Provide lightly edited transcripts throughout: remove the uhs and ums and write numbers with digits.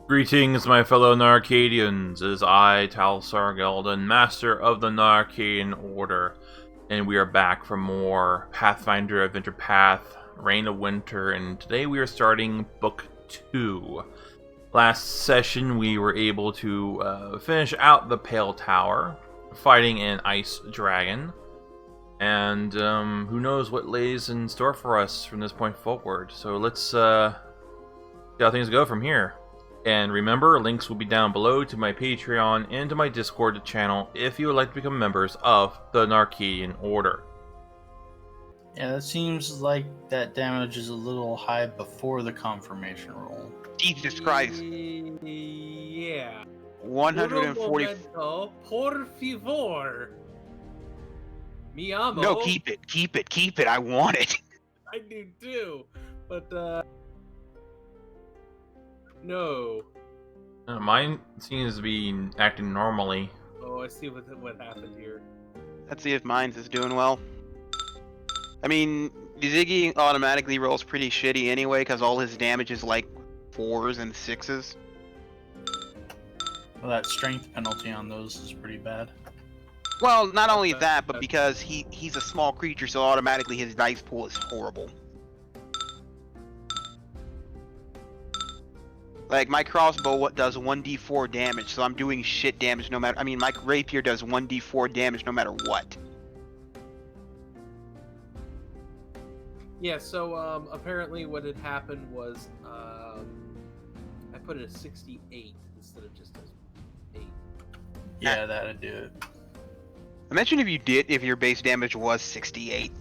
Greetings, my fellow Narcadians, as I, Tal Sargeldon, Master of the Narcadian Order, and we are back for more Pathfinder Adventure Path, Reign of Winter, and today we are starting Book 2. Last session we were able to finish out the Pale Tower, fighting an ice dragon, and who knows what lays in store for us from this point forward. So let's see how things go from here. And remember, links will be down below to my Patreon and to my Discord channel if you would like to become members of the Narcadian Order. Yeah, that seems like that damage is a little high before the confirmation roll. Jesus Christ. Yeah. 140. Momento, por favor. Mi amo. No, keep it. I want it. I do too. But, no. Mine seems to be acting normally. Oh, I see what happened here. Let's see if mine's is doing well. I mean, Ziggy automatically rolls pretty shitty anyway, because all his damage is like 4s and 6s. Well, that strength penalty on those is pretty bad. Well, not only that, but because he's a small creature, so automatically his dice pool is horrible. Like, my crossbow does 1d4 damage, so I'm doing shit damage no matter... I mean, my rapier does 1d4 damage no matter what. Yeah, so, apparently what had happened was, I put it at 68 instead of just a 8. Yeah, that'd do it. Imagine if your base damage was 68.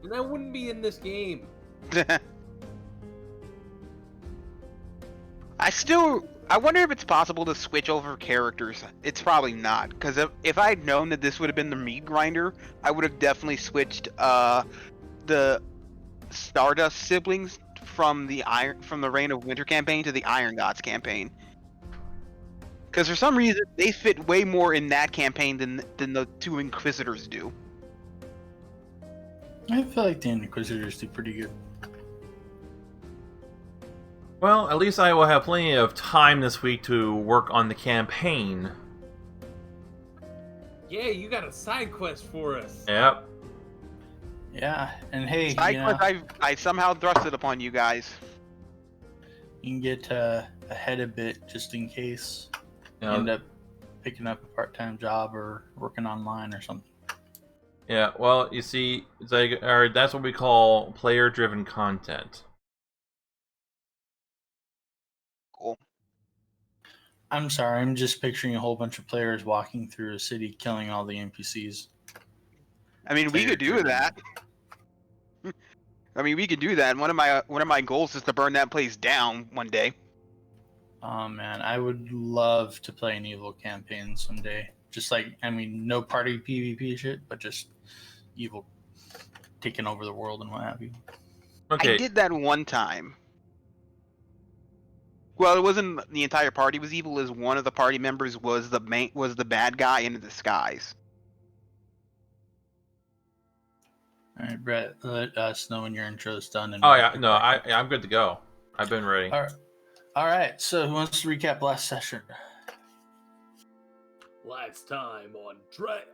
And I wouldn't be in this game. I wonder if it's possible to switch over characters. It's probably not, because if I'd known that this would have been the meat grinder, I would have definitely switched the Stardust siblings from the Reign of Winter campaign to the Iron Gods campaign. Because for some reason they fit way more in that campaign than the two Inquisitors do. I feel like the Inquisitors do pretty good. Well, at least I will have plenty of time this week to work on the campaign. Yeah, you got a side quest for us. Yep. Yeah, and hey, I somehow thrust it upon you guys. you can get ahead a bit just in case you Yeah. end up picking up a part-time job or working online or something. Yeah, well, you see, it's like, that's what we call player-driven content. Cool. I'm sorry, I'm just picturing a whole bunch of players walking through a city killing all the NPCs. I mean, we could do that. I mean, we could do that. One of my goals is to burn that place down one day. Oh man, I would love to play an evil campaign someday. Just like, I mean, no party PvP shit, but just evil taking over the world and what have you. Okay. I did that one time. Well, it wasn't the entire party was evil, as one of the party members was the bad guy in disguise. All right, Brett, let us know when your intro's done. And Oh yeah, no, I'm good to go. I've been ready. All right. So who wants to recap last session? Last time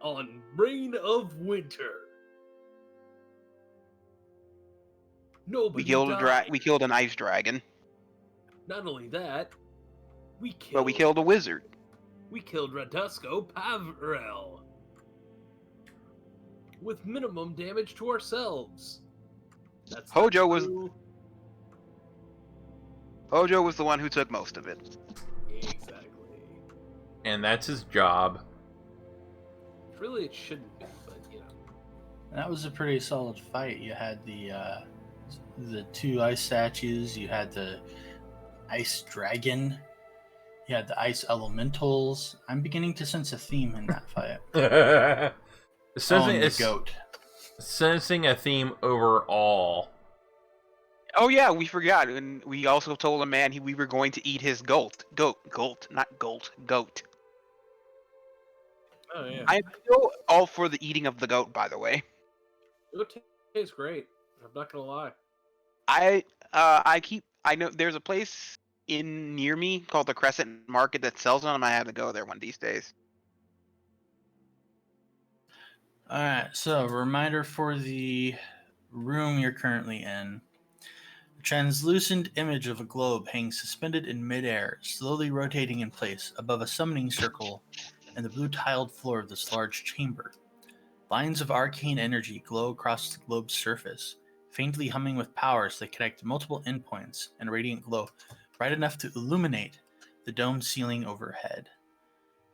on Reign of Winter. Nobody died. We killed an ice dragon, Not only that, we but we killed a wizard. We killed Radusco Pavrel. With minimum damage to ourselves. That's Hojo was the one who took most of it. Exactly. And that's his job. Really, it shouldn't be, but you know. That was a pretty solid fight. You had the two ice statues. You had the ice dragon. You had the ice elementals. I'm beginning to sense a theme in that fight. The goat. Sensing a theme overall. Oh yeah, we forgot, and we also told a man we were going to eat his goat. Goat. Oh yeah. I'm still all for the eating of the goat, by the way. It tastes great. I'm not gonna lie. I know there's a place in near me called the Crescent Market that sells them. I have to go there one of these days. All right. So, reminder for the room you're currently in. A translucent image of a globe hangs suspended in midair, slowly rotating in place above a summoning circle in the blue tiled floor of this large chamber. Lines of arcane energy glow across the globe's surface, faintly humming with powers that connect multiple endpoints and radiant glow bright enough to illuminate the domed ceiling overhead.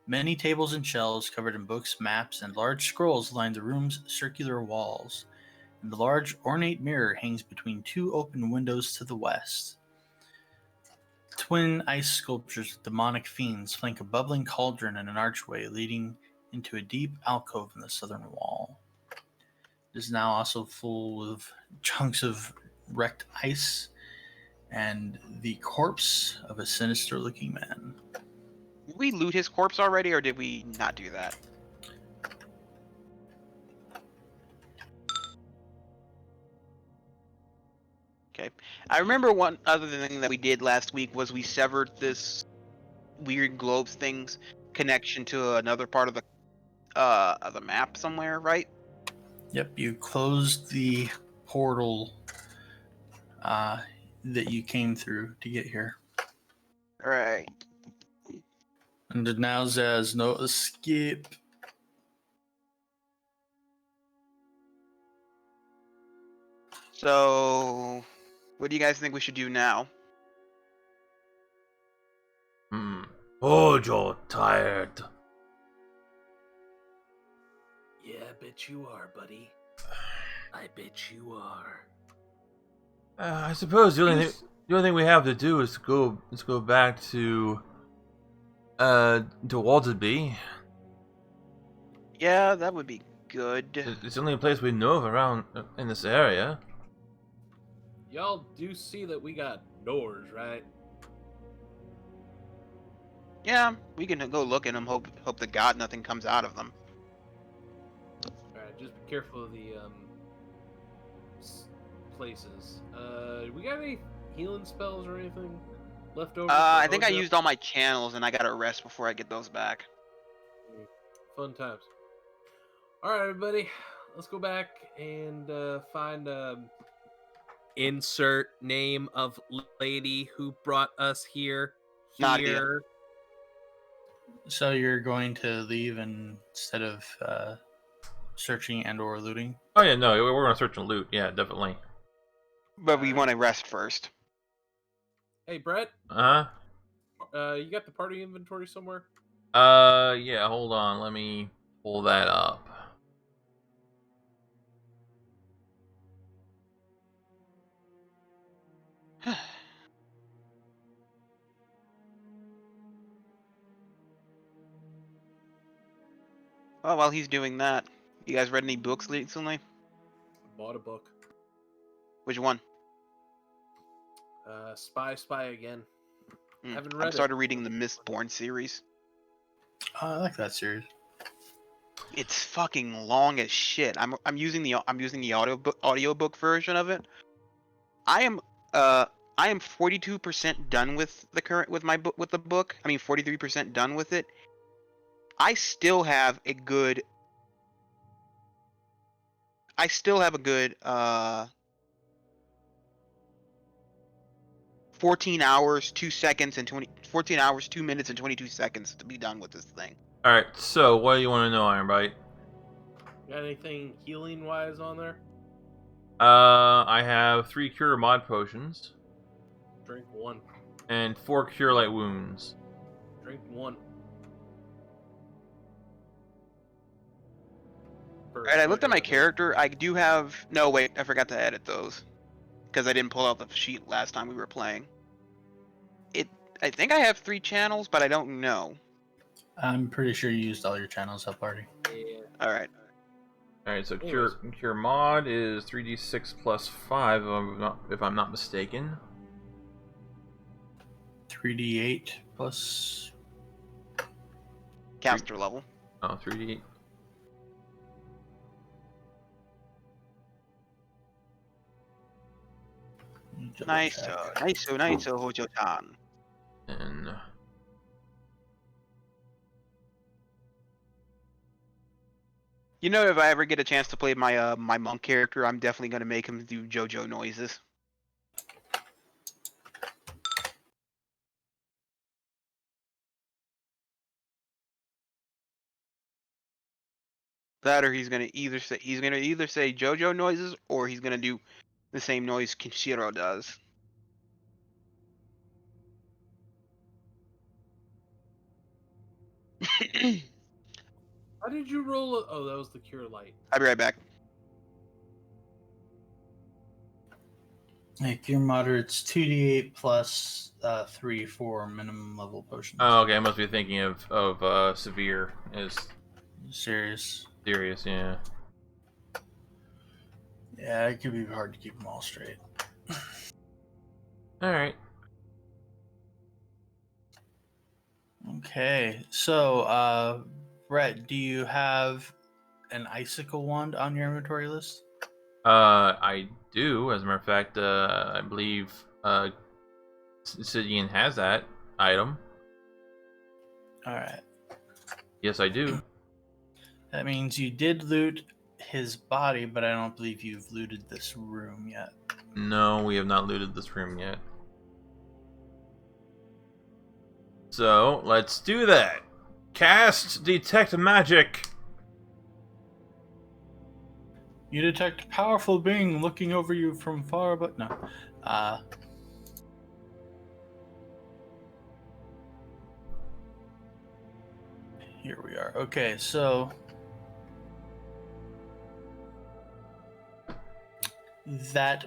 Many tables and shelves covered in books, maps, and large scrolls line the room's circular walls, and the large ornate mirror hangs between two open windows to the west. Twin ice sculptures with demonic fiends flank a bubbling cauldron and an archway leading into a deep alcove in the southern wall. It is now also full of chunks of wrecked ice and the corpse of a sinister looking man. Did we loot his corpse already, or did we not do that? Okay. I remember one other thing that we did last week was we severed this weird globes thing's connection to another part of the map somewhere, right? Yep, you closed the portal that you came through to get here. All right. And it now says no escape. So, what do you guys think we should do now? Oh, you're tired. Yeah, I bet you are, buddy. I bet you are. I suppose the only thing we have to do is go back to Walderby. Yeah, that would be good. It's the only place we know of around in this area. Y'all do see that we got doors, right? Yeah, we can go look in them. Hope to God nothing comes out of them. Alright, just be careful of the places. We got any healing spells or anything left over? I think I used all my channels, and I gotta rest before I get those back. Fun times. Alright, everybody, let's go back and find insert name of lady who brought us here. Nadia. So you're going to leave instead of searching and or looting? Oh yeah, no, we're gonna search and loot. Yeah, definitely. But we want to rest first. Hey, Brett. Uh You got the party inventory somewhere? yeah. Hold on, let me pull that up. Oh, while he's doing that, you guys read any books recently? Bought a book. Which one? Spy Again. Haven't read I've it. started reading the Mistborn series. I like that series. It's fucking long as shit. I'm using the audiobook version of it. I am 42% done with the book. I mean 43% done with it. I still have a good 14 hours, 2 minutes and 22 seconds to be done with this thing. All right. So, what do you want to know, Ironbite? Got anything healing wise on there? I have 3 cure mod potions Drink one. and 4 cure light wounds. Drink one. Alright, I looked at my character. I do have... No, wait. I forgot to edit those. Because I didn't pull out the sheet last time we were playing. I think I have 3 channels, but I don't know. I'm pretty sure you used all your channels up already. Yeah. Alright. Alright, so cure mod is 3d6 plus 5 if I'm not mistaken. 3d8 plus... Caster level. Oh, 3d8. Nice, Hojo-chan. You know, if I ever get a chance to play my my monk character, I'm definitely gonna make him do JoJo noises. That or he's gonna either say JoJo noises or he's gonna do the same noise Kenshiro does. How did you roll? Oh, that was the cure light. I'll be right back. Like your moderate's 2d8 plus 3 for minimum level potions. Oh, okay. I must be thinking of severe is Serious. serious. Yeah. Yeah, it could be hard to keep them all straight. All right. Okay, so Brett, do you have an icicle wand on your inventory list? I do. As a matter of fact, I believe Sidian has that item. All right. Yes, I do. That means you did loot his body, but I don't believe you've looted this room yet. No, we have not looted this room yet. So, let's do that. Cast Detect Magic. You detect a powerful being looking over you from far, but no. Here we are. Okay, so that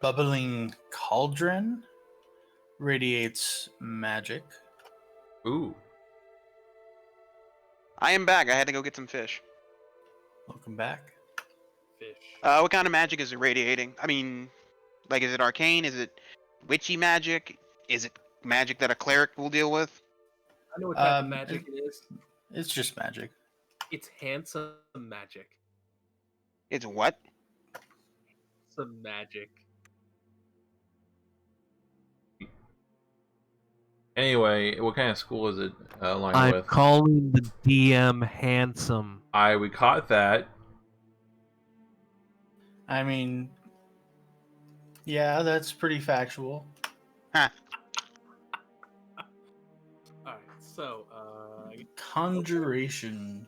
bubbling cauldron radiates magic. Ooh. I am back. I had to go get some fish. Welcome back. Fish. What kind of magic is it radiating? I mean, like, is it arcane? Is it witchy magic? Is it magic that a cleric will deal with? I know what type of magic it is. It's just magic. It's handsome magic. It's what? Some magic. Anyway, what kind of school is it aligned I'm with? calling the DM handsome. We caught that. I mean, yeah, that's pretty factual. Huh. Alright, so, Conjuration.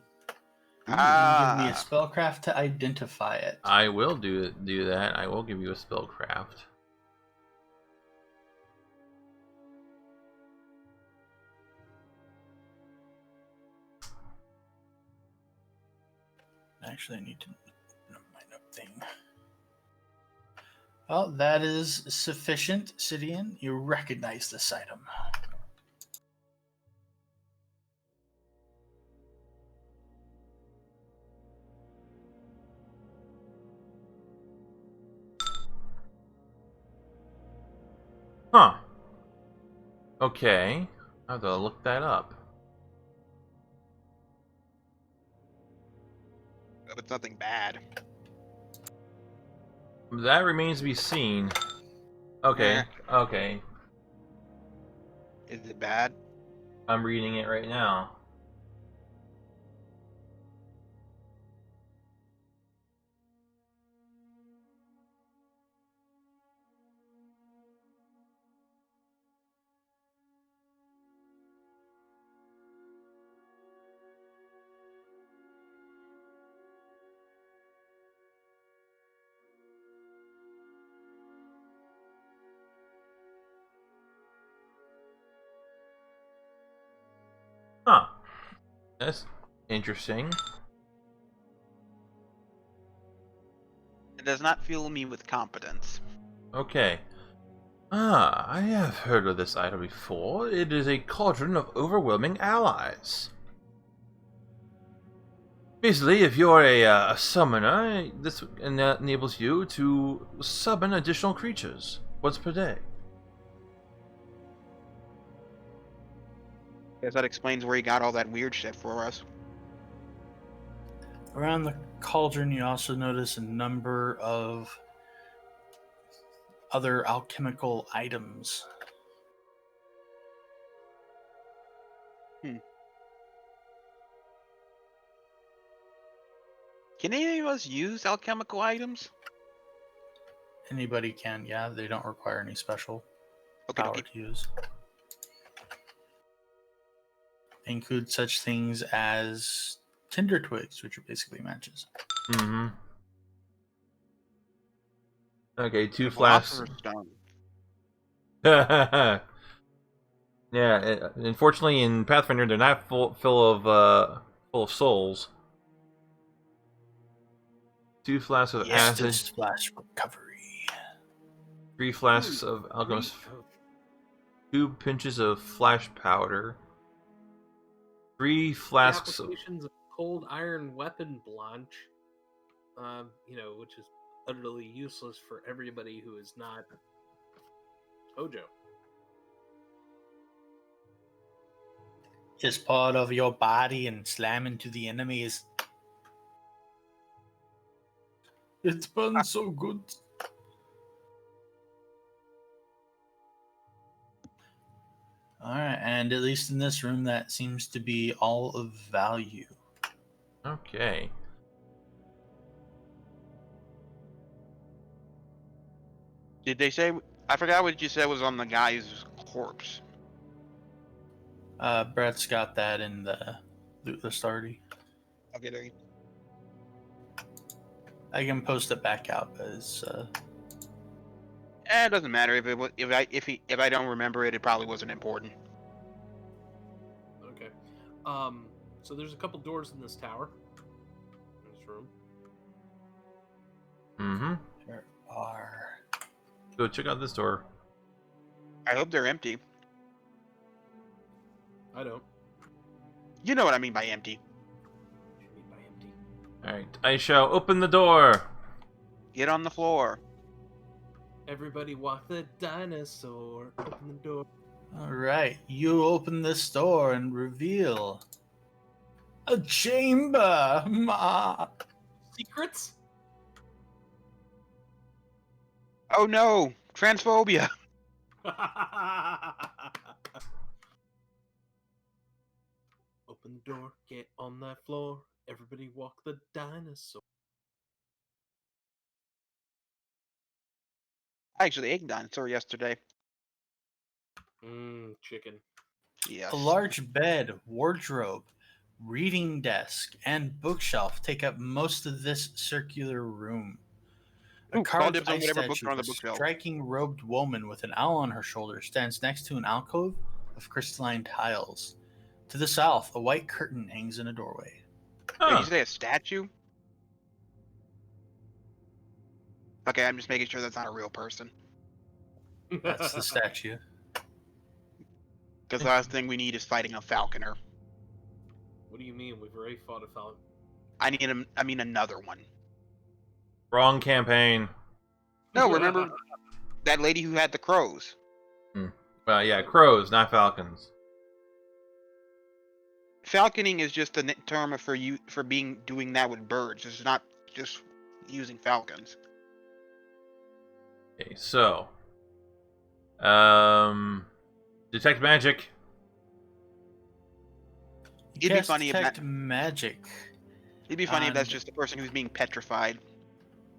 Ooh, you can give me a Ah. spellcraft to identify it. I will do that. I will give you a spellcraft. Actually, I need to know my note thing. Well, that is sufficient, Sidian. You recognize this item. Huh. Okay. I have to look that up. Hope it's nothing bad. That remains to be seen. Okay. Eh. Okay. Is it bad? I'm reading it right now. Huh. That's interesting. It does not fill me with competence. Okay. Ah, I have heard of this item before. It is a cauldron of overwhelming allies. Basically, if you're a summoner, this enables you to summon additional creatures once per day. Guess that explains where he got all that weird shit for us. Around the cauldron, you also notice a number of other alchemical items. Can any of us use alchemical items? Anybody can, yeah. They don't require any special Okay, power okay. to use. Include such things as tinder twigs, which are basically matches. Mm-hmm. Okay, 2 flasks. Philosopher's Stone. Yeah, unfortunately in Pathfinder they're not full of souls. 2 flasks of acid, Estus Flash Recovery. 3 flasks of alchemist, 2 pinches of flash powder, 3 The flasks of applications of cold iron weapon blanche, which is utterly useless for everybody who is not Hojo. Just part of your body and slam into the enemies. It burns so good. Alright, and at least in this room, that seems to be all of value. Okay. Did they say? I forgot what you said was on the guy's corpse. Brett's got that in the loot list already. Okay, there you I can post it back out as it doesn't matter if I don't remember it. It probably wasn't important. Okay. So there's a couple doors in this tower. In this room. Mm-hmm. there are. Go check out this door. I hope they're empty. I don't. You know what I mean by empty. What do you mean by empty? Alright, I shall open the door. Get on the floor. Everybody walk the dinosaur. Open the door. Alright, you open this door and reveal a chamber. Ma. Secrets? Oh no, transphobia. Open the door. Get on that floor. Everybody walk the dinosaur. I actually ate dinosaur yesterday. Chicken. Yes. A large bed, wardrobe, reading desk, and bookshelf take up most of this circular room. A Ooh, call carved dibs on ice whatever books statue are on of the a bookshelf. striking robed woman with an owl on her shoulder stands next to an alcove of crystalline tiles. To the south, a white curtain hangs in a doorway. Did Huh. you say a statue? Okay, I'm just making sure that's not a real person. That's the statue. Because the last thing we need is fighting a falconer. What do you mean? We've already fought a falcon. I mean another one. Wrong campaign. No, remember that lady who had the crows? Yeah, crows, not falcons. Falconing is just a term for doing that with birds. It's not just using falcons. Okay, so detect magic. It'd be Cast funny if detect that. magic. It'd be funny if that's And- just the person who's being petrified.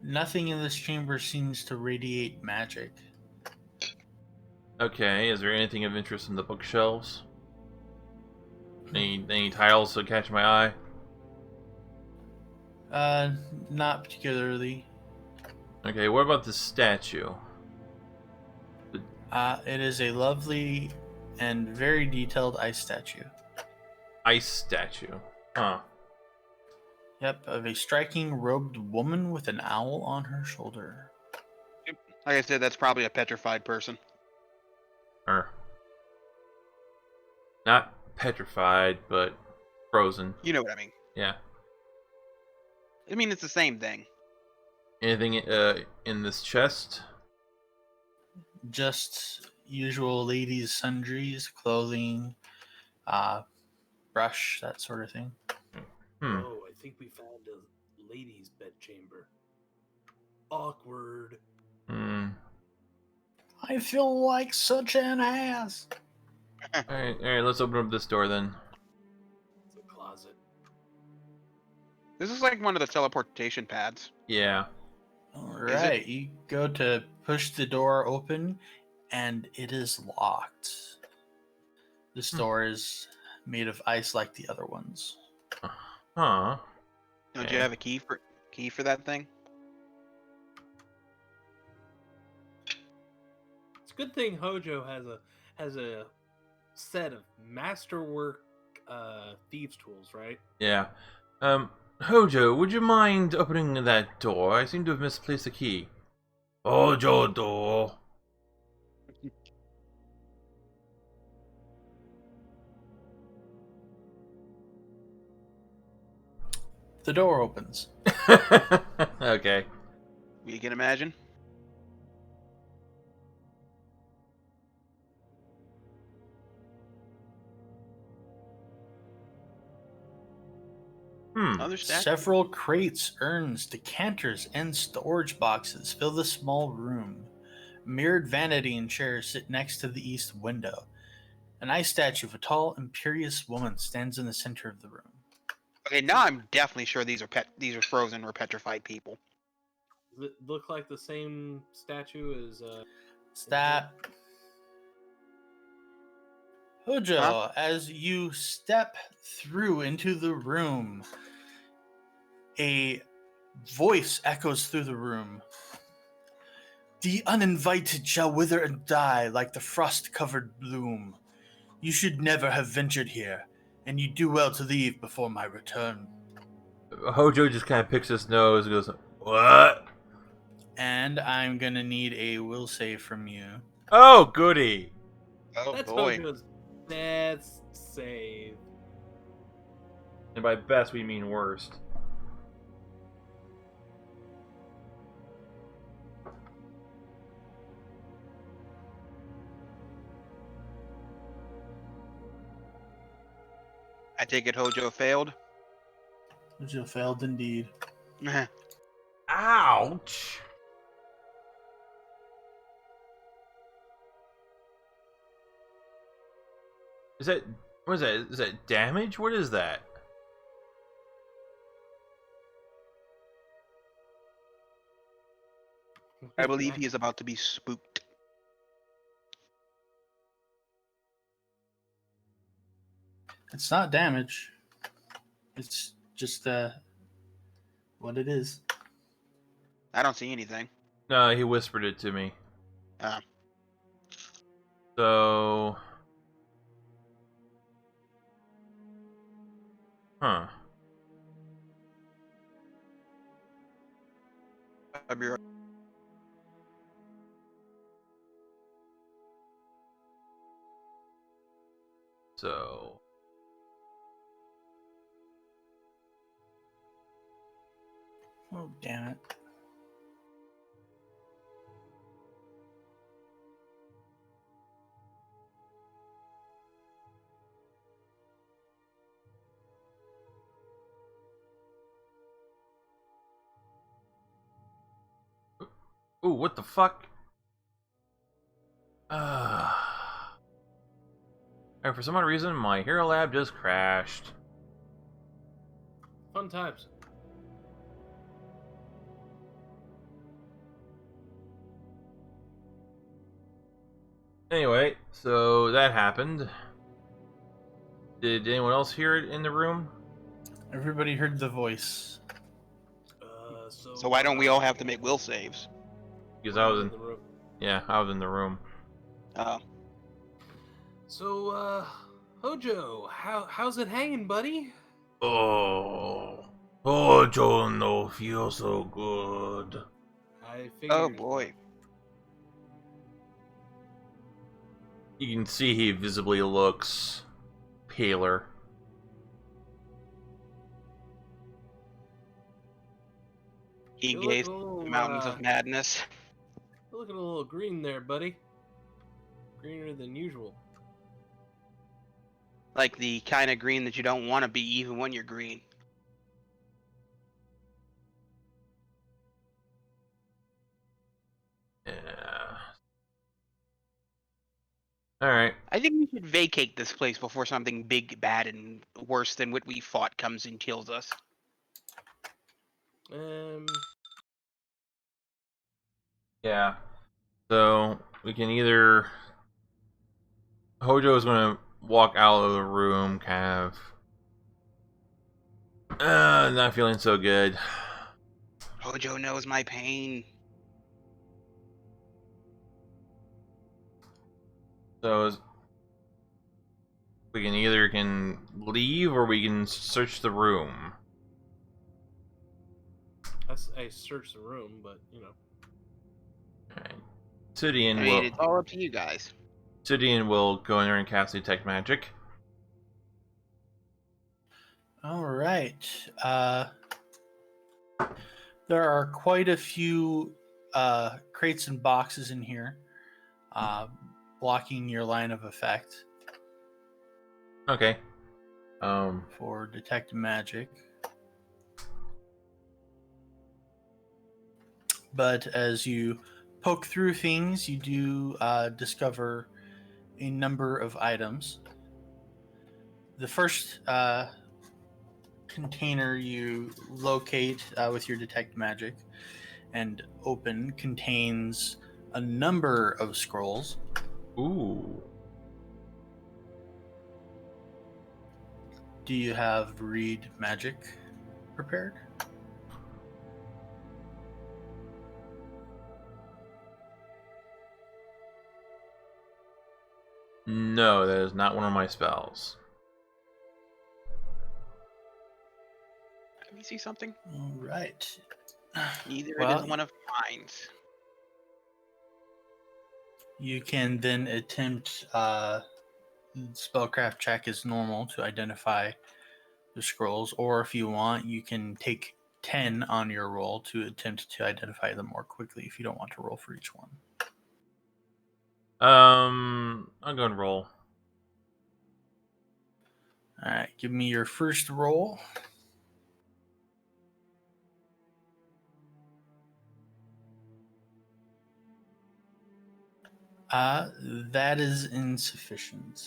Nothing in this chamber seems to radiate magic. Okay, is there anything of interest in the bookshelves? Any tiles that catch my eye? Not particularly. Okay, what about the statue? It is a lovely and very detailed ice statue. Ice statue. Huh. Yep, of a striking robed woman with an owl on her shoulder. Like I said, that's probably a petrified person. Or not petrified, but frozen. You know what I mean. Yeah. I mean, it's the same thing. Anything in this chest? Just usual ladies' sundries, clothing, brush, that sort of thing. Oh, I think we found a ladies' bedchamber. Awkward. I feel like such an ass. Alright, let's open up this door then. It's a closet. This is like one of the teleportation pads. Yeah. All Is it? right, you go to push the door open, and it is locked. This door is made of ice like the other ones. Huh. Don't Okay. you have a key for that thing? It's a good thing Hojo has a set of masterwork thieves tools, right? Yeah. Hojo, would you mind opening that door? I seem to have misplaced the key. Hojo door. The door opens. Okay. You can imagine. Another stack. Several crates, urns, decanters, and storage boxes fill the small room. Mirrored vanity and chairs sit next to the east window. An ice statue of a tall, imperious woman stands in the center of the room. Okay, now I'm definitely sure these are frozen or petrified people. Does it look like the same statue as That Hojo, Huh? as you step through into the room, a voice echoes through the room. The uninvited shall wither and die like the frost-covered bloom. You should never have ventured here, and you do well to leave before my return. Hojo just kind of picks his nose and goes, "What?" And I'm gonna need a will save from you. Oh, goody. Oh that's boy. Hojo's best save. And by best, we mean worst. I take it Hojo failed. Hojo failed indeed. Ouch. Is that... What is that? Is that damage? What is that? I believe he is about to be spooked. It's not damage. It's just what it is. I don't see anything. No, he whispered it to me. Ah. So... Huh. I'll be right. So... Oh, damn it. Ooh, what the fuck? And for some odd reason, my Hero Lab just crashed. Fun times. Anyway, so that happened. Did anyone else hear it in the room? Everybody heard the voice. So why don't we all have to make will saves? Because I was in... the room. Yeah, I was in the room. Oh. So, Hojo, how's it hanging, buddy? Oh... Hojo no feel so good. I figured. Oh boy. You can see he visibly looks paler. He You're gazed looking a at little, the mountains of madness. You're looking a little green there, buddy. Greener than usual. Like the kind of green that you don't want to be even when you're green. Yeah. Alright. I think we should vacate this place before something big, bad, and worse than what we fought comes and kills us. Um, Yeah. So we can either Hojo is going to walk out of the room, kind of not feeling so good. Hojo knows my pain. So we can either leave or we can search the room. I searched the room, but you know. Alright. I mean, it's all up to you guys. Sidian will go in there and cast Detect Magic. All right. There are quite a few crates and boxes in here, blocking your line of effect Okay. for Detect Magic. But as you poke through things, you do discover a number of items. The first container you locate with your Detect Magic and open contains a number of scrolls. Ooh. Do you have Read Magic prepared? No, that is not one of my spells. Let me see something. All right. Neither Well, it is one of mine. you can then attempt spellcraft check as normal to identify the scrolls, or if you want, you can take 10 on your roll to attempt to identify them more quickly if you don't want to roll for each one. I'll go and roll. All right, give me your first roll. That is insufficient.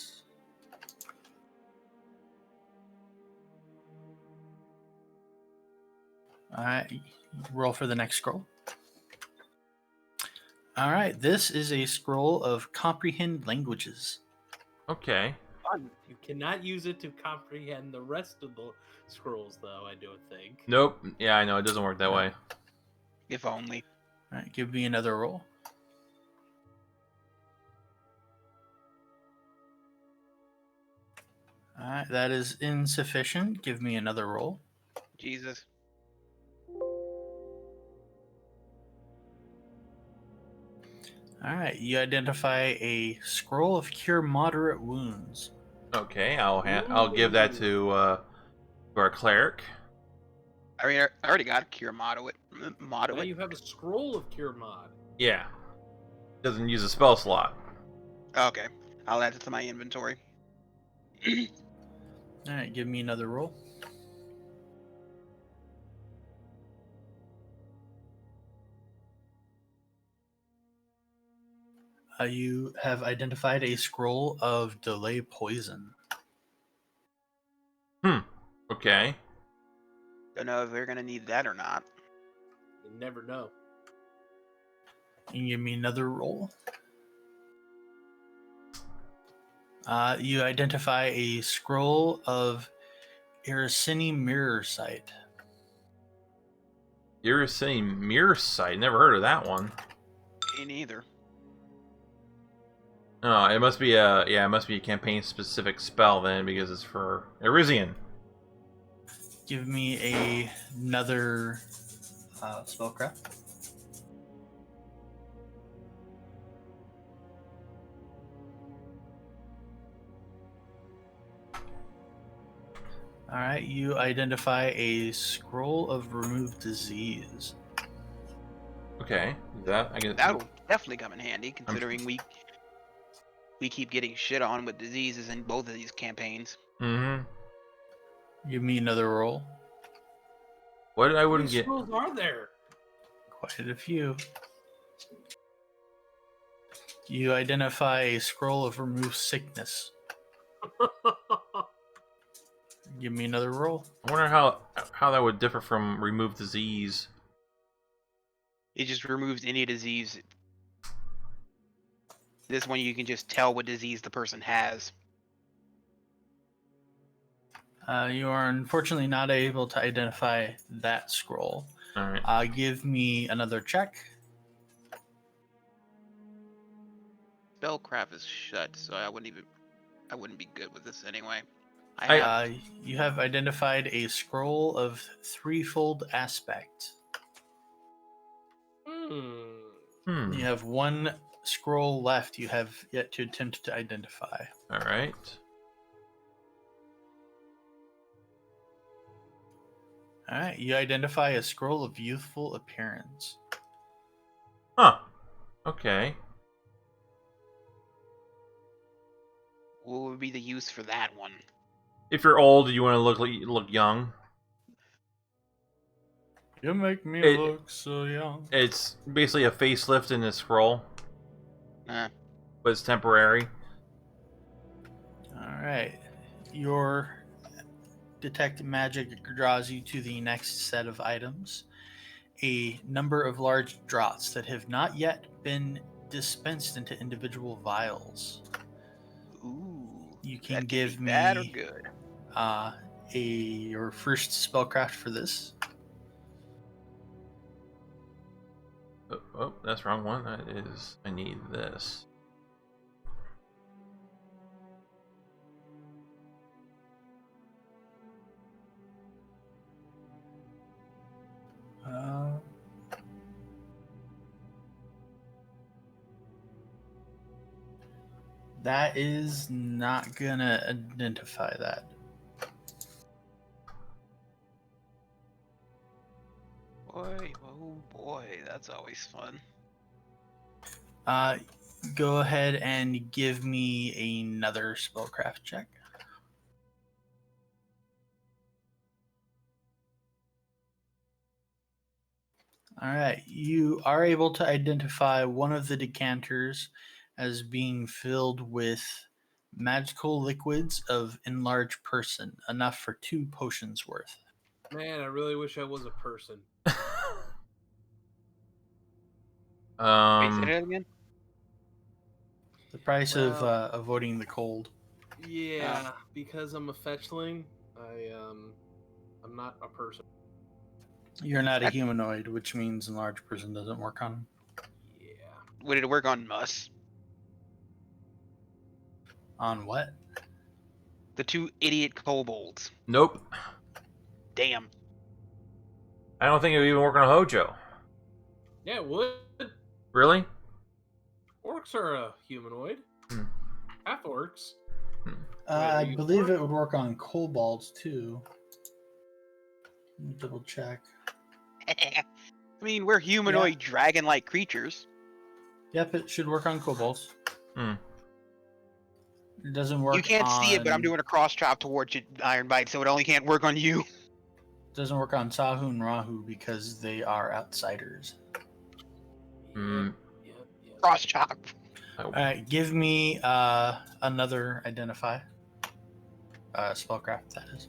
All right, roll for the next scroll. All right, this is a scroll of Comprehend Languages. Okay. Fun. You cannot use it to comprehend the rest of the scrolls, though. I don't think. Nope. Yeah, I know. It doesn't work that way. If only. All right, give me another roll. All right, that is insufficient. Give me another roll. Jesus. All right, you identify a scroll of Cure Moderate Wounds. Okay, I'll give that to our cleric. I mean, I already got a cure motto Now you have a scroll of cure mod. Yeah. Doesn't use a spell slot. Okay, I'll add it to my inventory. All right, give me another roll. You have identified a scroll of Delay Poison. Okay. Don't know if we're gonna need that or not. You never know. Can you give me another roll? You identify a scroll of Irasini Mirror Sight. Irasini Mirror Sight. Never heard of that one. Me neither. Oh, it must be a campaign specific spell then, because it's for Irizian. Give me another spellcraft. All right, you identify a scroll of Remove Disease. Okay. That I get. That'll definitely come in handy, considering we keep getting shit on with diseases in both of these campaigns. Mm-hmm. Give me another roll. What I How wouldn't many get. scrolls are there? Quite a few. You identify a scroll of Remove Sickness. Give me another roll. I wonder how how that would differ from remove disease. It just removes any disease. This one you can just tell what disease the person has. You are unfortunately not able to identify that scroll. All right. Give me another check. Spellcraft is shut, so I wouldn't be good with this anyway. You have identified a scroll of threefold aspect. You have one scroll left you have yet to attempt to identify. All right. All right, you identify a scroll of youthful appearance. Huh. Okay. What would be the use for that one? If you're old, you want to look young. You make me look so young. It's basically a facelift in a scroll, Uh, but it's temporary. All right, your detect magic draws you to the next set of items. A number of large draughts that have not yet been dispensed into individual vials. ooh. You can That give could be me bad or good. your first spellcraft for this. Oh, that's the wrong one. That is, I need this. That is not gonna identify that. Boy, oh boy, that's always fun. Go ahead and give me another spellcraft check. All right, you are able to identify one of the decanters as being filled with magical liquids of enlarged person, enough for 2 potions worth. Man, I really wish I was a person. Wait, say that again? The price of Well- avoiding the cold. Yeah, because I'm a fetchling, I'm not a person. You're not a humanoid, which means enlarged person doesn't work on them. Yeah. Would it work on Mus? On what? The 2 idiot kobolds. Nope. Damn. I don't think it would even work on Hojo. Yeah, it would. Really? Orcs are a humanoid. Hmm. Half orcs. I you believe orc? it would work on kobolds too. Let me double check. I mean, we're humanoid dragon-like creatures. Yep, it should work on kobolds. Hmm. It doesn't work. You can't see it, but I'm doing a cross chop towards you, Iron Bite, so it only can't work on you. Doesn't work on Sahu and Rahu because they are outsiders. Hmm. Yep. Cross chop. All right, give me another identify. Spellcraft, that is.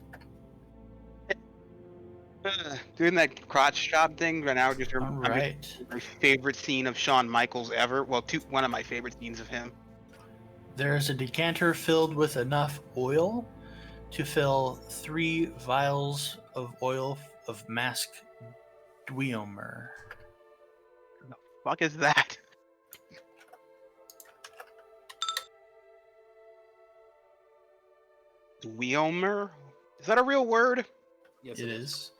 Doing that crotch chop thing right now just All I'm right. just my favorite scene of Shawn Michaels ever. Well, one of my favorite scenes of him. There's a decanter filled with enough oil to fill 3 vials of oil of mask Dweomer. Fuck is that? Dweomer? Is that a real word? Yes, It is.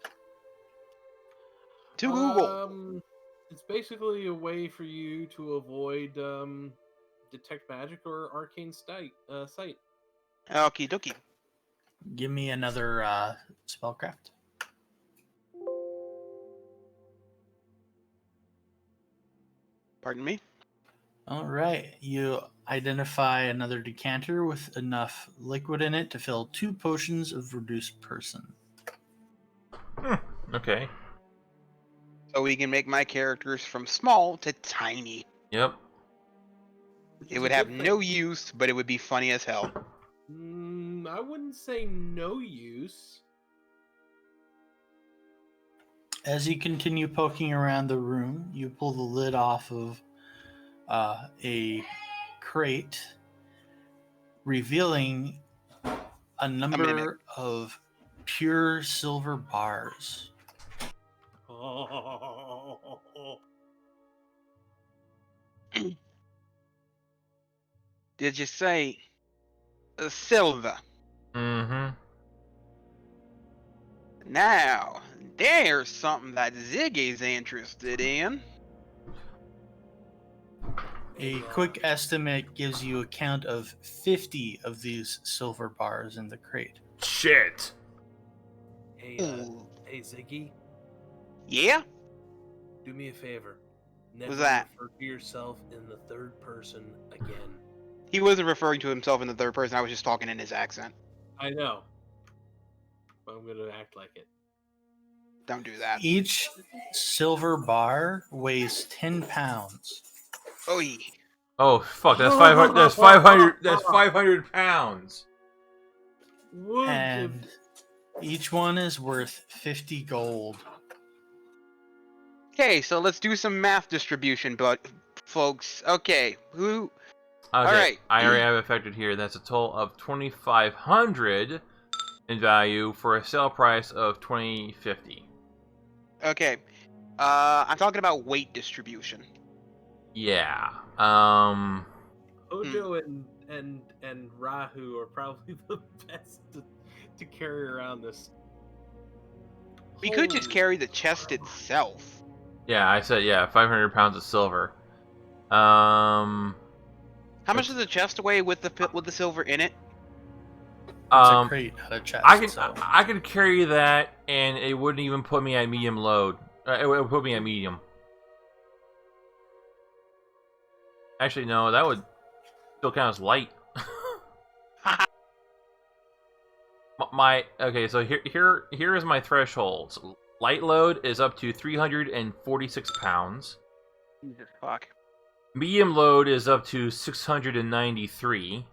To Google. It's basically a way for you to avoid detect magic or arcane sight. Okie dokie. Give me another spellcraft. Pardon me? All right. You identify another decanter with enough liquid in it to fill 2 potions of reduced person. Okay. So we can make my characters from small to tiny. Yep. It would have no use, but it would be funny as hell. I wouldn't say no use. As you continue poking around the room, you pull the lid off of a crate, revealing a minute. number of pure silver bars. Did you say silver? Mm-hmm. Now, there's something that Ziggy's interested in. A quick estimate gives you a count of 50 of these silver bars in the crate. Shit. Hey, Ooh. hey, Ziggy, Yeah? do me a favor. Never What's that? refer to yourself in the third person again. He wasn't referring to himself in the third person. I was just talking in his accent. I know, but I'm gonna act like it. Don't do that. Each silver bar weighs 10 pounds. Oh, yeah. Oh fuck! That's 500. That's 500. That's 500 pounds. And each one is worth 50 gold. Okay, so let's do some math distribution, but folks. Okay, who? Okay, All right. I already have it affected here. That's a total of 2,500 in value for a sale price of 2,050. Okay. I'm talking about weight distribution. Yeah. Hojo and Rahu are probably the best to carry around this. We could just Holy carry the chest itself. Yeah, I said 500 pounds of silver. How much does the chest weigh with the silver in it? It's a crate, not a chest. I could carry that, and it wouldn't even put me at medium load. It would put me at medium. Actually, no, that would still count as light. Okay, so here is my thresholds. Light load is up to 346 pounds. Jesus fuck. Medium load is up to 693.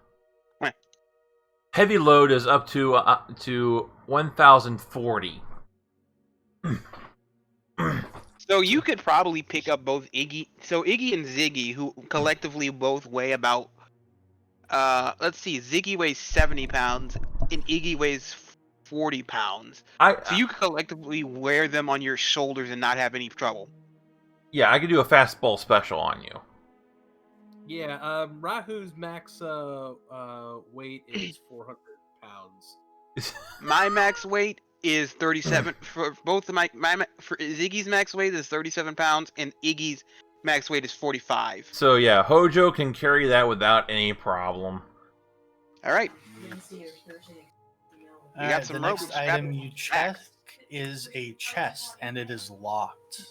Heh. Heavy load is up to 1,040. So you could probably pick up both Iggy. So Iggy and Ziggy, who collectively both weigh about. Let's see. Ziggy weighs 70 pounds, and Iggy weighs 40 pounds. So you could collectively wear them on your shoulders and not have any trouble. Yeah, I could do a fastball special on you. Yeah, Rahu's max weight is 400 pounds. My max weight is 37. For both of for Ziggy's max weight is 37 pounds, and Iggy's max weight is 45. So yeah, Hojo can carry that without any problem. All right. You got some the next item you check is a chest, and it is locked.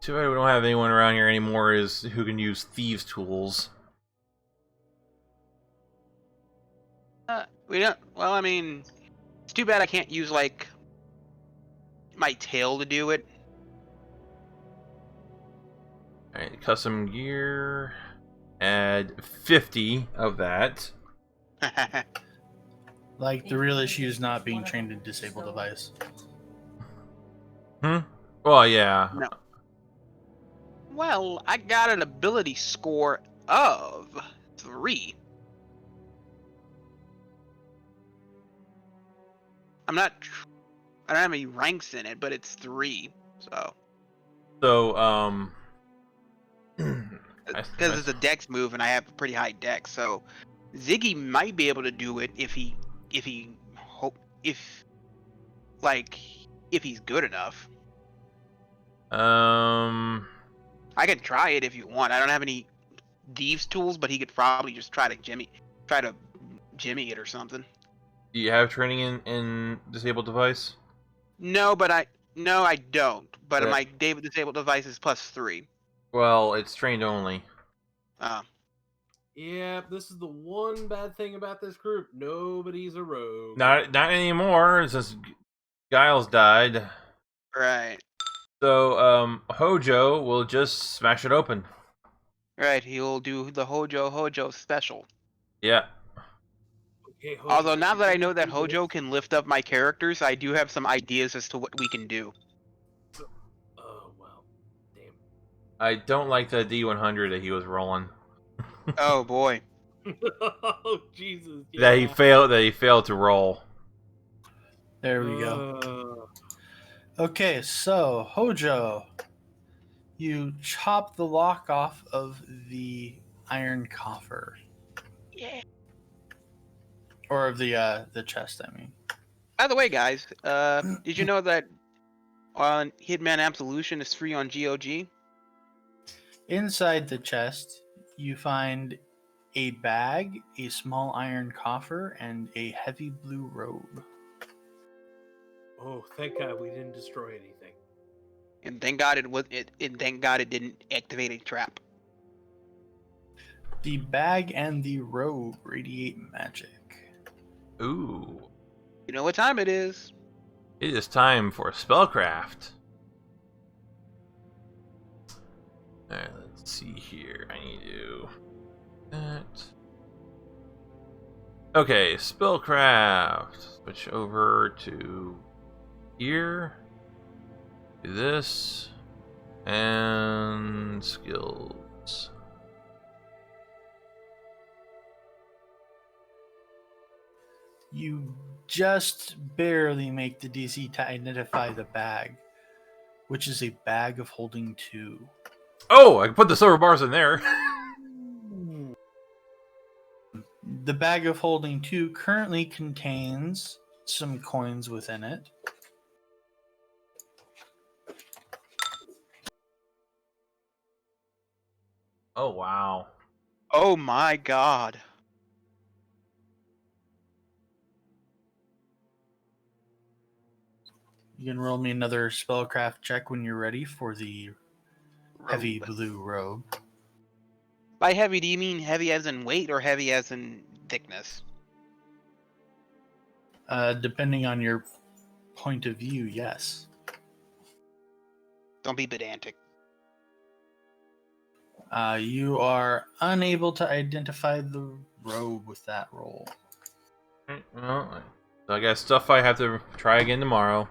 Too bad we don't have anyone around here anymore who can use thieves' tools. We don't. Well, I mean, it's too bad I can't use like my tail to do it. Alright, custom gear. Add 50 of that. Like, the real issue is not being trained in disabled device. Well, yeah. No. Well, I got an ability score of 3. I don't have any ranks in it, but it's 3. So. Because it's a dex move, and I have a pretty high dex, so Ziggy might be able to do it if he's good enough. I could try it if you want. I don't have any thieves tools, but he could probably just try to jimmy it or something. Do you have training in disabled device? No, I don't. But Yeah. my disabled device is +3. Well, it's trained only. Yeah, this is the one bad thing about this group. Nobody's a rogue. Not anymore, since Giles died. Right. So, Hojo will just smash it open. Right, he'll do the Hojo special. Yeah. Hey, Hojo, Although now that I can you know that do Hojo this? can lift up my characters, I do have some ideas as to what we can do. Oh well, damn. I don't like the D100 that he was rolling. Oh boy. Oh Jesus! That Yeah. he failed to roll. There we go. Okay, so Hojo, you chop the lock off of the iron coffer, Yeah. or of the chest. I mean, By the way, guys, did you know that on Hitman Absolution is free on GOG? inside the chest, you find a bag, a small iron coffer, and a heavy blue robe. Oh, thank God we didn't destroy anything. And thank God it was it. And thank God it didn't activate a trap. The bag and the robe radiate magic. Ooh. You know what time it is? It is time for spellcraft. Alright, let's see here. I need to do that. Okay, spellcraft. Switch over to here. Do this. And skills. You just barely make the DC to identify the bag, which is a bag of holding two. Oh, I can put the silver bars in there. The bag of holding two currently contains some coins within it. Oh, wow. Oh my God. You can roll me another spellcraft check when you're ready for the heavy Robe. blue robe. By heavy, do you mean heavy as in weight or heavy as in thickness? Depending on your point of view, yes. Don't be pedantic. You are unable to identify the robe with that roll. Well, so I got stuff I have to try again tomorrow.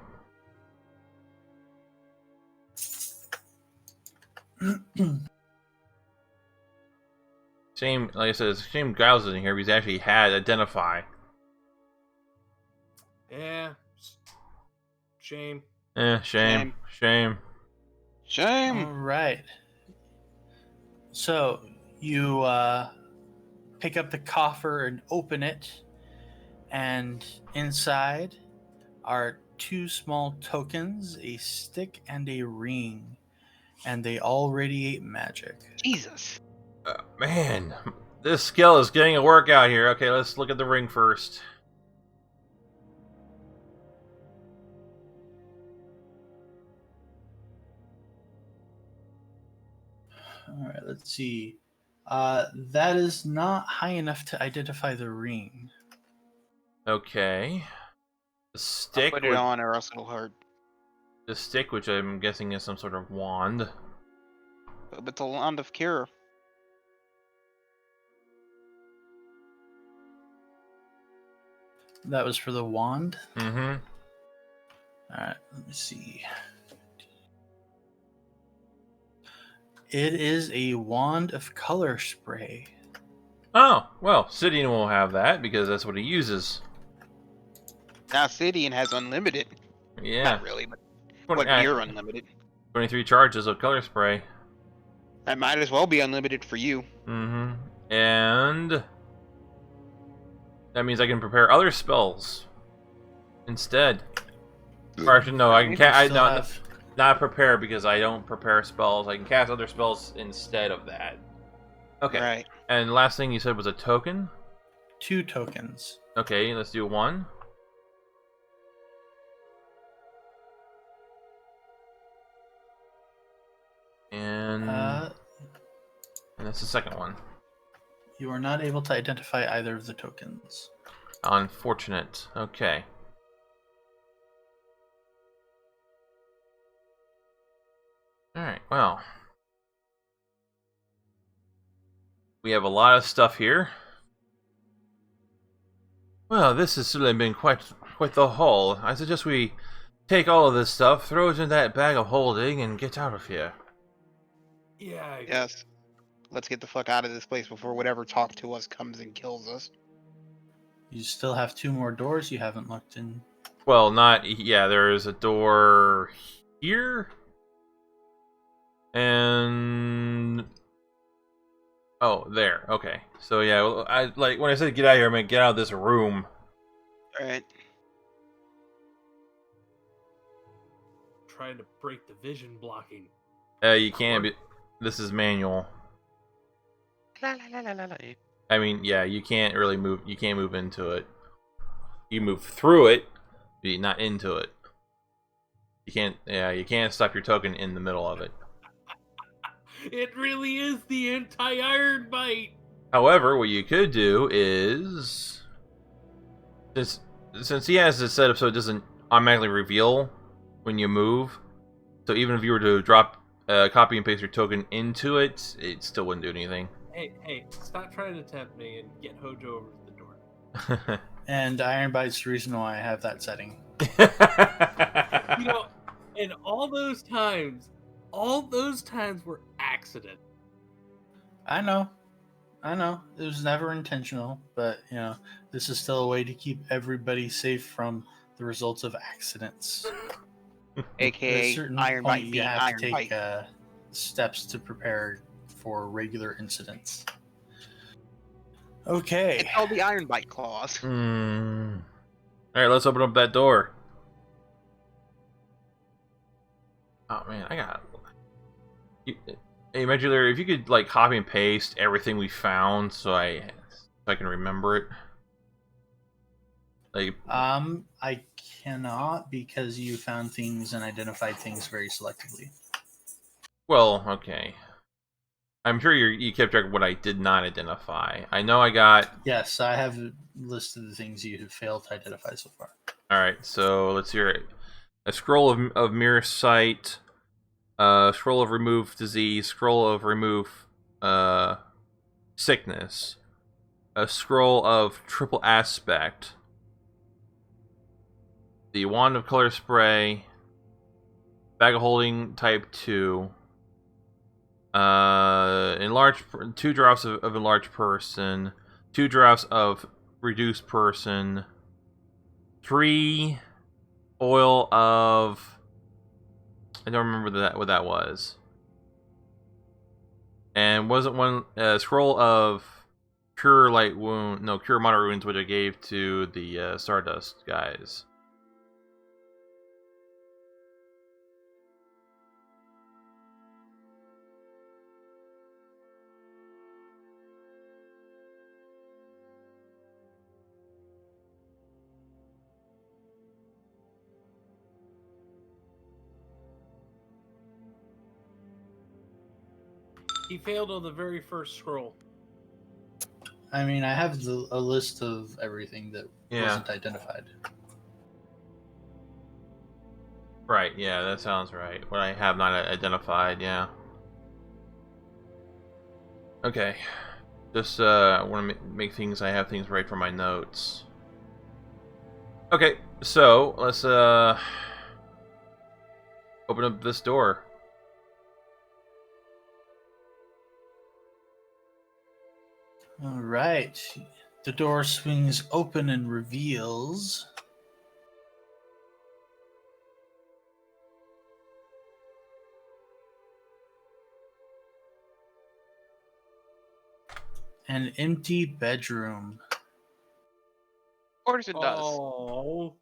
Shame, like I said, it's a shame Giles isn't here because he actually had identify. Yeah. Shame. Shame. Shame. All right. So you pick up the coffer and open it, and inside are two small tokens, a stick and a ring, and they all radiate magic. Jesus. Man, this skill is getting a workout here. Okay, let's look at the ring first. All right, let's see. That is not high enough to identify the ring. Okay. The I'll stick, put it on or else it'll hurt. the stick, which I'm guessing is some sort of wand. But it's a wand of cure. That was for the wand. Mm-hmm. All right, let me see. It is a wand of color spray. Oh, well, Sidian will have that because that's what he uses. Now Sidian has unlimited. Yeah. Not really, but what near unlimited. 23 charges of color spray. That might as well be unlimited for you. Mm-hmm. And that means I can prepare other spells instead. Or actually, no, I can not prepare because I don't prepare spells. I can cast other spells instead of that. Okay. Right. And the last thing you said was a token? 2 tokens. Okay, let's do 1. And that's the second one. You are not able to identify either of the tokens. Unfortunate. Okay. Alright, well. We have a lot of stuff here. Well, this has certainly been quite the haul. I suggest we take all of this stuff, throw it in that bag of holding, and get out of here. Yeah. I agree. Yes. Let's get the fuck out of this place before whatever talk to us comes and kills us. You still have 2 more doors you haven't looked in. Well, not... Yeah, there is a door here. And... Oh, there. Okay. So, yeah, well, when I said get out of here, I meant get out of this room. Alright. Trying to break the vision blocking. You can't be... This is manual. La, la, la, la, la. I mean, yeah, you can't really move... You can't move into it. You move through it, but not into it. You can't... Yeah, you can't stop your token in the middle of it. It really is the anti-iron bite. However, what you could do is... Since he has this setup so it doesn't automatically reveal when you move, so even if you were to drop copy and paste your token into it, it still wouldn't do anything. Hey, stop trying to tempt me and get Hojo over to the door. And Iron Bite's the reason why I have that setting. You know, and all those times were accident. I know. It was never intentional, but, this is still a way to keep everybody safe from the results of accidents. At a AKA certain Iron point, Bite you being have Iron to take Bite. steps to prepare for regular incidents. Okay. It's called the Iron Bite clause. Alright, let's open up that door. Oh man, I got... Hey, Medular, if you could, copy and paste everything we found so I can remember it. I cannot because you found things and identified things very selectively. Well, okay. I'm sure you kept track of what I did not identify. I know I got... Yes, I have listed the things you have failed to identify so far. Alright, so let's hear it. A scroll of mirror sight, scroll of remove disease, scroll of remove sickness, a scroll of triple aspect, the wand of color spray, bag of holding type 2, enlarged 2 drops of enlarged person, 2 drops of reduced person, 3 oil of... I don't remember what that was. And wasn't one scroll of cure light wound? No, cure moderate wounds, which I gave to the Stardust guys. He failed on the very first scroll. I mean, I have a list of everything that wasn't identified. Right, yeah, that sounds right. What I have not identified, yeah. Okay. Just I want to make things... I have things right for my notes. Okay, so let's open up this door. All right. The door swings open and reveals an empty bedroom. Of course it does. Oh,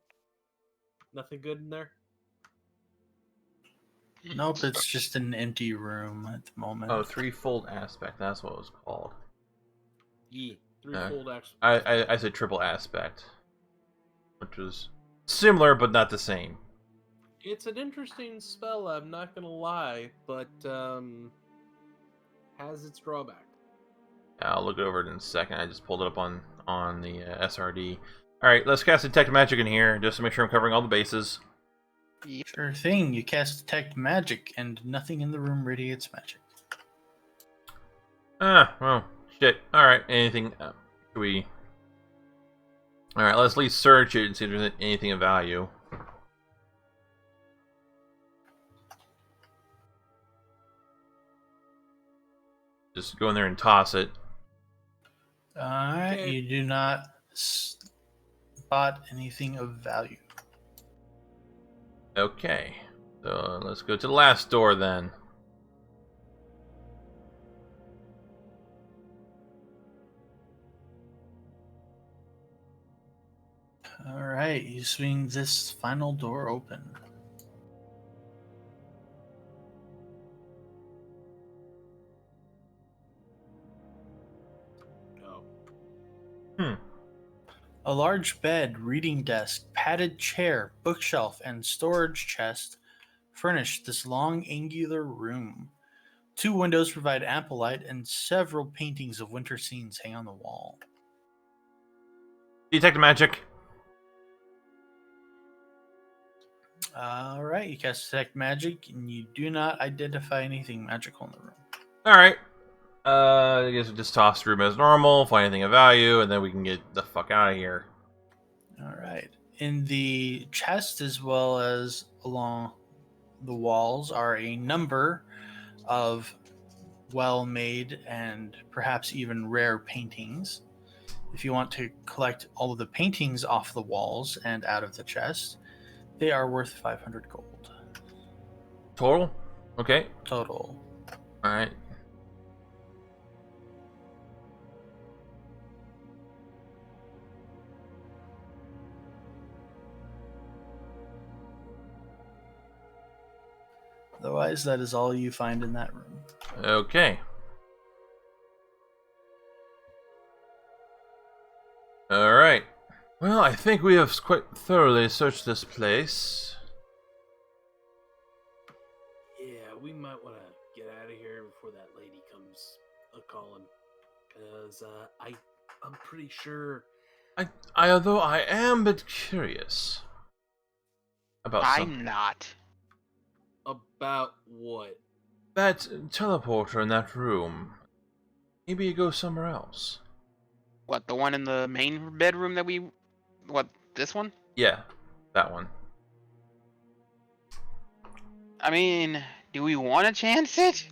nothing good in there. Nope, it's just an empty room at the moment. Oh, threefold aspect. That's what it was called. Yeah, threefold action. I said triple aspect, which was similar but not the same. It's an interesting spell, I'm not gonna lie, but has its drawback. I'll look over it in a second. I just pulled it up on the SRD. All right, let's cast Detect Magic in here just to make sure I'm covering all the bases. Sure thing. You cast Detect Magic, and nothing in the room radiates magic. Well, shit. All right. Anything? Should we Alright, let's at least search it and see if there's anything of value. Just go in there and toss it. Alright, Okay. you do not spot anything of value. Okay. So let's go to the last door then. Alright, you swing this final door open. No. A large bed, reading desk, padded chair, bookshelf, and storage chest furnish this long, angular room. 2 windows provide ample light, and several paintings of winter scenes hang on the wall. Detect magic. Alright, you cast Detect Magic, and you do not identify anything magical in the room. Alright. I guess we just toss the room as normal, find anything of value, and then we can get the fuck out of here. Alright. In the chest, as well as along the walls, are a number of well-made and perhaps even rare paintings. If you want to collect all of the paintings off the walls and out of the chest, they are worth 500 gold. Total? Okay. Total. Alright. Otherwise, that is all you find in that room. Okay. Alright. Well, I think we have quite thoroughly searched this place. Yeah, we might want to get out of here before that lady comes a calling. Because I'm pretty sure. Although I am a bit curious about I'm not. About what? that teleporter in that room. Maybe you go somewhere else. What, the one in the main bedroom that we... What, this one? Yeah, that one. I mean, do we want to chance it?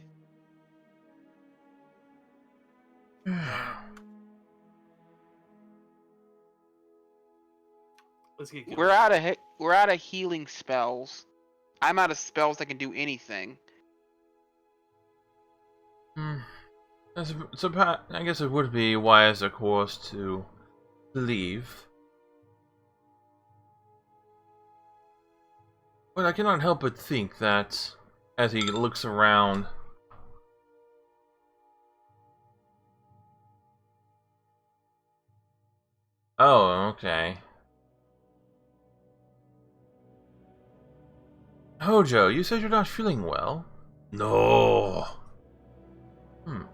Let's get going. We're out of healing spells. I'm out of spells that can do anything. I guess it would be wise, of course, to leave. But I cannot help but think that, as he looks around, oh, okay. Hojo, you said you're not feeling well? No.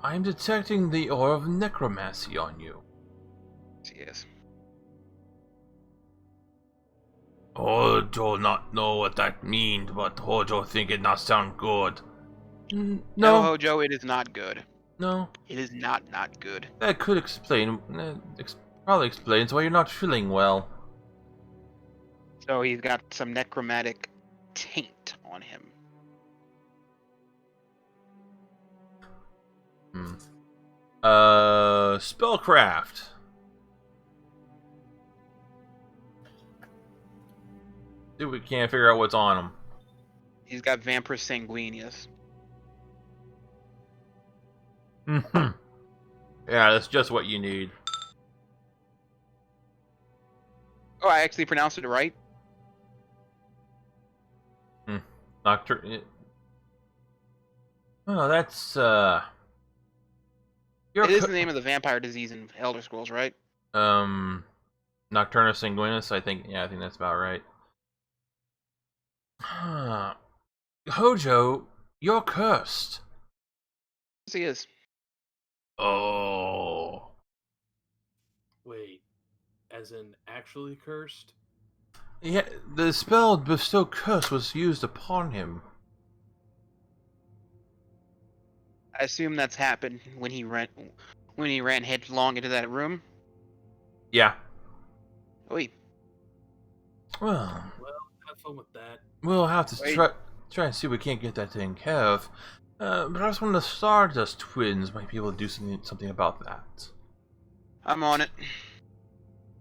I'm detecting the aura of necromancy on you. Yes. Hojo not know what that means, but Hojo think it not sound good. No, No, Hojo, it is not good. no. It is not good. That could explain, probably explains why you're not feeling well. So he's got some necromantic taint on him. Spellcraft. See if we can't figure out what's on him. He's got Vampire Sanguinius. Yeah, that's just what you need. Oh, I actually pronounced it right. Nocturne. Oh, that's Your It is the name of the vampire disease in Elder Scrolls, right? Nocturnus Sanguinus. I think. Yeah, I think that's about right. Hojo, you're cursed. Yes, he is. Oh. Wait, as in actually cursed? Yeah, the spell bestow curse was used upon him. I assume that's happened when he ran headlong into that room. Yeah. Oi. Well, Have fun with that. we'll have to Wait. try and see if we can't get that taken care of. Perhaps one of the Stardust twins might be able to do something about that. I'm on it.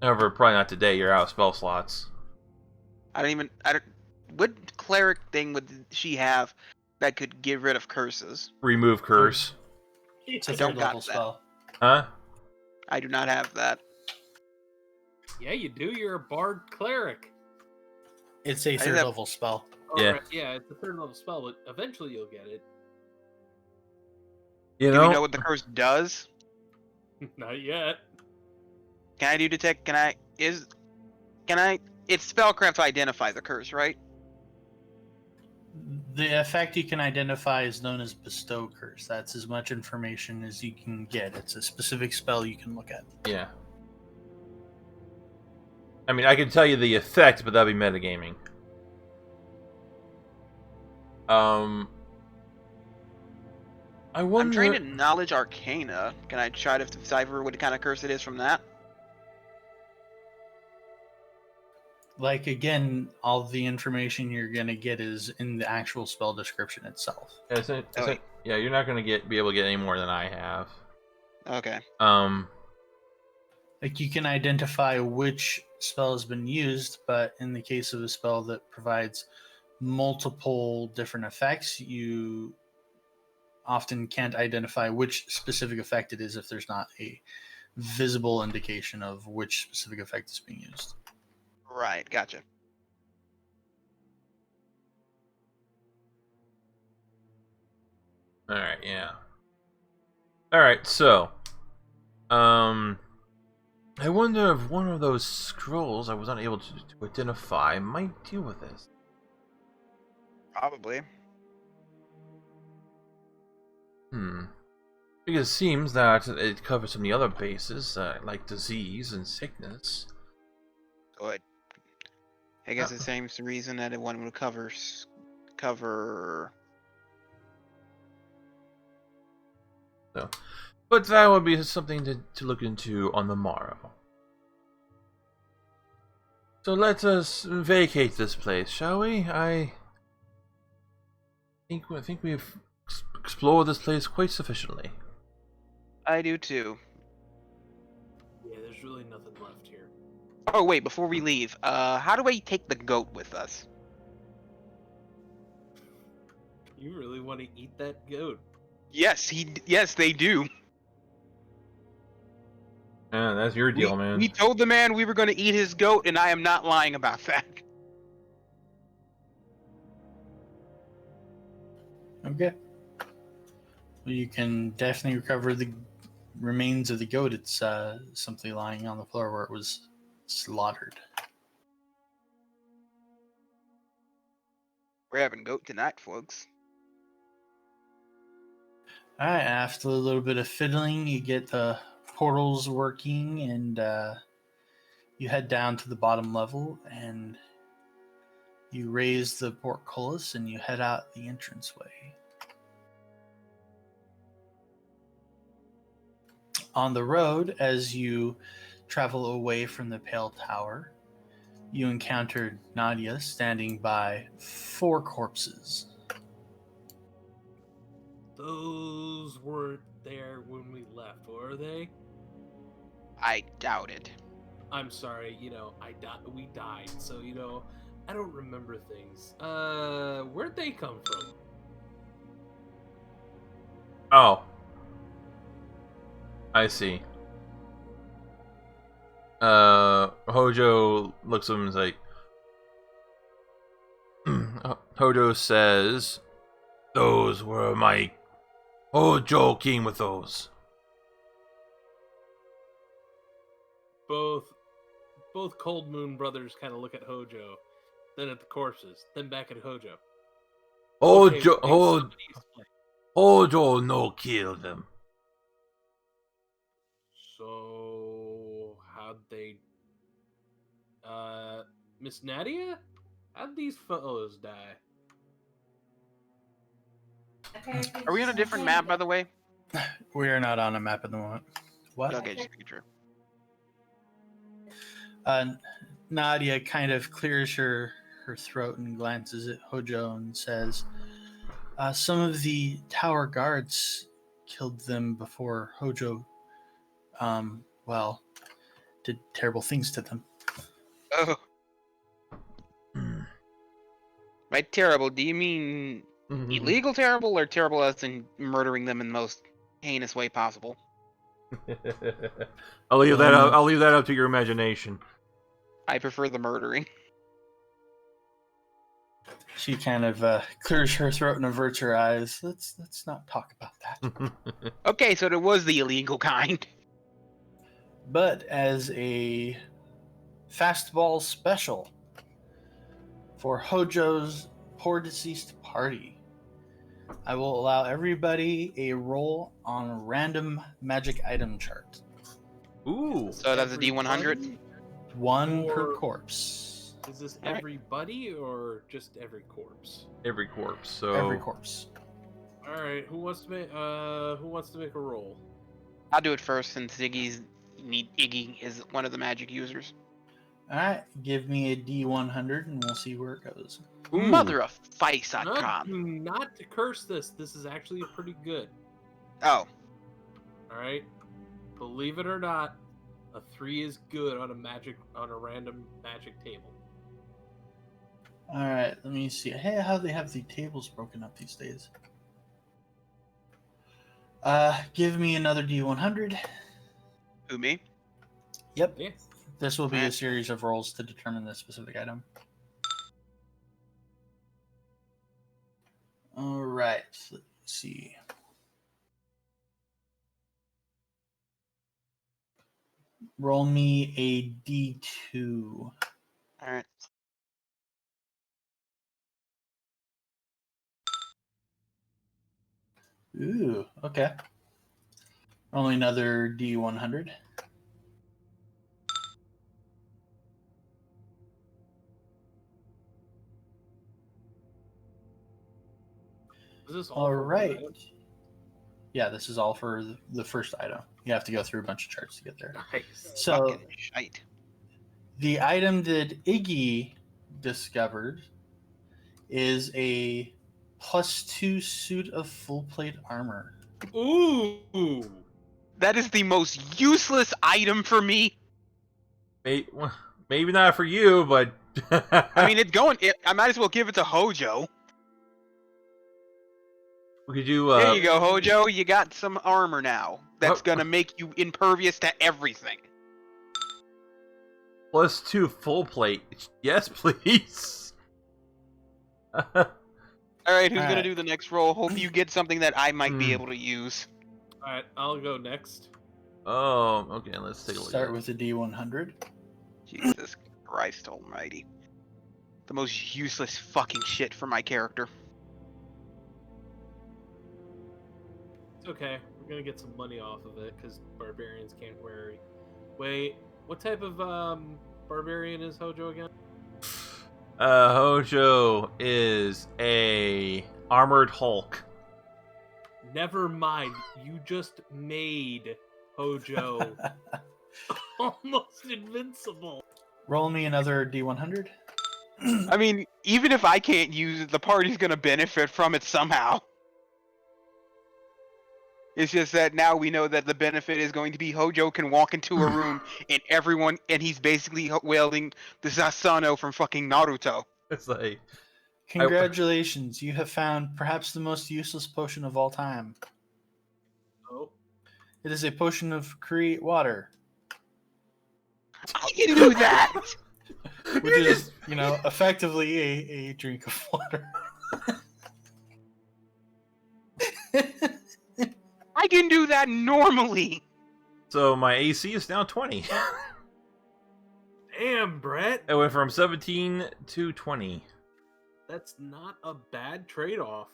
However, probably not today. You're out of spell slots. I don't. What cleric thing would she have that could get rid of curses? Remove curse. It's I a don't third got level that. spell. Huh? I do not have that. Yeah, you do. You're a bard cleric. It's a I third have- level spell. Yeah. Alright, yeah, it's a third level spell, but eventually you'll get it. You Do we know, know what the curse does? Not yet. Can I do detect? Can I? It's spellcraft to identify the curse, right? The effect you can identify is known as Bestow Curse. That's as much information as you can get. It's a specific spell you can look at. yeah. I mean, I can tell you the effect, but that'd be metagaming. I wonder. I'm trained in knowledge arcana. Can I try to decipher what kind of curse it is from that? Like, again, all the information you're going to get is in the actual spell description itself. Yeah, you're not gonna be able to get any more than I have. Okay. Like, you can identify which spell has been used, but in the case of a spell that provides multiple different effects, you often can't identify which specific effect it is if there's not a visible indication of which specific effect is being used. Right. Gotcha. All right, yeah. All right, so, I wonder if one of those scrolls I was unable to identify might deal with this. Probably. Because it seems that it covers some of the other bases, like disease and sickness. Good. I guess the same reason that one would cover. So, but that would be something to look into on the morrow. So let us vacate this place, shall we? I think we've explored this place quite sufficiently. I do too. Yeah, there's really nothing left here. Oh wait, before we leave, how do I take the goat with us? You really want to eat that goat? Yes, Yes, they do. Yeah, that's your deal, man. We told the man we were going to eat his goat, and I am not lying about that. Okay. Well, you can definitely recover the remains of the goat. It's simply lying on the floor where it was slaughtered. We're having goat tonight, folks. All right. After a little bit of fiddling, you get the portals working, and you head down to the bottom level, and you raise the portcullis, and you head out the entranceway. On the road, as you travel away from the Pale Tower, you encounter Nadia standing by 4 corpses. Those weren't there when we left, were they? I doubt it. I'm sorry, we died, so, I don't remember things. Where'd they come from? Oh. I see. Hojo looks at him and is like... Hojo says... Those were my... Hojo came with those. Both Cold Moon brothers kind of look at Hojo, then at the corpses, then back at Hojo. Hojo no kill them. So, how'd they... Miss Nadia? How'd these fellows die? Are we on a different map, by the way? We are not on a map at the moment. What? Okay, just making sure. Nadia kind of clears her throat and glances at Hojo and says, some of the tower guards killed them before Hojo, did terrible things to them. Oh. By terrible, do you mean illegal terrible, or terrible as in murdering them in the most heinous way possible? I'll leave that up. I'll leave that up to your imagination. I prefer the murdering. She kind of clears her throat and averts her eyes. Let's not talk about that. Okay, so there was the illegal kind. But as a fastball special for Hojo's poor deceased party, I will allow everybody a roll on a random magic item chart. Ooh. So that's a D100? One per corpse. Is this everybody or just every corpse? Every corpse. So every corpse. All right. Who wants to make a roll? I'll do it first since Iggy is one of the magic users. All right, give me a D100 and we'll see where it goes. Ooh. Mother of Fice.com. Not to curse this. This is actually pretty good. Oh. All right. Believe it or not, a 3 is good on a random magic table. All right, let me see. Hey, how they have the tables broken up these days. Give me another D100. Who, me? Yep. Yeah. This will be a series of rolls to determine the specific item. All right, let's see. Roll me a D2. All right. Ooh, okay. Roll me another D100. Is this all right. Yeah, this is all for the first item. You have to go through a bunch of charts to get there. Nice. So, Shite. the item that Iggy discovered is a +2 suit of full plate armor. Ooh. That is the most useless item for me. Maybe not for you, but I mean, I might as well give it to Hojo. we could do. There you go, Hojo. You got some armor now. That's gonna make you impervious to everything. +2 full plate. Yes, please. Alright, who's gonna do the next roll? Hope you get something that I might be able to use. Alright, I'll go next. Oh, okay, let's take a look. Start with a D100. Jesus Christ almighty. The most useless fucking shit for my character. It's okay. We're gonna get some money off of it, because barbarians can't wear... Wait, what type of barbarian is Hojo again? Hojo is a armored Hulk. Never mind. You just made Hojo almost invincible. Roll me another D100. I mean, even if I can't use it, the party's gonna benefit from it somehow. It's just that now we know that the benefit is going to be Hojo can walk into a room and he's basically wielding the Sasano from fucking Naruto. It's like... Congratulations, you have found perhaps the most useless potion of all time. Oh. It is a potion of create water. I can do that! Which is, effectively a drink of water. I can do that normally! So my AC is now 20. Damn, Brett. It went from 17 to 20. That's not a bad trade-off.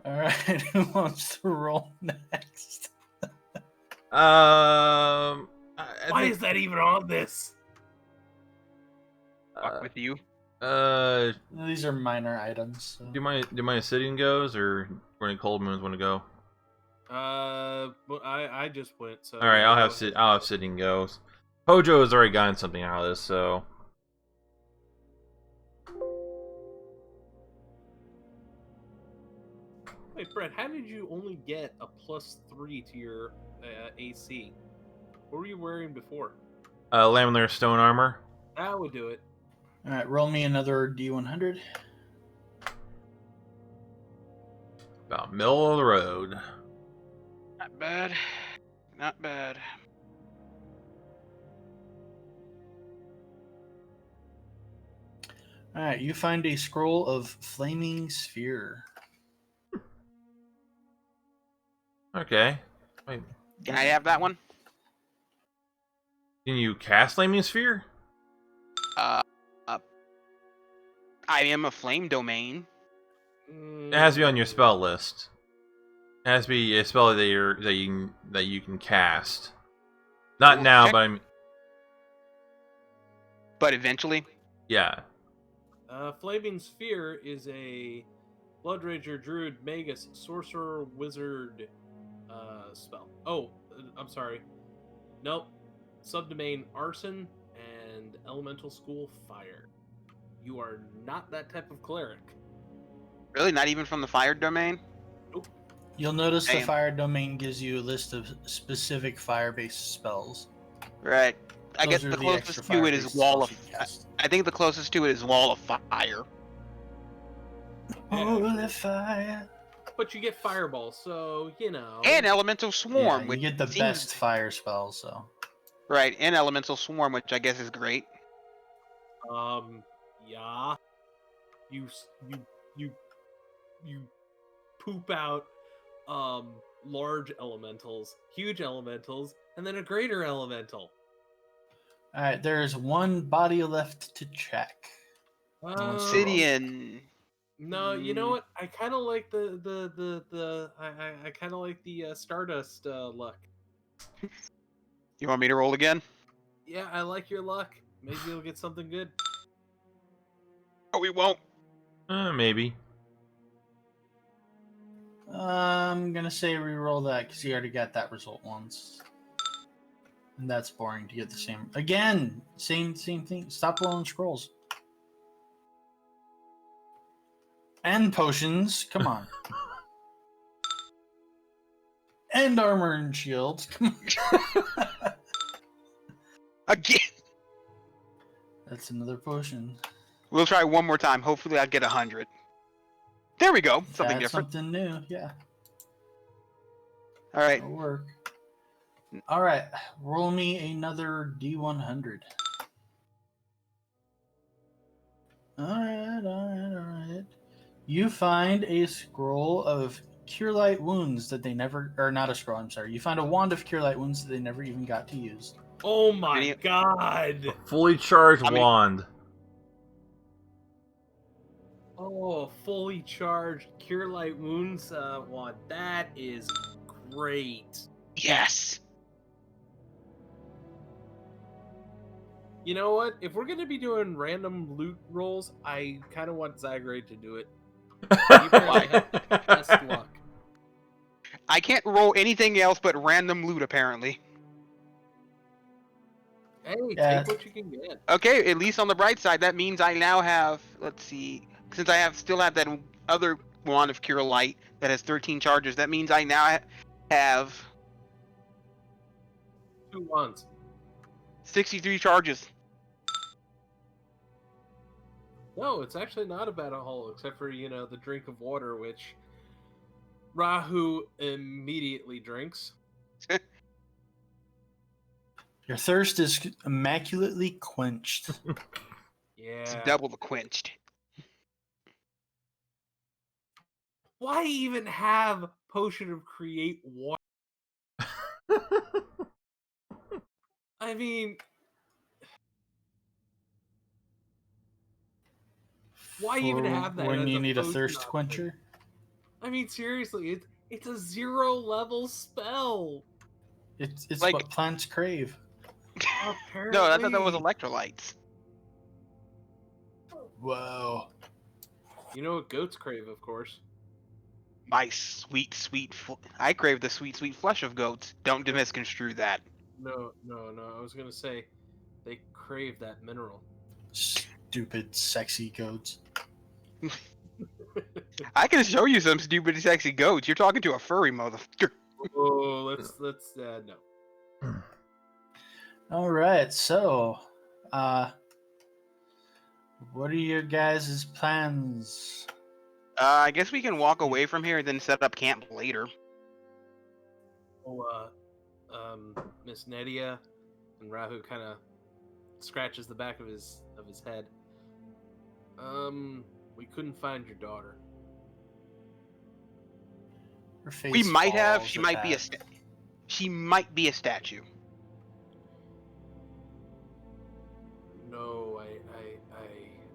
Alright, who wants to roll next? Why is that even on this? Fuck with you. These are minor items. So. Do my sitting goes, or when Cold Moons want to go? Well, I just went. So all right, I'll have sitting goes. Hojo has already gotten something out of this, so... Wait, Brett, how did you only get a +3 to your AC? What were you wearing before? Laminar stone armor. That would do it. All right, roll me another D100. About middle of the road. Not bad. Not bad. All right, you find a scroll of flaming sphere. Okay. Wait, Can I have that one? can you cast Flaming Sphere? Uh, I am a flame domain. It has to be on your spell list. It has to be a spell that you can cast. Not Well, now, check- but I'm But eventually. yeah. Flaming Sphere is a Blood Rager Druid Magus Sorcerer Wizard spell. Oh, I'm sorry. Nope. Subdomain Arson and Elemental School Fire. You are not that type of cleric. Really? Not even from the fire domain? You'll notice the Damn. fire domain gives you a list of specific fire-based spells. Right. I Those guess are the extra closest to it is fire-based wall spells of. you cast. I think the closest to it is wall of fire. Holy fire! But you get Fireball, so, you know. And elemental swarm, Yeah, which you get the seems- best fire spells, so. Right, and elemental swarm, which I guess is great. Yeah. You poop out, large elementals, huge elementals, and then a greater elemental. All right, there's one body left to check. Obsidian. No, you know what? I kind of like I kind of like the Stardust luck. You want me to roll again? Yeah, I like your luck. Maybe you'll get something good. Oh, we won't. Maybe. I'm gonna say re-roll that because you already got that result once, and that's boring to get the same again. Same thing. Stop rolling scrolls and potions. Come on. And armor and shields. Come on. Again. That's another potion. We'll try one more time. Hopefully, I'll get 100. There we go. Something That's different. something new. Yeah, All right. that'll work. All right, roll me another D100. All right. You find a scroll of Cure Light Wounds that they never, or not a scroll, I'm sorry. You find a wand of Cure Light Wounds that they never even got to use. Oh my Any- god! Fully charged I mean- wand. Oh, fully charged Cure Light Wounds wand. That is great. Yes. You know what? If we're gonna be doing random loot rolls, I kind of want Zagrade to do it. You probably have the best luck. I can't roll anything else but random loot, apparently. Hey, Yeah. take what you can get. Okay, at least on the bright side, that means I now have. Let's see. Since I still have that other wand of Cure Light that has 13 charges, that means I now have 2 wands. 63 charges. No, it's actually not a bad haul, except for, the drink of water, which Rahu immediately drinks. Your thirst is immaculately quenched. It's Yeah. double the quenched. Why even have Potion of Create Water? I mean, why even For have that when as you a need a potion thirst option? quencher? I mean, seriously, it's a 0-level spell. It's Like- what plants crave. Apparently. No, I thought that was electrolytes. Whoa. You know what goats crave, of course. My sweet, sweet. I crave the sweet, sweet flesh of goats. Don't misconstrue that. No. I was gonna say, They crave that mineral. Stupid, sexy goats. I can show you some stupid, sexy goats. You're talking to a furry motherfucker. Oh, let's no. All right, so, what are your guys' plans? I guess we can walk away from here and then set up camp later. Oh, Miss Nedia and Rahu kind of scratches the back of his head. We couldn't find your daughter. Her face We might have. falls She at might be a. that. She might be a statue. No,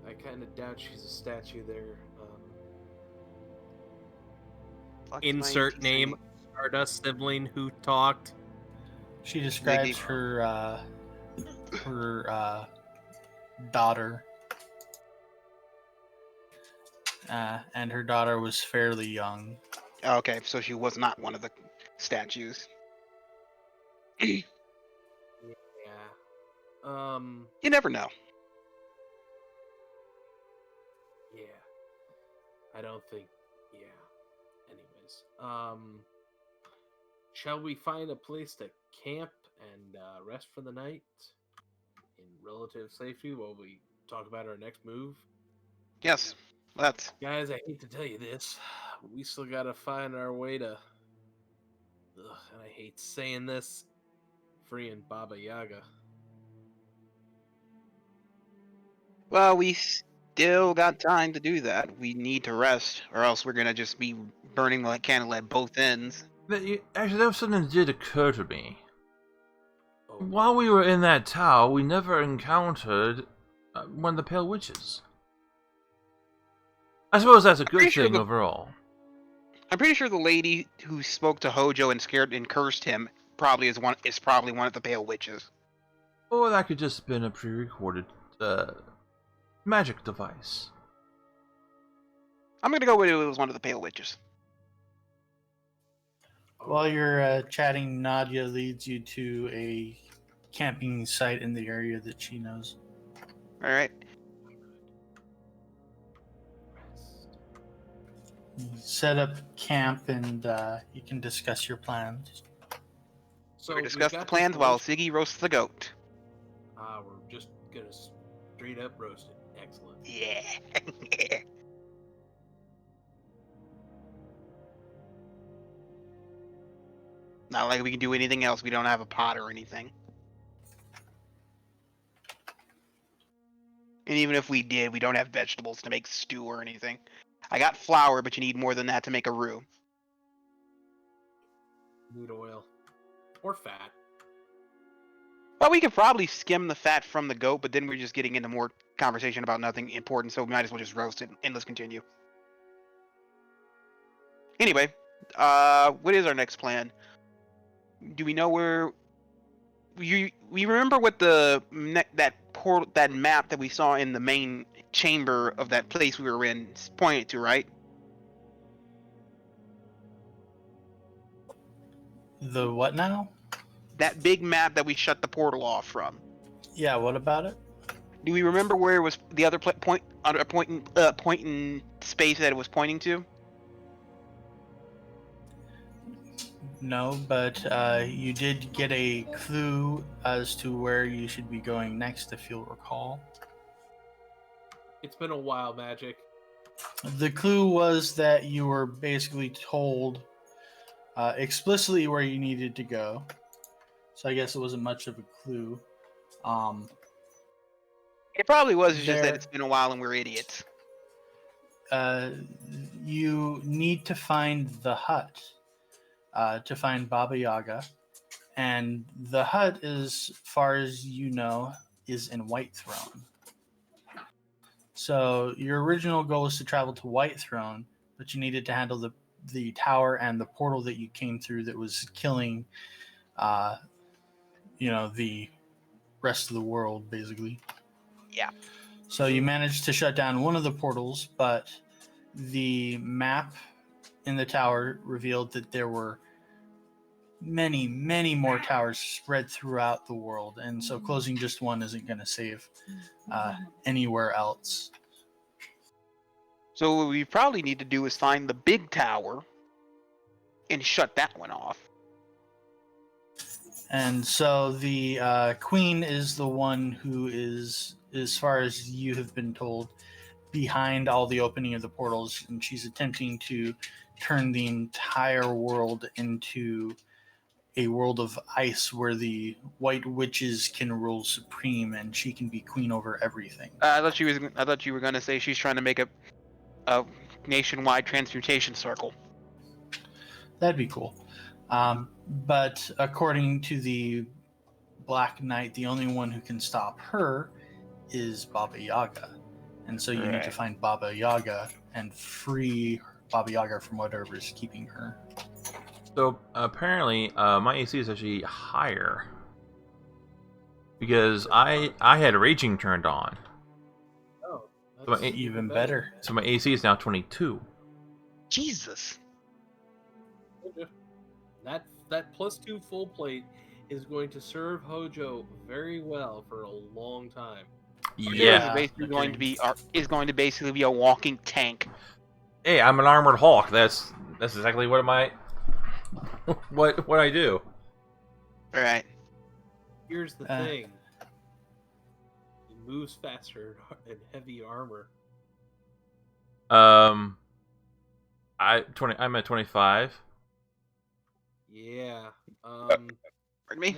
I kind of doubt she's a statue there. Fuck Insert my name. Stardust sibling who talked. She describes Ziggy. her daughter. And her daughter was fairly young. Okay, so she was not one of the statues. Yeah. You never know. Yeah. I don't think. Yeah. Anyways, shall we find a place to camp and rest for the night in relative safety while we talk about our next move? Yes, let's. Guys, I hate to tell you this, we still gotta find our way to. Ugh, and I hate saying this, freeing Baba Yaga. Well, we still got time to do that. We need to rest, or else we're gonna just be burning the candle at both ends. But actually, that was something that did occur to me. Oh, While we were in that tower, we never encountered one of the Pale Witches. I suppose that's a good pretty sure thing the- overall. I'm pretty sure the lady who spoke to Hojo and scared and cursed him probably is probably one of the Pale Witches. Or that could just have been a pre-recorded magic device. I'm gonna go with it was one of the Pale Witches. While you're chatting, Nadia leads you to a camping site in the area that she knows. All right. You set up camp and you can discuss your plans. So we we've discuss got the this plans while delicious- Siggy roasts the goat. We're just gonna straight up roast it. Excellent. Yeah. Not like we can do anything else. We don't have a pot or anything. And even if we did, we don't have vegetables to make stew or anything. I got flour, but you need more than that to make a roux. Need oil or fat. Well, we could probably skim the fat from the goat, but then we're just getting into more conversation about nothing important, so we might as well just roast it and let's continue. Anyway, what is our next plan? Do we know where? We remember what that map that we saw in the main chamber of that place we were in pointed to, right? The what now? That big map that we shut the portal off from. Yeah, what about it? Do we remember where it was the other point in space that it was pointing to? No, but you did get a clue as to where you should be going next, if you'll recall. It's been a while, Magic. The clue was that you were basically told explicitly where you needed to go. So I guess it wasn't much of a clue. It probably was just There- that it's been a while and we're idiots. You need to find the hut to find Baba Yaga. And the hut, as far as you know, is in Whitehrone. So your original goal was to travel to Whitehrone, but you needed to handle the tower and the portal that you came through that was killing, the rest of the world, basically. Yeah. So you managed to shut down one of the portals, but the map in the tower revealed that there were many, many more towers spread throughout the world, and so closing just one isn't going to save anywhere else. So what we probably need to do is find the big tower and shut that one off. And so the queen is the one who is, as far as you have been told, behind all the opening of the portals, and she's attempting to turn the entire world into a world of ice where the white witches can rule supreme and she can be queen over everything. I thought you were gonna say she's trying to make a nationwide transmutation circle. That'd be cool. But according to the Black Knight, the only one who can stop her is Baba Yaga. And so you need to find Baba Yaga and free Baba Yaga from whatever is keeping her. So apparently, my AC is actually higher because I had raging turned on. Oh, So my, that's Even better. so my AC is now 22. Jesus. That +2 full plate is going to serve Hojo very well for a long time. Yeah. Is basically going to basically be a walking tank. Hey, I'm an armored Hulk. That's exactly what what I do. All right. Here's the thing: he moves faster in heavy armor. I'm at 25. Yeah. Pardon me.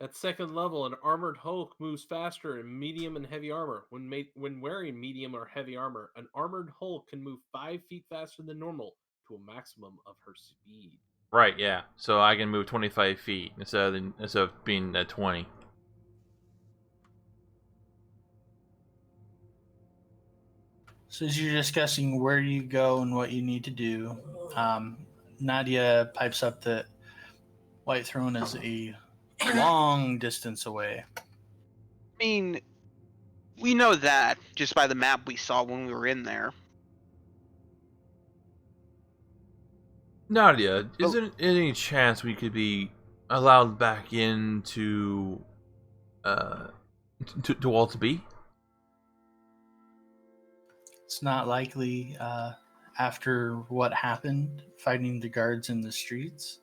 At second level, an armored Hulk moves faster in medium and heavy armor. When wearing medium or heavy armor, an armored Hulk can move 5 feet faster than normal to a maximum of her speed. Right, yeah. So I can move 25 feet instead of being at 20. So as you're discussing where you go and what you need to do, Nadia pipes up that Whitethrone is a long distance away. I mean, we know that just by the map we saw when we were in there. Nadia, is there any chance we could be allowed back into to Walt's B? It's not likely after what happened, fighting the guards in the streets.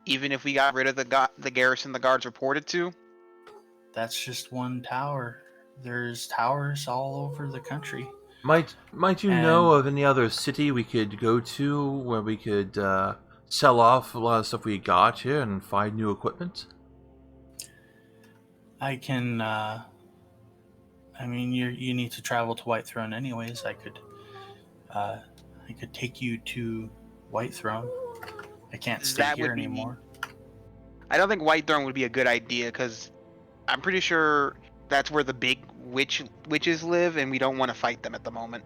Even if we got rid of the garrison the guards reported to? That's just one tower. There's towers all over the country. Might you know of any other city we could go to where we could sell off a lot of stuff we got here and find new equipment? I can. I mean, you need to travel to Whitethrone anyways. I could take you to Whitethrone. I can't stay here anymore. I don't think Whitethrone would be a good idea because I'm pretty sure that's where the big witches live, and we don't want to fight them at the moment.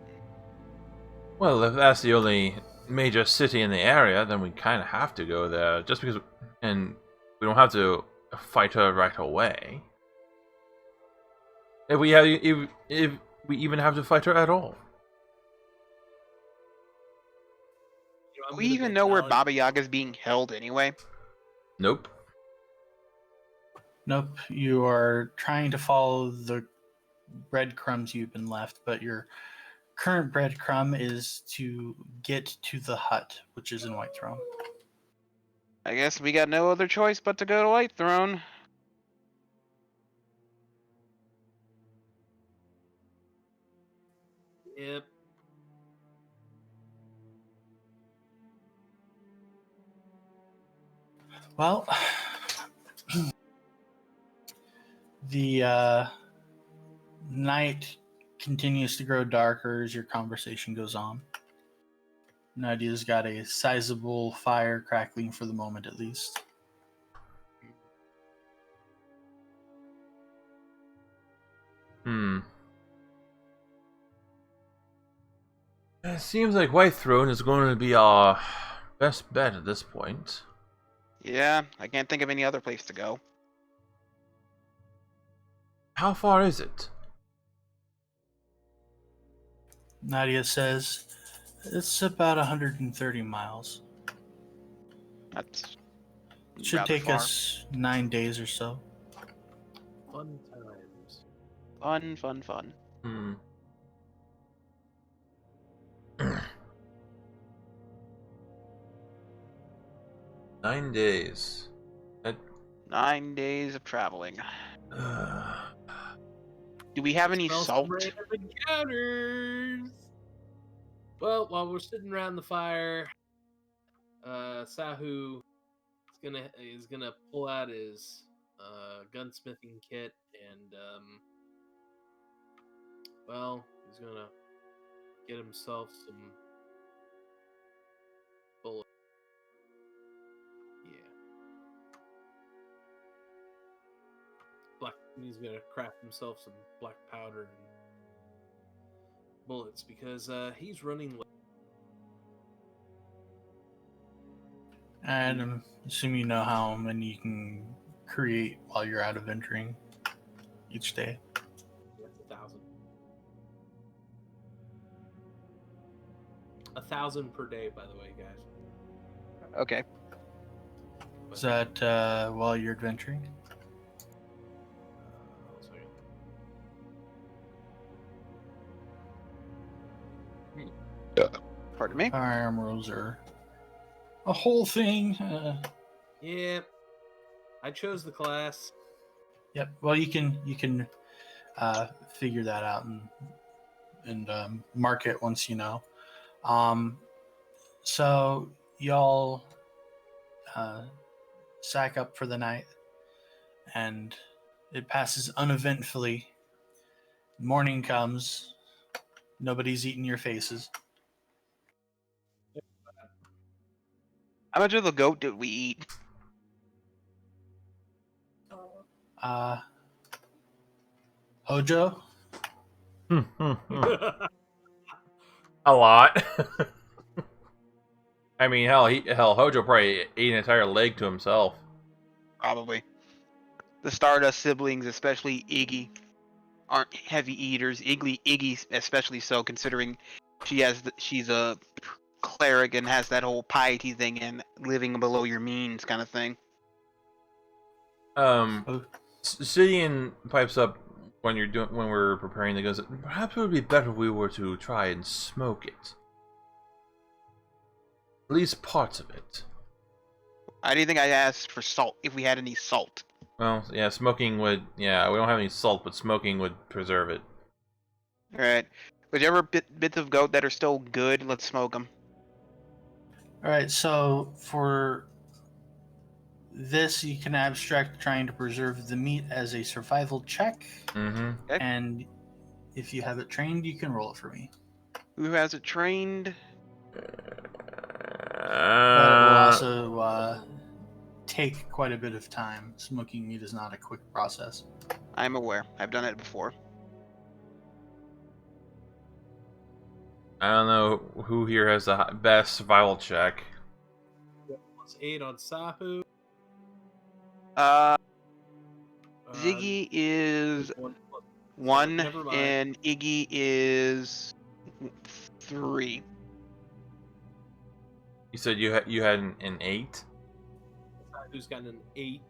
Well, if that's the only major city in the area, then we kind of have to go there. Just because, and we don't have to fight her right away. If we even have to fight her at all. Do we even know where Baba Yaga is being held anyway? Nope. Nope. You are trying to follow the breadcrumbs you've been left, but your current breadcrumb is to get to the hut, which is in Whitethrone. I guess we got no other choice but to go to Whitethrone. Yep. Well, the night continues to grow darker as your conversation goes on. Nadia's got a sizable fire crackling for the moment, at least. It seems like Whitethrone is going to be our best bet at this point. Yeah, I can't think of any other place to go. How far is it? Nadia says, it's about 130 miles. That's Should rather take far. us 9 days or so. Fun times. Fun. Hmm. 9 days. That, 9 days of traveling. uh, Do we have any Smell some salt? random encounters. Well, while we're sitting around the fire, Sahu is gonna pull out his gunsmithing kit and well, he's gonna get himself some bullets. Yeah, he's gonna craft himself some black powder and bullets because he's running late. And I'm assuming you know how many you can create while you're out of entering each day. That's 1,000. 1,000 per day, by the way, guys. Okay. Is that while you're adventuring? One second. Pardon me. Firearm rolls are a whole thing. Yeah, I chose the class. Yep. Well, you can figure that out and mark it once you know. So y'all sack up for the night, and it passes uneventfully. Morning comes. Nobody's eating your faces. How much of the goat did we eat? Hojo, a lot. I mean, hell, Hojo probably ate an entire leg to himself. Probably. The Stardust siblings, especially Iggy, aren't heavy eaters. Iggy especially so, considering she's a cleric and has that whole piety thing and living below your means kind of thing. Oh. Sidian pipes up when we're preparing the guns. Perhaps it would be better if we were to try and smoke it. At least parts of it. I didn't think I asked for salt, if we had any salt. Well, yeah, smoking would... Yeah, we don't have any salt, but smoking would preserve it. Alright. Whichever bits of goat that are still good, let's smoke them. All right. So for this, you can abstract trying to preserve the meat as a survival check, Mm-hmm. Okay. and if you have it trained, you can roll it for me. Who has it trained? But it will also take quite a bit of time. Smoking meat is not a quick process. I'm aware. I've done it before. I don't know who here has the best survival check. Plus 8 on Sahu. Ziggy is 1, Never mind. and Iggy is 3. You said you had an 8? Sahu's got an 8.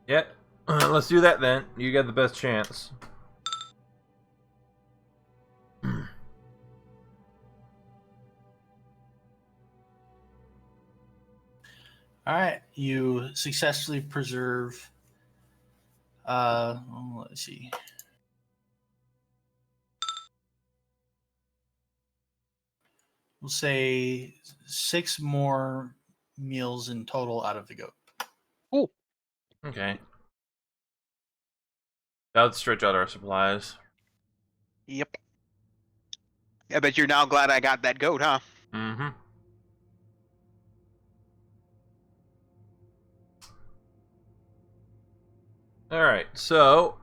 Yeah. Let's do that then. You got the best chance. All right, you successfully preserve. Let's see. We'll say 6 more meals in total out of the goat. Cool. Okay. That would stretch out our supplies. Yep. I bet you're now glad I got that goat, huh? Mm-hmm. Alright, so,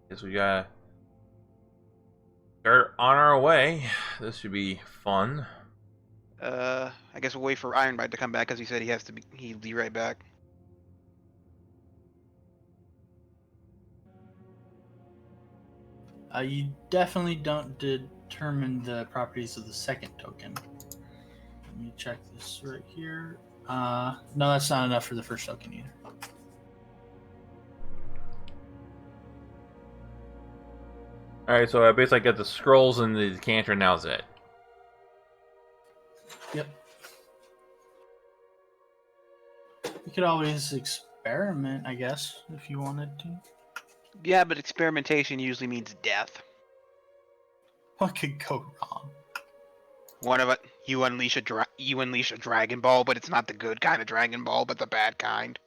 guess we gotta start on our way. This should be fun. I guess we'll wait for Ironbite to come back because he said he'll be right back. You definitely don't determine the properties of the second token. me check this right here. No, that's not enough for the first token either. Alright, so I basically get the scrolls and the decanter, and now's it. Yep. You could always experiment, I guess, if you wanted to. Yeah, but experimentation usually means death. What could go wrong? One of it, you unleash a Dragon Ball, but it's not the good kind of Dragon Ball, but the bad kind.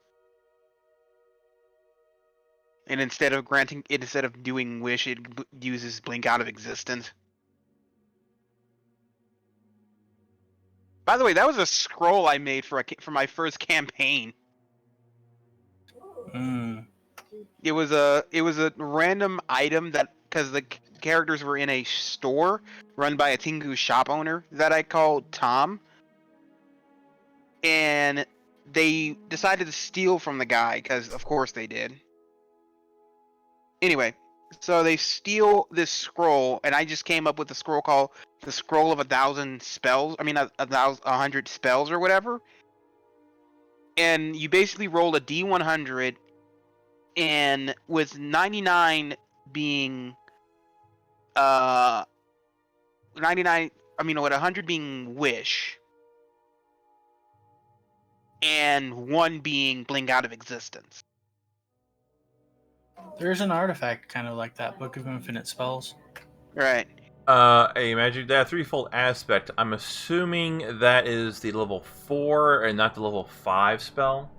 And instead of doing wish, it uses blink out of existence. By the way, that was a scroll I made for my first campaign. It was a random item that, because the characters were in a store run by a Tengu shop owner that I called Tom, and they decided to steal from the guy, because of course they did. Anyway, so they steal this scroll, and I just came up with a scroll called the Scroll of 1,000 Spells. I mean, 100 spells or whatever. And you basically roll a D100, and with 99 being 99, I mean, with 100 being wish, and 1 being blink out of existence. There's an artifact kind of like that, Book of Infinite Spells. Right. Hey, Magic, that threefold aspect, I'm assuming that is the level 4 and not the level 5 spell?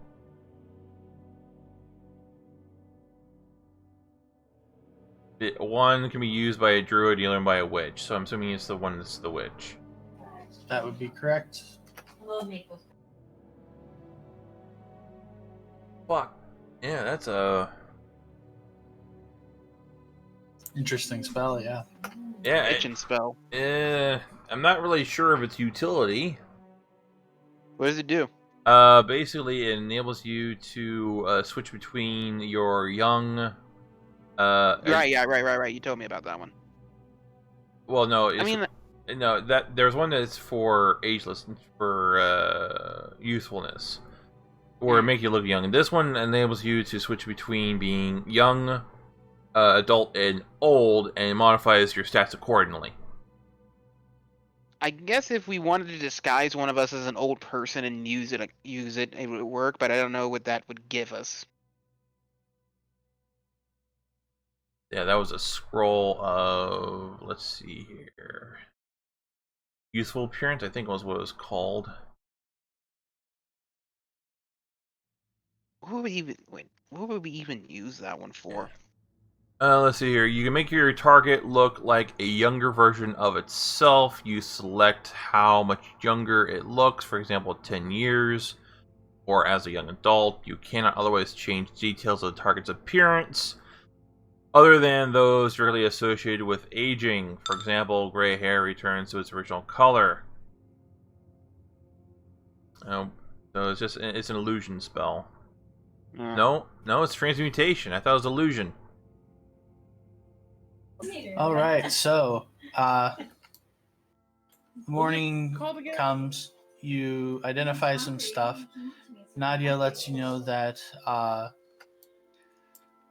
One can be used by a druid, the other one by a witch, so I'm assuming it's the one that's the witch. That would be correct. Fuck. Yeah, that's a... Interesting spell, yeah. Yeah, Itching spell. I'm not really sure of its utility. What does it do? Basically, it enables you to switch between your young. Right. You told me about that one. Well, no, I mean, there's one that's for ageless, for youthfulness, or make you look young. And this one enables you to switch between being young, adult, and old, and modifies your stats accordingly. I guess if we wanted to disguise one of us as an old person and use it, it would work. But I don't know what that would give us. Yeah, that was a scroll of, let's see here, youthful appearance, I think was what it was called. What would we even use that one for? Let's see here. You can make your target look like a younger version of itself. You select how much younger it looks, for example, 10 years, or as a young adult. You cannot otherwise change details of the target's appearance, other than those directly associated with aging. For example, gray hair returns to its original color. So it's an illusion spell. No, it's transmutation. I thought it was illusion. All right, so morning comes. You identify some stuff. Nadia lets you know that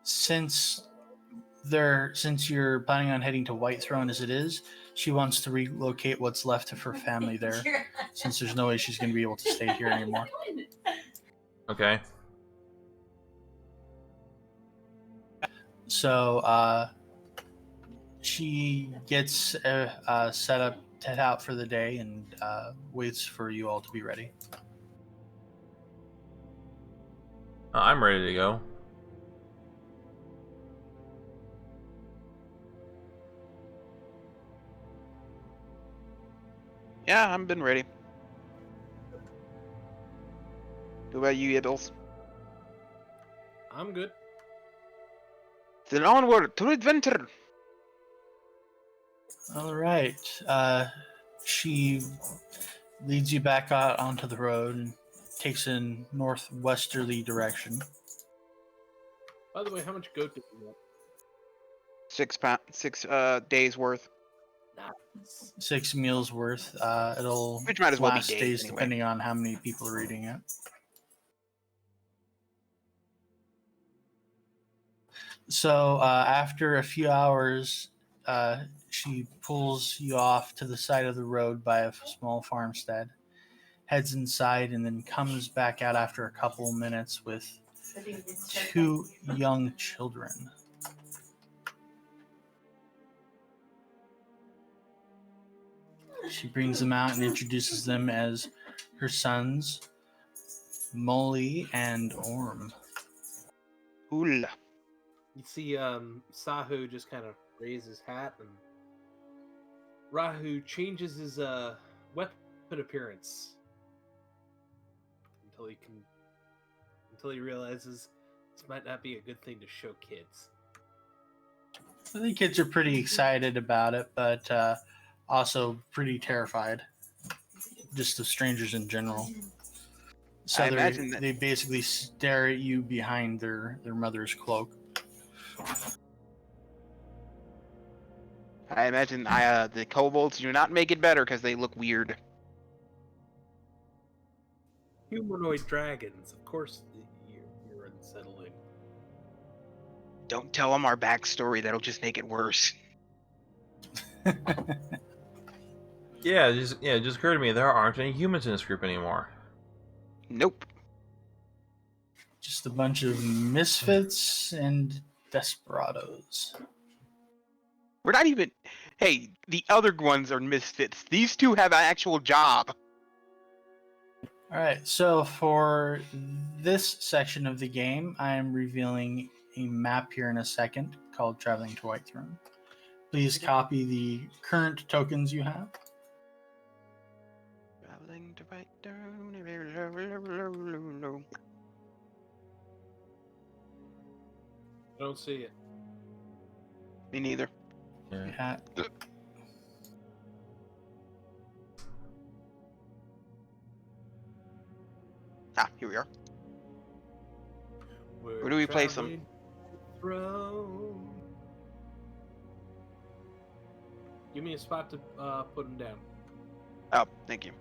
since you're planning on heading to Whitehrone as it is, she wants to relocate what's left of her family there, since there's no way she's going to be able to stay here anymore. Okay. So she gets set up to head out for the day and waits for you all to be ready. I'm ready to go. Yeah, I've been ready. What about you, Ibbles? I'm good. Then onward to adventure. All right. She leads you back out onto the road and takes a northwesterly direction. By the way, how much goat did you get? 6 days worth. Nice. 6 meals worth. It'll Which might as well be last days days anyway. depending on how many people are eating it. So after a few hours, she pulls you off to the side of the road by a small farmstead, heads inside, and then comes back out after a couple minutes with 2 young children. She brings them out and introduces them as her sons, Molly and Orm. Ooh. You see, Sahu just kind of raises his hat, and Rahu changes his weapon appearance until he realizes this might not be a good thing to show kids. I think kids are pretty excited about it, but also pretty terrified. Just of strangers in general. So I imagine that- they basically stare at you behind their mother's cloak. I imagine the kobolds do not make it better because they look weird. Humanoid dragons, of course, you're unsettling. Don't tell them our backstory. That'll just make it worse. Yeah, it just occurred to me there aren't any humans in this group anymore. Nope. Just a bunch of misfits and desperados. We're not even... Hey, the other ones are misfits. These two have an actual job. All right, so for this section of the game, I am revealing a map here in a second called Traveling to Whitehrone. Please copy the current tokens you have. Traveling to right down. I don't see it. Me neither. Yeah. Ah, here we are. Where do we place them? Give me a spot to put them down. Oh, thank you.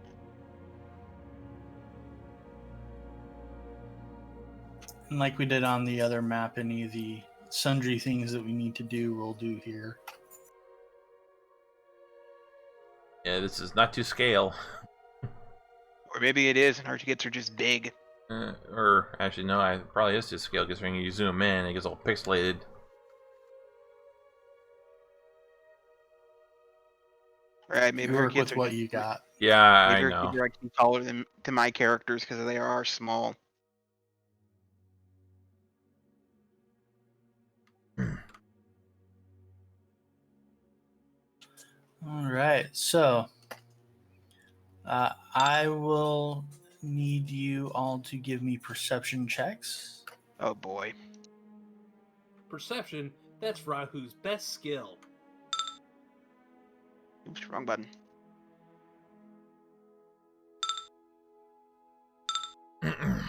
And like we did on the other map, any of the sundry things that we need to do, we'll do here. Yeah, this is not to scale. Or maybe it is, and our tickets are just big. Or actually, no, it probably is to scale because when you zoom in, it gets all pixelated. Right, maybe You our work kids with are what just, you got. Yeah, maybe I our know. kids are actually taller than to my characters because they are small. All right, so I will need you all to give me perception checks. Oh boy. Perception, that's Rahu's best skill. Oops, wrong button. We're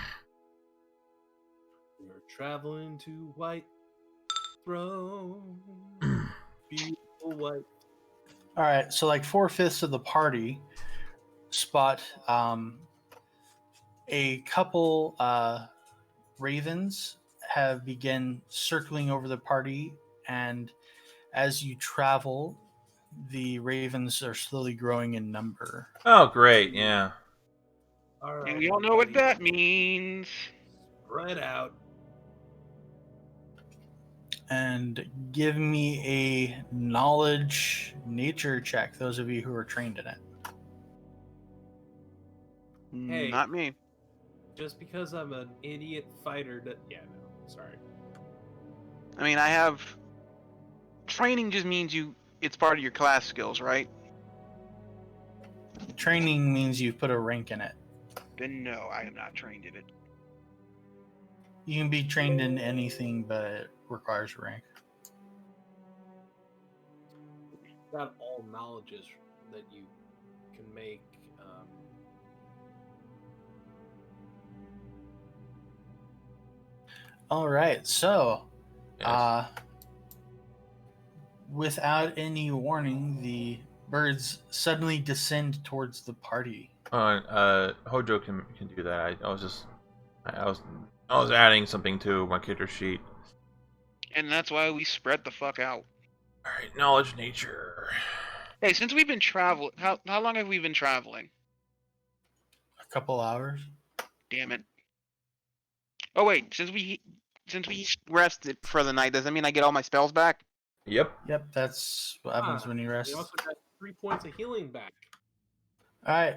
traveling to Whitehrone. Beautiful white. All right, so like 4/5 of the party spot a couple ravens have begun circling over the party, and as you travel, the ravens are slowly growing in number. Oh, great, yeah. All right, And we all know what everybody, that means. spread out. And give me a knowledge nature check, those of you who are trained in it. Hey. Not me. Just because I'm an idiot fighter, yeah, no, sorry. I mean, I have... Training just means it's part of your class skills, right? Training means you've put a rank in it. Then no, I am not trained in it. You can be trained in anything, but it requires a rank. Not all knowledges that you can make. All right, so Yes. without any warning, the birds suddenly descend towards the party. Hojo can do that. I was adding something to my character sheet. And that's why we spread the fuck out. All right, knowledge nature. Hey, since we've been traveling, how long have we been traveling? A couple hours. Damn it. Oh wait, since we rested for the night, does that mean I get all my spells back? Yep. Yep, that's what happens when you rest. We also got 3 points of healing back. All right.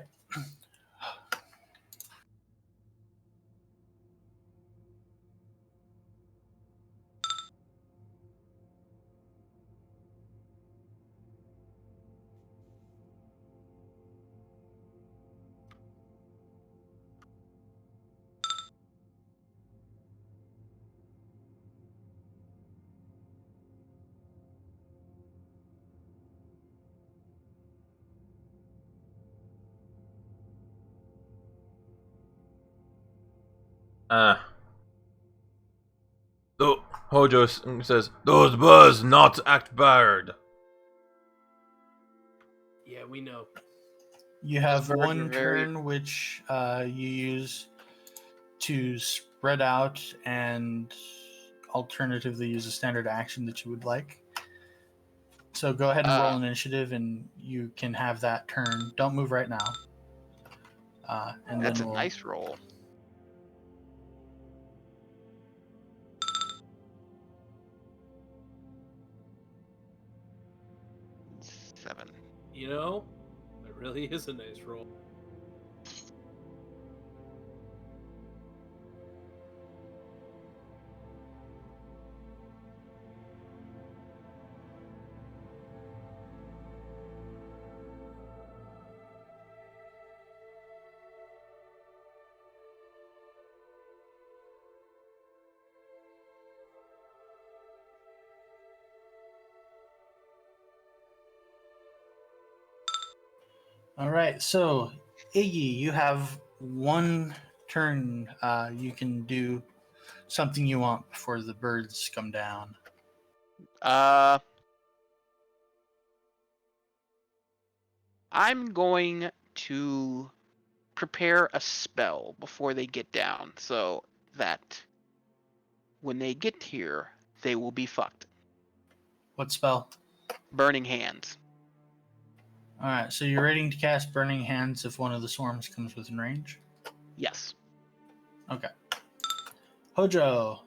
Hojo says, "Those birds not act bird." Yeah, we know. You have birds are one very- turn which you use to spread out and alternatively use a standard action that you would like. So go ahead and roll an initiative and you can have that turn. Don't move right now. And That's then a we'll... nice roll. Seven. You know, it really is a nice roll. All right, so Iggy, you have one turn. You can do something you want before the birds come down. I'm going to prepare a spell before they get down, so that when they get here, they will be fucked. What spell? Burning Hands. All right, so you're ready to cast Burning Hands if one of the swarms comes within range? Yes. Okay. Hojo.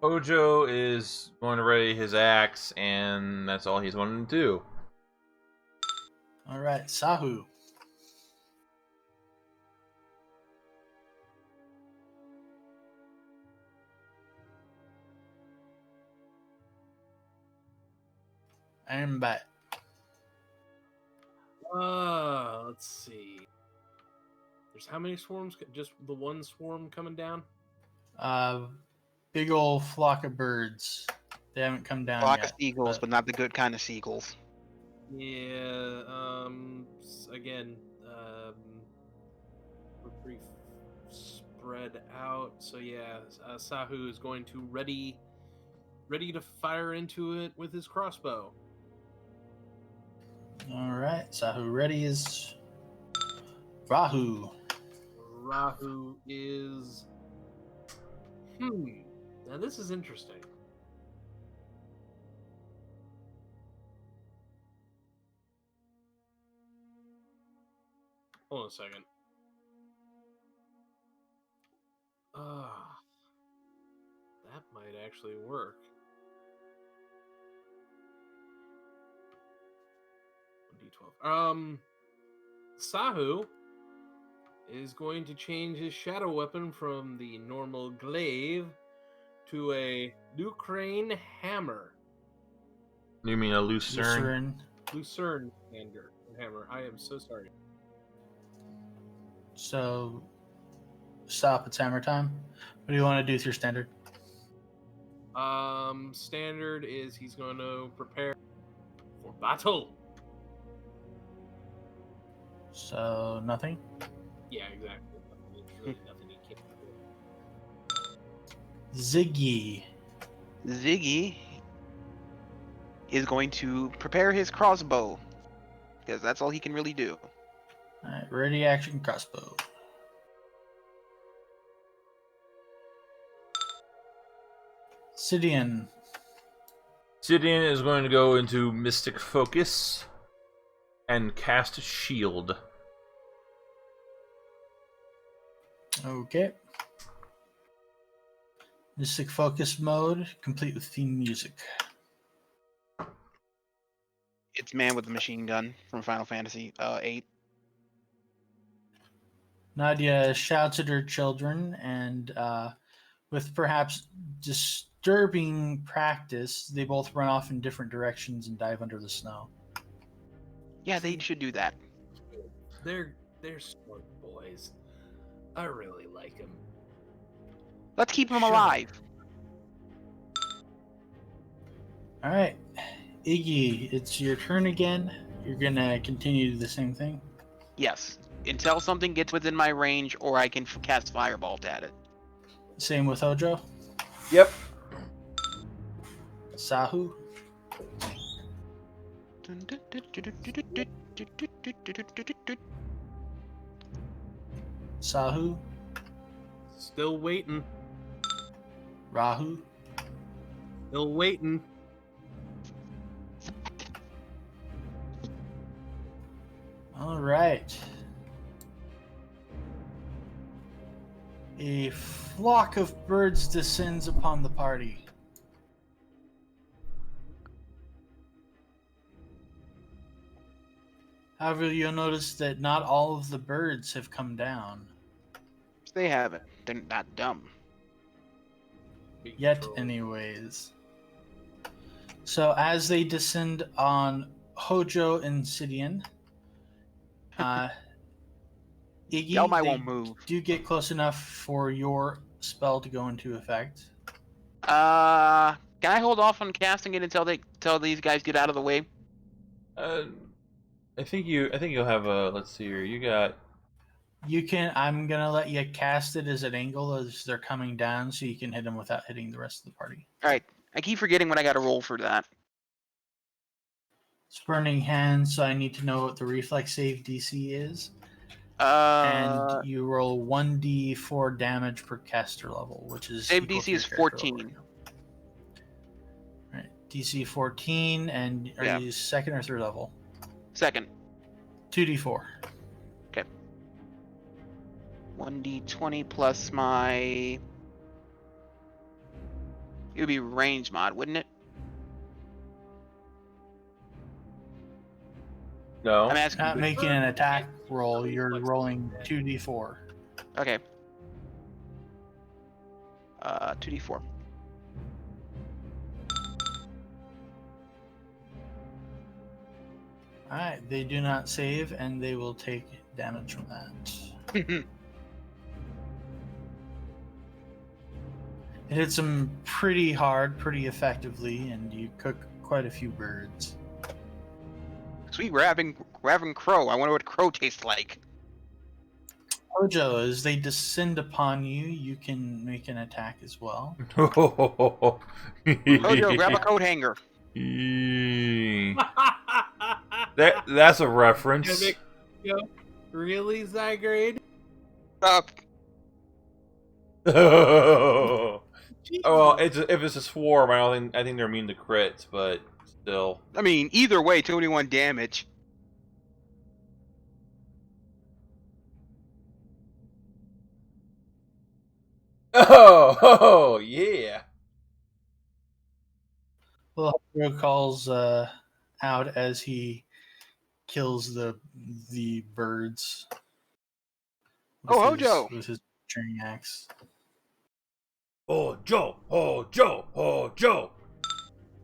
Hojo is going to ready his axe, and that's all he's wanting to do. All right, Sahu. And Bat. Let's see. There's how many swarms? Just the one swarm coming down? Big old flock of birds. They haven't come down Flock yet. of seagulls, but not the good kind of seagulls. Yeah, again, we're pretty spread out. So yeah, Sahu is going to ready to fire into it with his crossbow. All right, Sahu ready is Rahu. Rahu is... Now this is interesting. Hold on a second. That might actually work. 1d12. Sahu is going to change his shadow weapon from the normal glaive to a Lucrane hammer. You mean a lucerne? Lucerne hammer. I am so sorry. So, stop. It's hammer time. What do you want to do with your standard? Standard is he's going to prepare for battle. So, nothing? Yeah, exactly. There's really nothing he can't do. Ziggy. Ziggy. is going to prepare his crossbow. Because that's all he can really do. Alright, ready action crossbow. Sidian. Sidian is going to go into Mystic Focus and cast Shield. Okay. Mystic Focus mode, complete with theme music. It's Man with the Machine Gun from Final Fantasy VIII. Nadia shouts at her children, and with perhaps disturbing practice, they both run off in different directions and dive under the snow. Yeah, they should do that. They're smart boys. I really like them. Let's keep them Sure. alive. All right, Iggy, it's your turn again. You're gonna continue to do the same thing. Yes. Until something gets within my range, or I can cast Firebolt at it. Same with Hojo. Yep. Sahu. Sahu. Still waiting. Rahu. Still waiting. All right. A flock of birds descends upon the party. However, you'll notice that not all of the birds have come down. They haven't. They're not dumb. Yet, anyways. So, as they descend on Hojo and Sidian, Iggy, Yelmai they won't move. do get close enough for your spell to go into effect. Can I hold off on casting it until these guys get out of the way? I think you'll have a. Let's see here. You got. You can. I'm gonna let you cast it as an angle as they're coming down, so you can hit them without hitting the rest of the party. All right. I keep forgetting when I got to roll for that. It's burning hands, so I need to know what the reflex save DC is. And you roll 1d4 damage per caster level, which is save equal DC to your is character 14. level. Right, DC 14, and are Yeah. you second or third level? Second. 2d4. 1d20 plus my. It would be range mod, wouldn't it? No. I'm asking. Not making an attack roll, you're rolling 2d4. Okay. 2d4. Alright, they do not save, and they will take damage from that. It hits them pretty hard, pretty effectively, and you cook quite a few birds. Sweet, we're having crow. I wonder what crow tastes like. Hojo, as they descend upon you, you can make an attack as well. Hojo, grab a coat hanger. That's a reference. Really, Zygrade? Oh, well, if it's a swarm, I think they're immune to crits, but still. I mean, either way, 21 damage. Oh, yeah. Well, Hojo calls out as he kills the birds. Hojo! With his turning axe. Joe.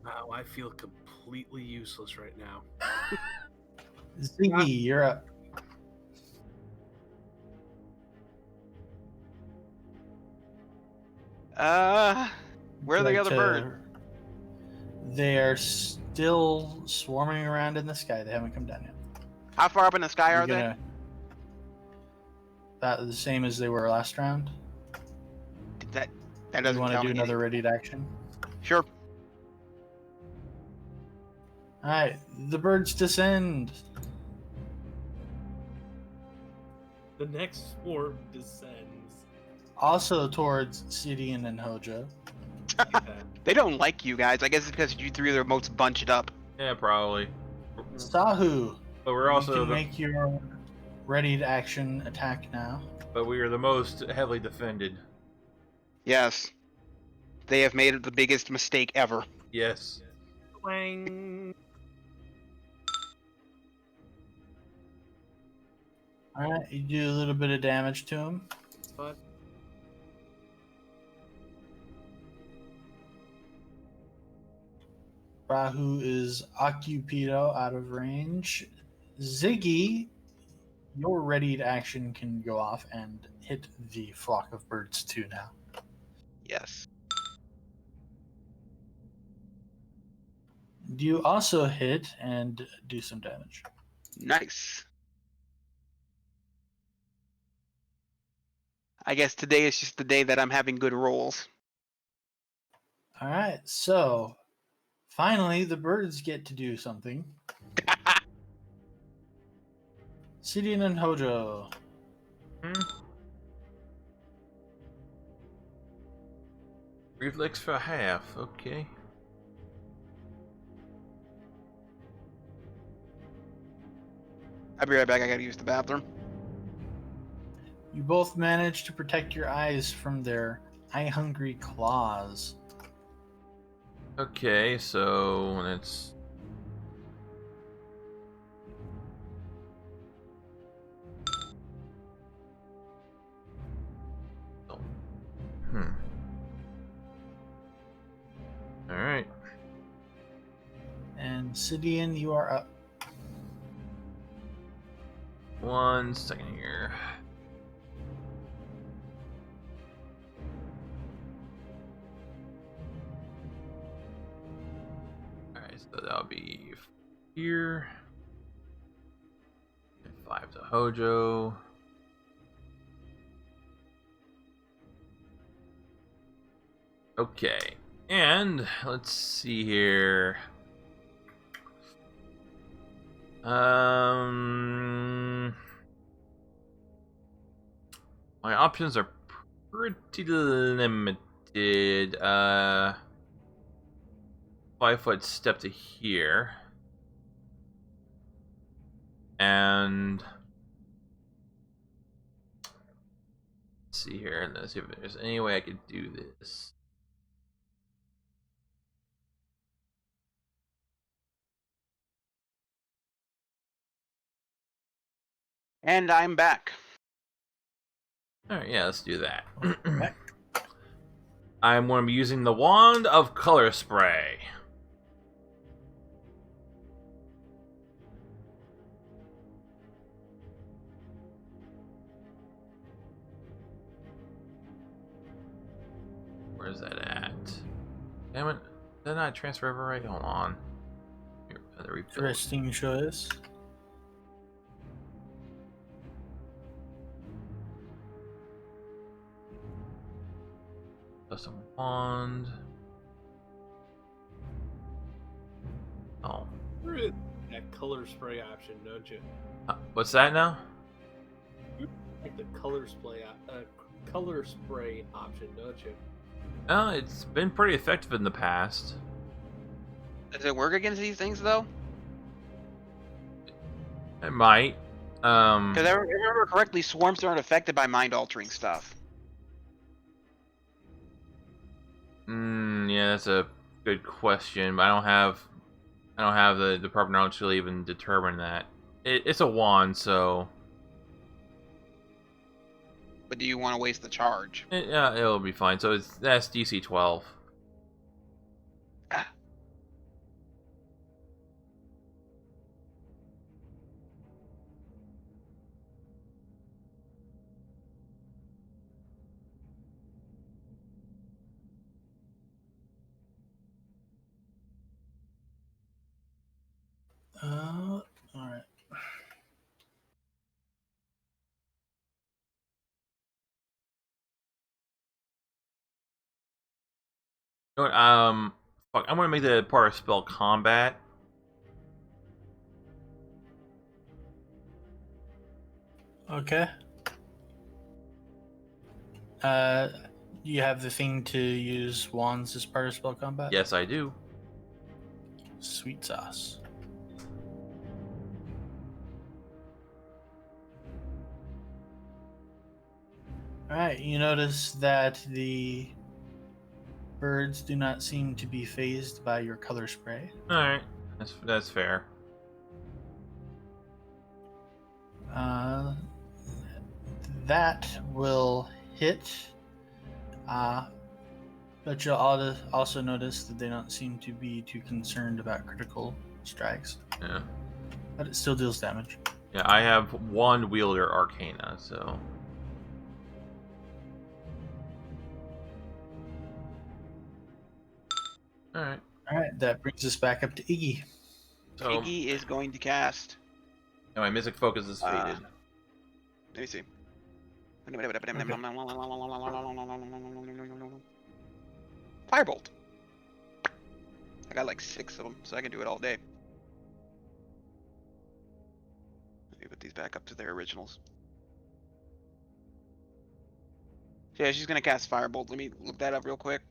Wow, I feel completely useless right now. Ziggy, you're up. Where are the other birds? They are still swarming around in the sky. They haven't come down yet. How far up in the sky You're are they? About the same as they were last round. That You doesn't want to tell do me another anything. ready to action? Sure. All right, the birds descend. The next swarm descends. Also towards Sidian and Hojo. Like that. They don't like you guys. I guess it's because you three are the most bunched up. Yeah, probably. Sahu, But we're you also can make your ready to action attack now. but we are the most heavily defended. Yes. They have made the biggest mistake ever. Yes. Twang. All right, you do a little bit of damage to him. It's fine. Rahu is Occupido out of range. Ziggy, your ready to action can go off and hit the flock of birds too now. Yes. You also hit and do some damage. Nice. I guess today is just the day that I'm having good rolls. All right, so finally the birds get to do something. Sidian and Hojo. Reflex for half. Okay. I'll be right back. I gotta use the bathroom. You both manage to protect your eyes from their eye-hungry claws. Okay, so let's. Oh. All right. And Sidian, you are up. 1 second here. Alright, so that'll be here. And 5 to Hojo. Okay, and let's see here. My options are pretty limited. 5-foot step to here. And let's see here. Let's see if there's any way I could do this. And I'm back. Alright, yeah, let's do that. Okay. I'm going to be using the Wand of Color Spray. Where's that at? Damn it. Did that not transfer over right? Hold on. Here, the refill. Interesting choice. Custom wand. Oh. That color spray option, don't you? What's that now? Like the color spray option, don't you? Oh, it's been pretty effective in the past. Does it work against these things though? It might. Because I remember correctly, swarms aren't affected by mind-altering stuff. Yeah, that's a good question, but I don't have the proper knowledge to even determine that. It's a wand, so But do you want to waste the charge? yeah, it'll be fine. So that's DC 12. All right. You know what, fuck, I'm gonna make that part of spell combat. Okay. You have the thing to use wands as part of spell combat? Yes, I do. Sweet sauce. Alright, you notice that the birds do not seem to be phased by your color spray. Alright. That's fair. That will hit. But you'll also notice that they don't seem to be too concerned about critical strikes. Yeah. But it still deals damage. Yeah, I have one wielder arcana, so. Alright. Alright, that brings us back up to Iggy. So, Iggy is going to cast. my Mystic Focus is faded. Let me see. Firebolt. I got like 6 of them, so I can do it all day. Let me put these back up to their originals. Yeah, she's gonna cast Firebolt. Let me look that up real quick.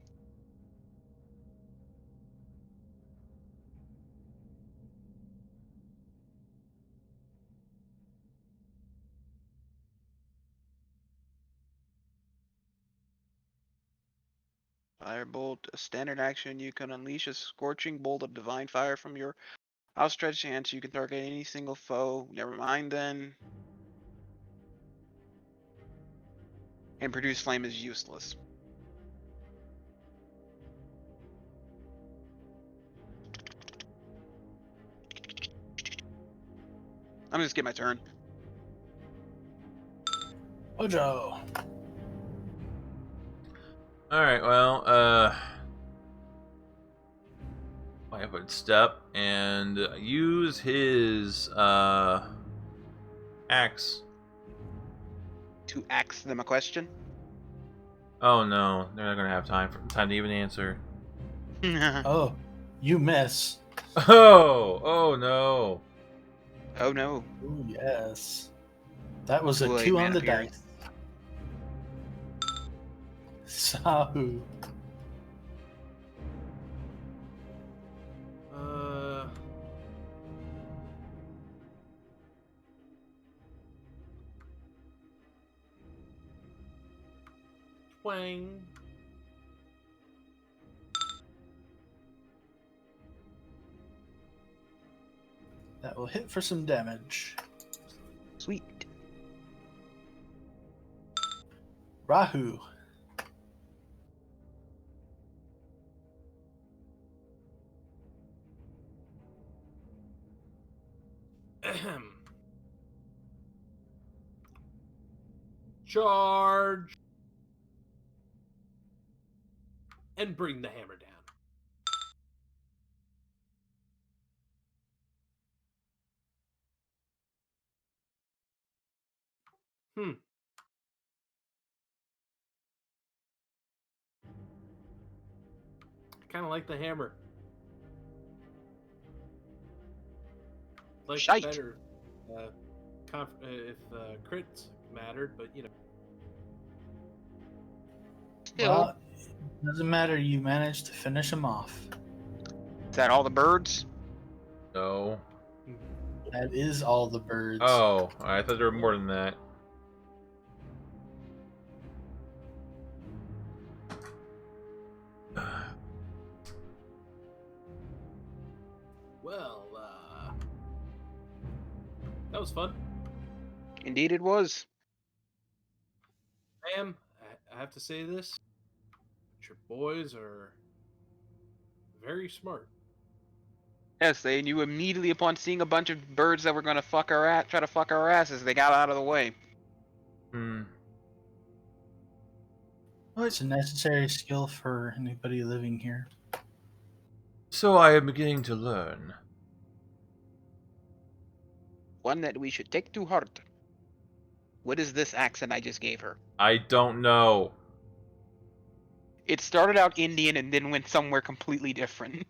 Firebolt, a standard action. You can unleash a scorching bolt of divine fire from your outstretched hand, so you can target any single foe. Never mind then. And produce flame is useless. I'm gonna skip my turn. Ojo. Alright, well, I would step and use his, axe. To ask them a question. Oh no, they're not gonna have time to even answer. Oh, you miss. Oh no. Oh no. Oh, yes. That was a Boy, 2 man on the appearance. dice. Sahu. Uh, twang. That will hit for some damage. Sweet. Rahu. Ahem. Charge. And bring the hammer down. Hmm. I kind of like the hammer. Like Shite. better. If crits mattered, but you know. Still. Well, doesn't matter. You managed to finish him off. Is that all the birds? No. That is all the birds. Oh, I thought there were more than that. Well, that was fun. Indeed, it was. Ma'am, I have to say this. Your boys are very smart. Yes, they knew immediately upon seeing a bunch of birds that were gonna try to fuck our asses. They got out of the way. Hmm. Well, it's a necessary skill for anybody living here. So I am beginning to learn. One that we should take to heart. What is this accent I just gave her? I don't know. It started out Indian and then went somewhere completely different.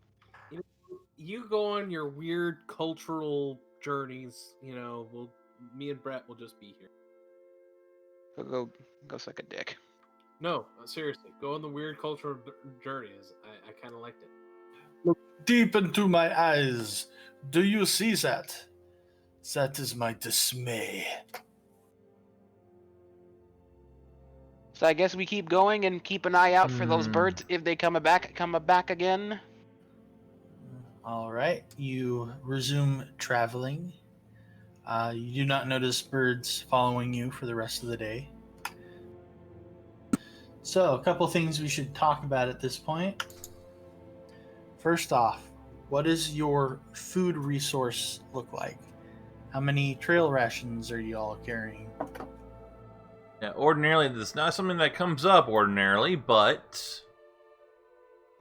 You go on your weird cultural journeys. You know, me and Brett will just be here. Go suck a dick. No, seriously, go on the weird cultural journeys. I kind of liked it. Look deep into my eyes. Do you see that? That is my dismay. So I guess we keep going and keep an eye out for those birds if they come back again. All right, you resume traveling. You do not notice birds following you for the rest of the day. So, a couple things we should talk about at this point. First off, what does your food resource look like? How many trail rations are you all carrying? Yeah, ordinarily, this is not something that comes up ordinarily, but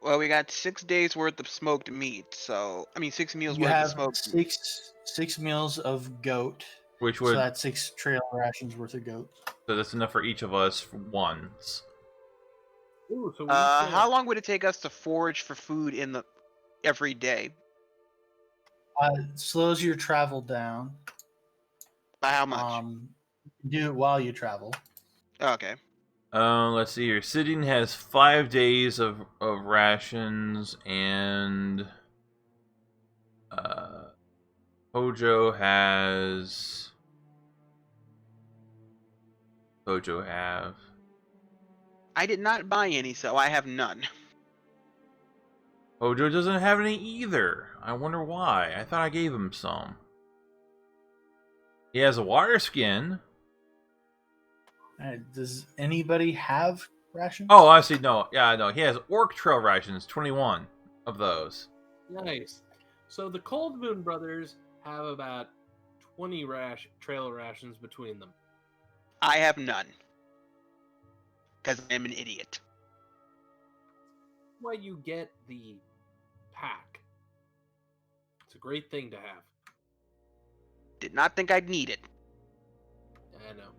Well, we got 6 days worth of smoked meat, 6 meals You worth of have smoked meat. six meals of goat. which So would that's 6 trail rations worth of goat. so that's enough for each of us once. Ooh, so we How long would it take us to forage for food every day? Slows your travel down. By how much? Do it while you travel. Okay. Let's see here. Sitting has 5 days of rations, and Hojo has. Hojo have. I did not buy any, so I have none. Hojo doesn't have any either. I wonder why. I thought I gave him some. He has a water skin. Does anybody have rations? Oh, I see. No, yeah, no. He has orc trail rations. 21 of those. Nice. So the Cold Moon Brothers have about 20 trail rations between them. I have none. Because I'm an idiot. Why you get the pack? It's a great thing to have. Did not think I'd need it. I know.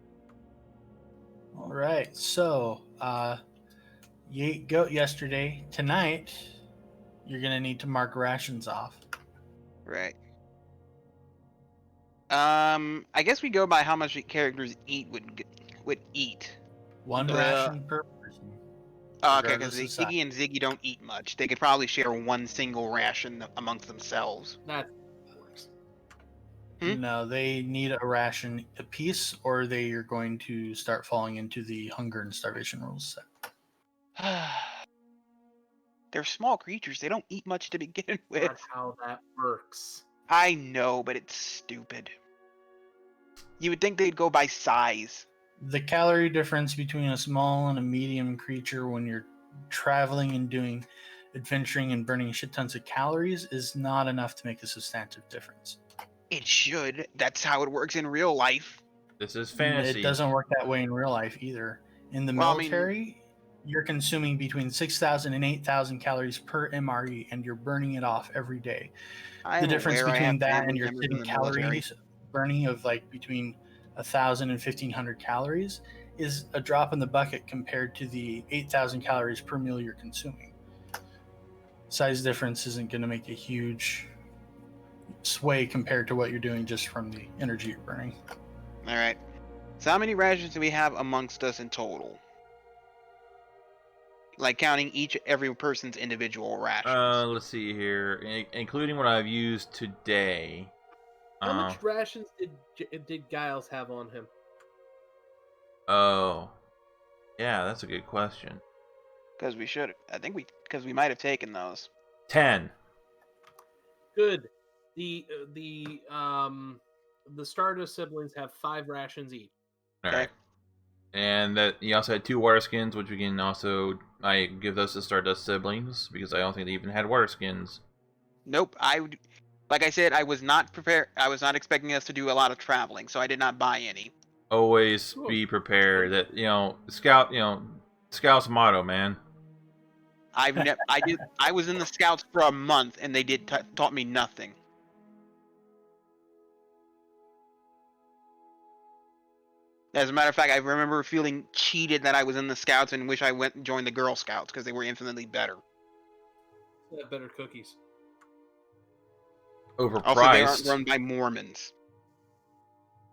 All right. So, you ate goat yesterday. Tonight, you're gonna need to mark rations off. Right. I guess we go by how much characters would eat. One ration per person. Oh, okay, because regardless of Iggy and Ziggy don't eat much. They could probably share one single ration amongst themselves. That works. No, they need a ration apiece, or they are going to start falling into the hunger and starvation rules set. They're small creatures. They don't eat much to begin with. That's how that works. I know, but it's stupid. You would think they'd go by size. The calorie difference between a small and a medium creature when you're traveling and doing adventuring and burning shit tons of calories is not enough to make a substantive difference. It should. That's how it works in real life. This is fantasy. It doesn't work that way in real life either. In the military, you're consuming between 6,000 and 8,000 calories per MRE, and you're burning it off every day. The difference between that and your sitting calories burning of like between 1,000 and 1,500 calories is a drop in the bucket compared to the 8,000 calories per meal you're consuming. Size difference isn't going to make a huge sway compared to what you're doing just from the energy you're burning. All right. So how many rations do we have amongst us in total? Like counting every person's individual rations. Let's see here, including what I've used today. How much rations did Giles have on him? Oh, yeah, that's a good question. Because we should. Because we might have taken those. 10. Good. The Stardust siblings have 5 rations each. All right. And that he also had 2 water skins, which we can also I give those to Stardust siblings because I don't think they even had water skins. Nope. Like I said, I was not prepared. I was not expecting us to do a lot of traveling, so I did not buy any. Always be prepared. That Scout's motto, man. I was in the Scouts for a month, and they taught me nothing. As a matter of fact, I remember feeling cheated that I was in the Scouts and wish I went and joined the Girl Scouts because they were infinitely better. They have better cookies. Overpriced. Also, they aren't run by Mormons.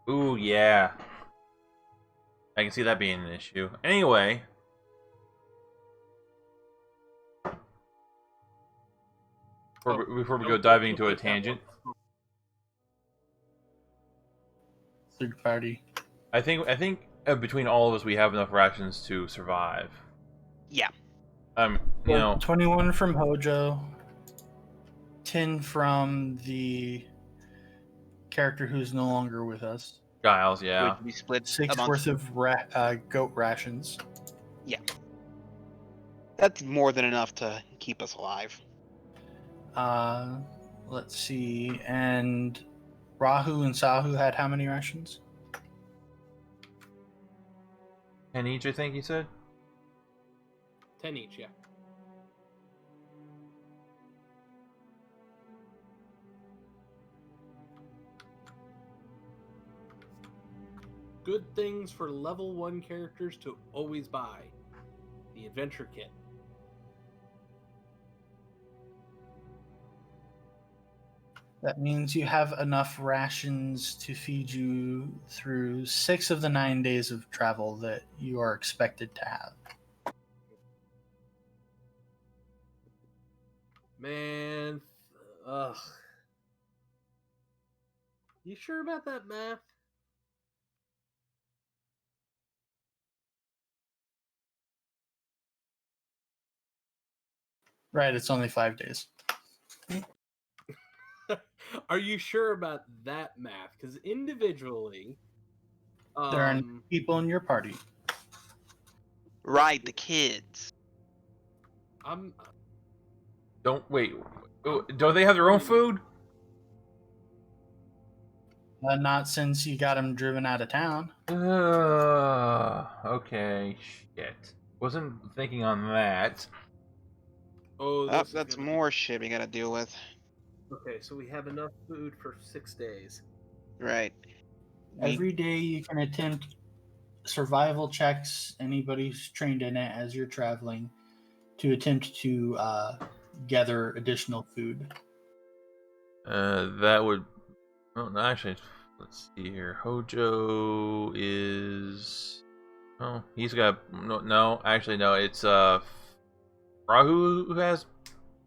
Ooh, yeah. I can see that being an issue. Anyway. Before we go diving into a tangent, Third party. I think between all of us, we have enough rations to survive. Yeah. You know, 21 from Hojo, 10 from the character who's no longer with us. Giles, yeah. Which we split 6 amongst... worth of goat rations. Yeah. That's more than enough to keep us alive. Let's see. And Rahu and Sahu had how many rations? 10 each, I think you said? 10 each, yeah. Good things for level 1 characters to always buy. The adventure kit. That means you have enough rations to feed you through 6 of the 9 days of travel that you are expected to have. Man, ugh. You sure about that math? Right, it's only 5 days. Are you sure about that math? Because individually, There are people in your party. Right, the kids. I'm Don't they have their own food? Not since you got them driven out of town. Okay, shit. Wasn't thinking on that. Oh, Oh, that's more shit we gotta deal with. Okay, so we have enough food for 6 days. Right. Every day you can attempt survival checks, anybody who's trained in it as you're traveling, to attempt to gather additional food. That would... Oh, no, actually, let's see here. Hojo is... Oh, he's got... No, actually, no. It's, Rahu who has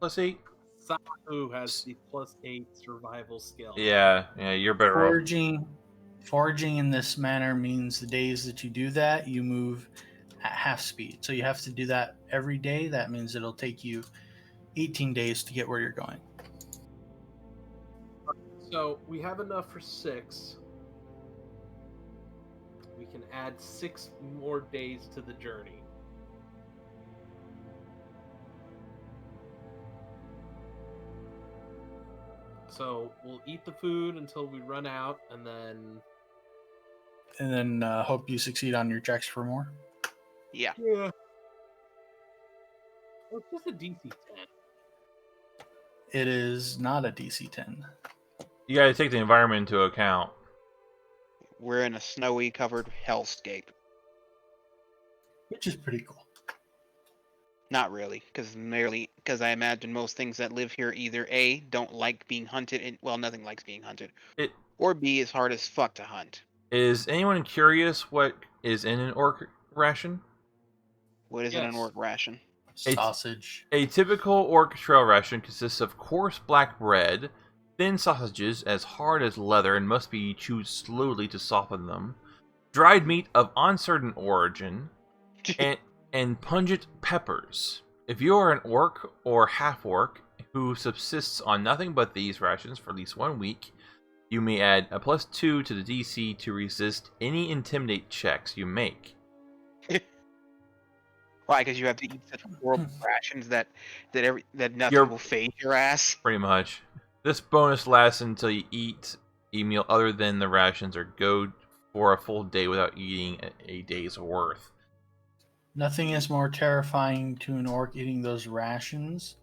+8? Sahu has the +8 survival skill. Yeah, you're better off. Foraging in this manner means the days that you do that, you move at half speed. So you have to do that every day. That means it'll take you 18 days to get where you're going. So we have enough for 6. We can add 6 more days to the journey. So we'll eat the food until we run out, and then hope you succeed on your checks for more. Yeah. Yeah. Oh, it's just a DC 10. It is not a DC 10. You gotta take the environment into account. We're in a snowy covered hellscape. Which is pretty cool. Not really, because I imagine most things that live here either A, don't like being hunted, and well, nothing likes being hunted, or B, is hard as fuck to hunt. Is anyone curious what is in an orc ration? What is in an orc ration? Sausage. A typical orc trail ration consists of coarse black bread, thin sausages as hard as leather and must be chewed slowly to soften them, dried meat of uncertain origin, and pungent peppers. If you are an orc or half-orc who subsists on nothing but these rations for at least 1 week, you may add a +2 to the DC to resist any intimidate checks you make. Why? Because you have to eat such horrible rations that nothing will phase your ass. Pretty much. This bonus lasts until you eat a meal other than the rations or go for a full day without eating a day's worth. Nothing is more terrifying to an orc eating those rations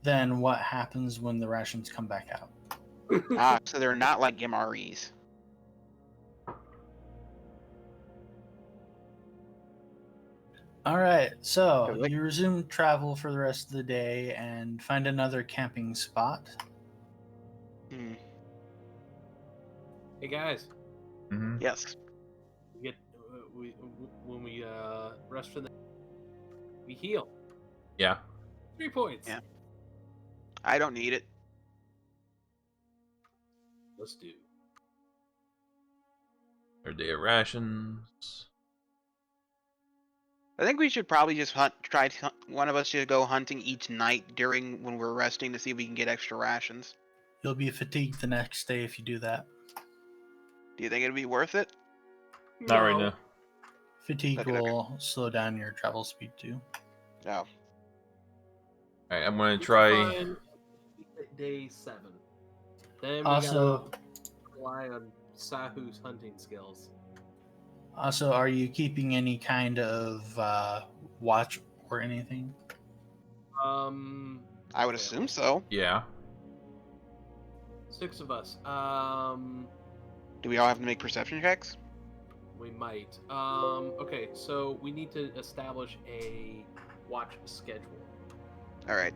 than what happens when the rations come back out. So they're not like MREs. All right, so you resume travel for the rest of the day and find another camping spot. Hmm. Hey guys. Mm-hmm. Yes. when we rest for the we heal. Yeah. 3 points. Yeah. I don't need it. Let's do. Third day of rations. I think we should probably just one of us should go hunting each night during when we're resting to see if we can get extra rations. You'll be fatigued the next day if you do that. Do you think it'd be worth it? Not right now. Fatigue Okay. will slow down your travel speed too. No. All right, I'm gonna We try. can find day 7. Then we Also, gotta rely on Sahu's hunting skills. are you keeping any kind of watch or anything? I would okay, assume so. Yeah. 6 of us. Do we all have to make perception checks? We might. Okay, so we need to establish a watch schedule. All right.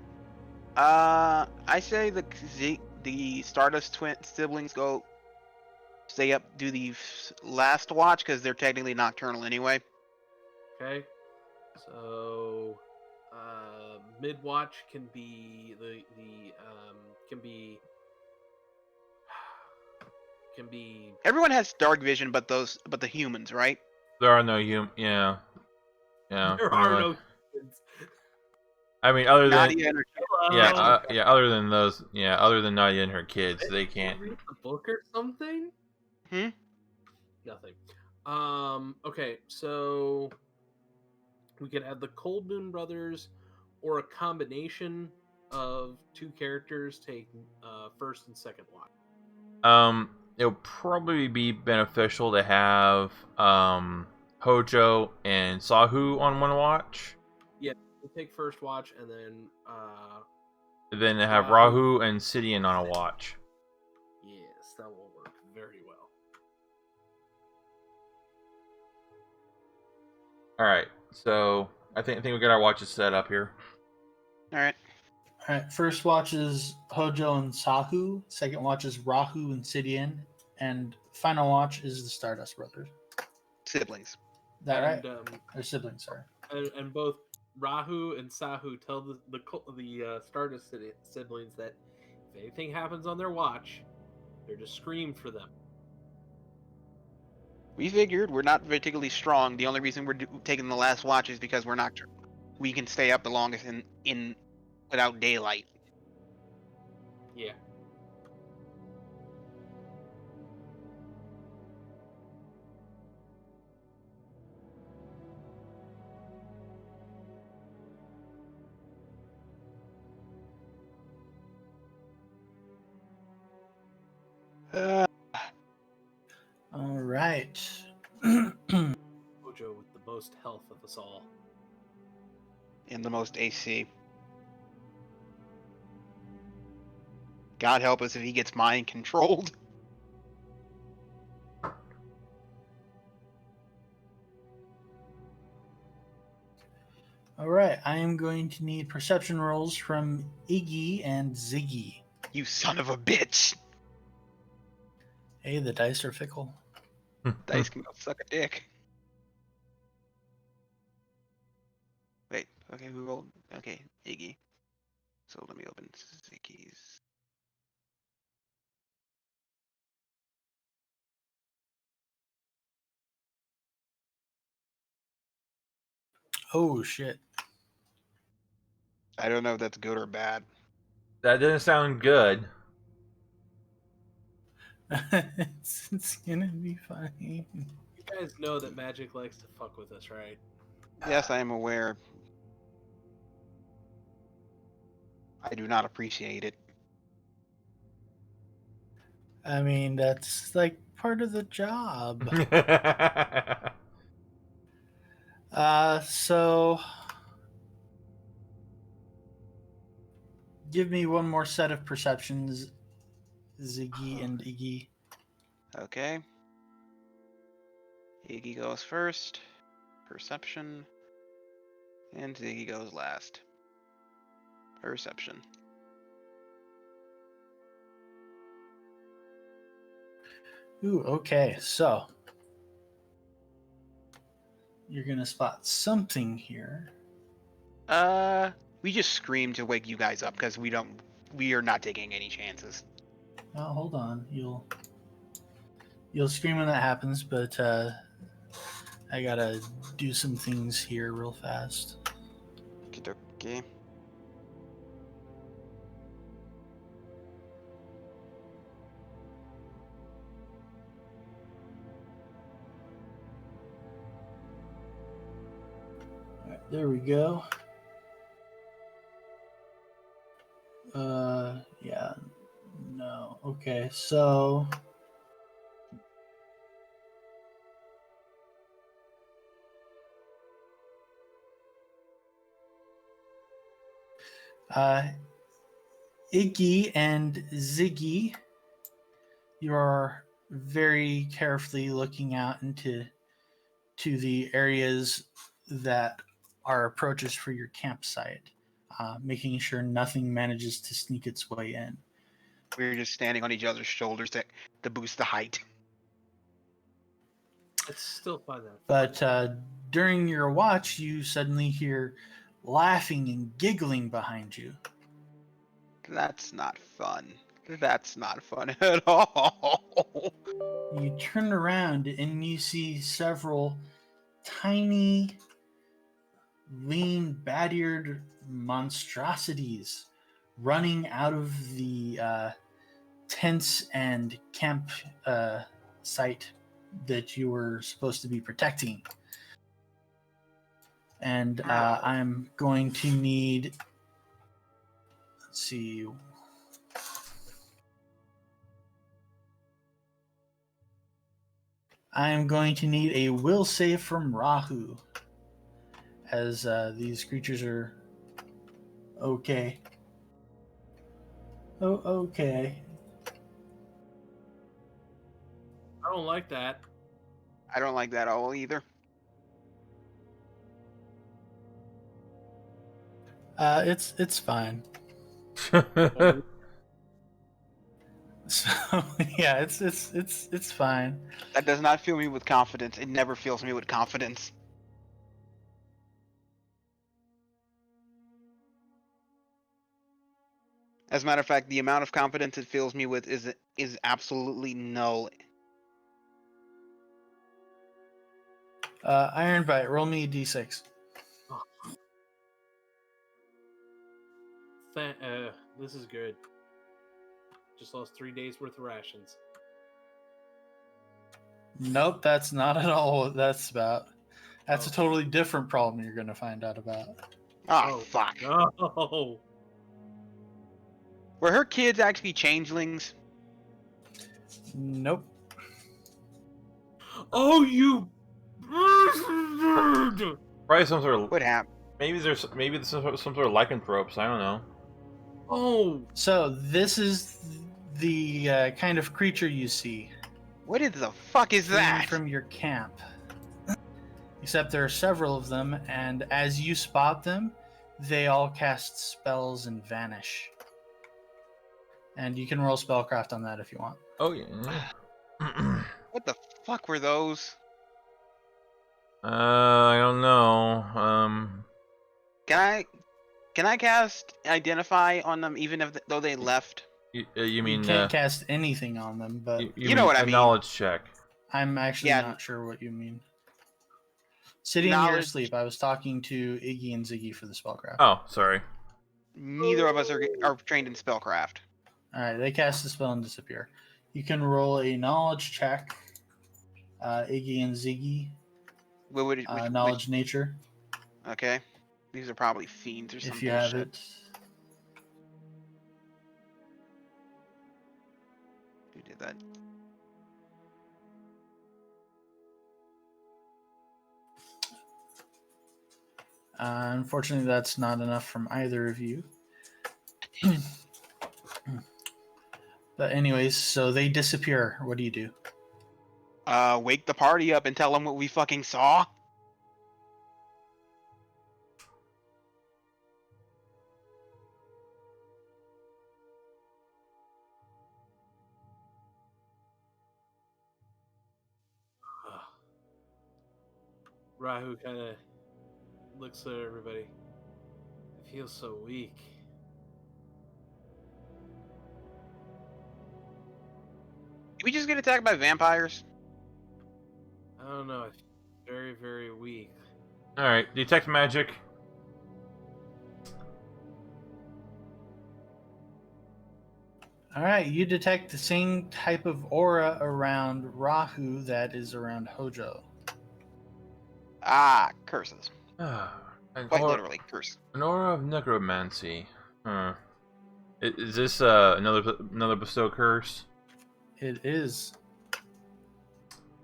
I say the Stardust twin siblings go stay up, do the last watch because they're technically nocturnal anyway. Okay, so mid watch can be can be Everyone has dark vision, but the humans, right? There are no Yeah. Yeah. there pretty are much. no kids. I mean, other than Nadia and her yeah, other than those, yeah, other than Nadia and her kids, they can't. Read the book or something. Nothing. Okay, so we could have the Cold Moon Brothers, or a combination of 2 characters take first and second watch. It'll probably be beneficial to have Hojo and Sahu on one watch. We'll take first watch, and Then have Rahu and Sidian on a watch. yes, that will work very well. All right, so I think we got our watches set up here. All right. All right. First watch is Hojo and Sahu. Second watch is Rahu and Sidian, and final watch is the Stardust Brothers. Siblings. That right? And, Or siblings, sorry. and both Rahu and Sahu tell the Stardust siblings that if anything happens on their watch, they're to scream for them. We figured we're not particularly strong. The only reason we're taking the last watch is because we're nocturnal. We can stay up the longest in without daylight. Yeah. All right. Hojo with the most health of us all. And the most AC. God help us if he gets mind controlled. All right. I am going to need perception rolls from Iggy and Ziggy. You son of a bitch. Hey, the dice are fickle. Dice can go suck a dick. Wait, okay, who rolled? Okay, Iggy. So let me open Ziggy's. Oh, shit. I don't know if that's good or bad. That didn't sound good. It's gonna be fine. You guys know that magic likes to fuck with us, right? Yes, I am aware. I do not appreciate it. I mean, that's like part of the job. So give me one more set of perceptions, Ziggy and Iggy. Okay. Iggy goes first. Perception. And Ziggy goes last. Perception. Ooh, okay. So you're gonna spot something here. We just scream to wake you guys up because we are not taking any chances. Oh, hold on. You'll scream when that happens, but I gotta do some things here real fast. Okay. All right, there we go. Yeah. No. Okay, so Iggy and Ziggy, you are very carefully looking out into the areas that are approaches for your campsite, making sure nothing manages to sneak its way in. We're just standing on each other's shoulders to boost the height. It's still fun though. But during your watch, you suddenly hear laughing and giggling behind you. That's not fun. That's not fun at all. You turn around and you see several tiny, lean, bat-eared monstrosities running out of the tents and camp site that you were supposed to be protecting. And I'm going to need, let's see, I'm going to need a will save from Rahu, as these creatures are okay. Oh, okay. I don't like that. I don't like that at all either. It's fine. So yeah, it's fine. That does not fill me with confidence. It never fills me with confidence. As a matter of fact, the amount of confidence it fills me with is absolutely null. Iron Bite, roll me a d6. This is good. Just lost 3 days worth of rations. Nope, that's not at all what that's about. That's Oh. a totally different problem you're going to find out about. Oh, fuck. No. Were her kids actually changelings? Nope. Oh, you. Probably some sort of. What happened? Maybe there's some sort of lycanthropes. I don't know. Oh. So this is the kind of creature you see What in the fuck is fleeing that? from your camp. Except there are several of them, and as you spot them, they all cast spells and vanish. And you can roll spellcraft on that if you want. Oh yeah. What the fuck were those? I don't know. Can I cast identify on them even if though they left? You mean You can't cast anything on them, but You mean know what I a mean. knowledge check? I'm actually Yeah. not sure what you mean. Sitting in your sleep, I was talking to Iggy and Ziggy for the spellcraft. Oh, sorry. Neither of us are trained in spellcraft. Alright, they cast the spell and disappear. You can roll a knowledge check, Iggy and Ziggy. What would it, Knowledge nature, okay. These are probably fiends or something. if you have it. Who did that? Unfortunately, that's not enough from either of you. But anyways, so they disappear. What do you do? Wake the party up and tell them what we fucking saw. Rahu kind of looks at everybody. I feel so weak. Did we just get attacked by vampires? I don't know. I feel very, very weak. Alright, detect magic. All right, you detect the same type of aura around Rahu that is around Hojo. Ah, curses. An Quite aura, literally, curse. an aura of necromancy. Huh. Is this another bestow curse? It is.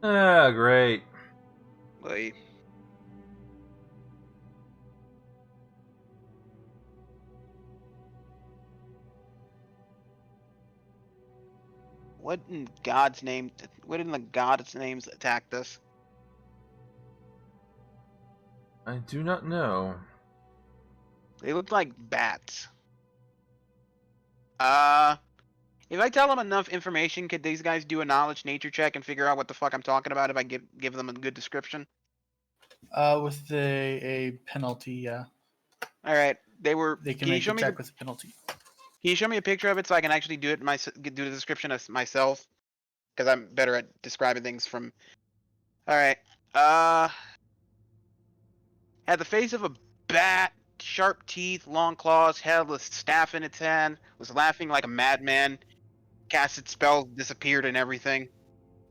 Ah, great. Wait. What in God's name? What in the God's names attacked us? I do not know. They look like bats. If I tell them enough information, could these guys do a knowledge nature check and figure out what the fuck I'm talking about if I give them a good description? With a penalty, yeah. All right, they can you make show a me check with a penalty. Can you show me a picture of it so I can actually do the description of myself? Because I'm better at describing things from. All right. Had the face of a bat, sharp teeth, long claws, held a staff in its hand, was laughing like a madman, casted spells, disappeared and everything.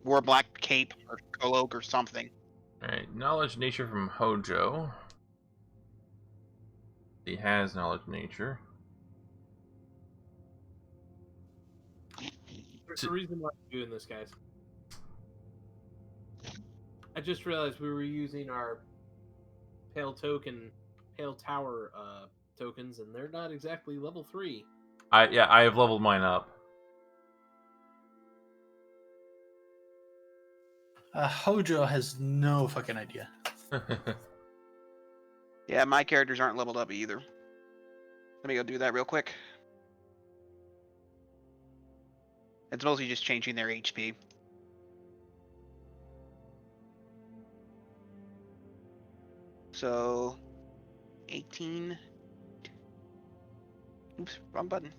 Wore a black cape or cloak or something. Alright, knowledge nature from Hojo. He has knowledge nature. There's a reason why I'm doing this, guys. I just realized we were using our Pale Tower tokens, and they're not exactly level 3. I have leveled mine up. Hojo has no fucking idea. Yeah, my characters aren't leveled up either. Let me go do that real quick. It's mostly just changing their HP. So, 18. Oops, wrong button.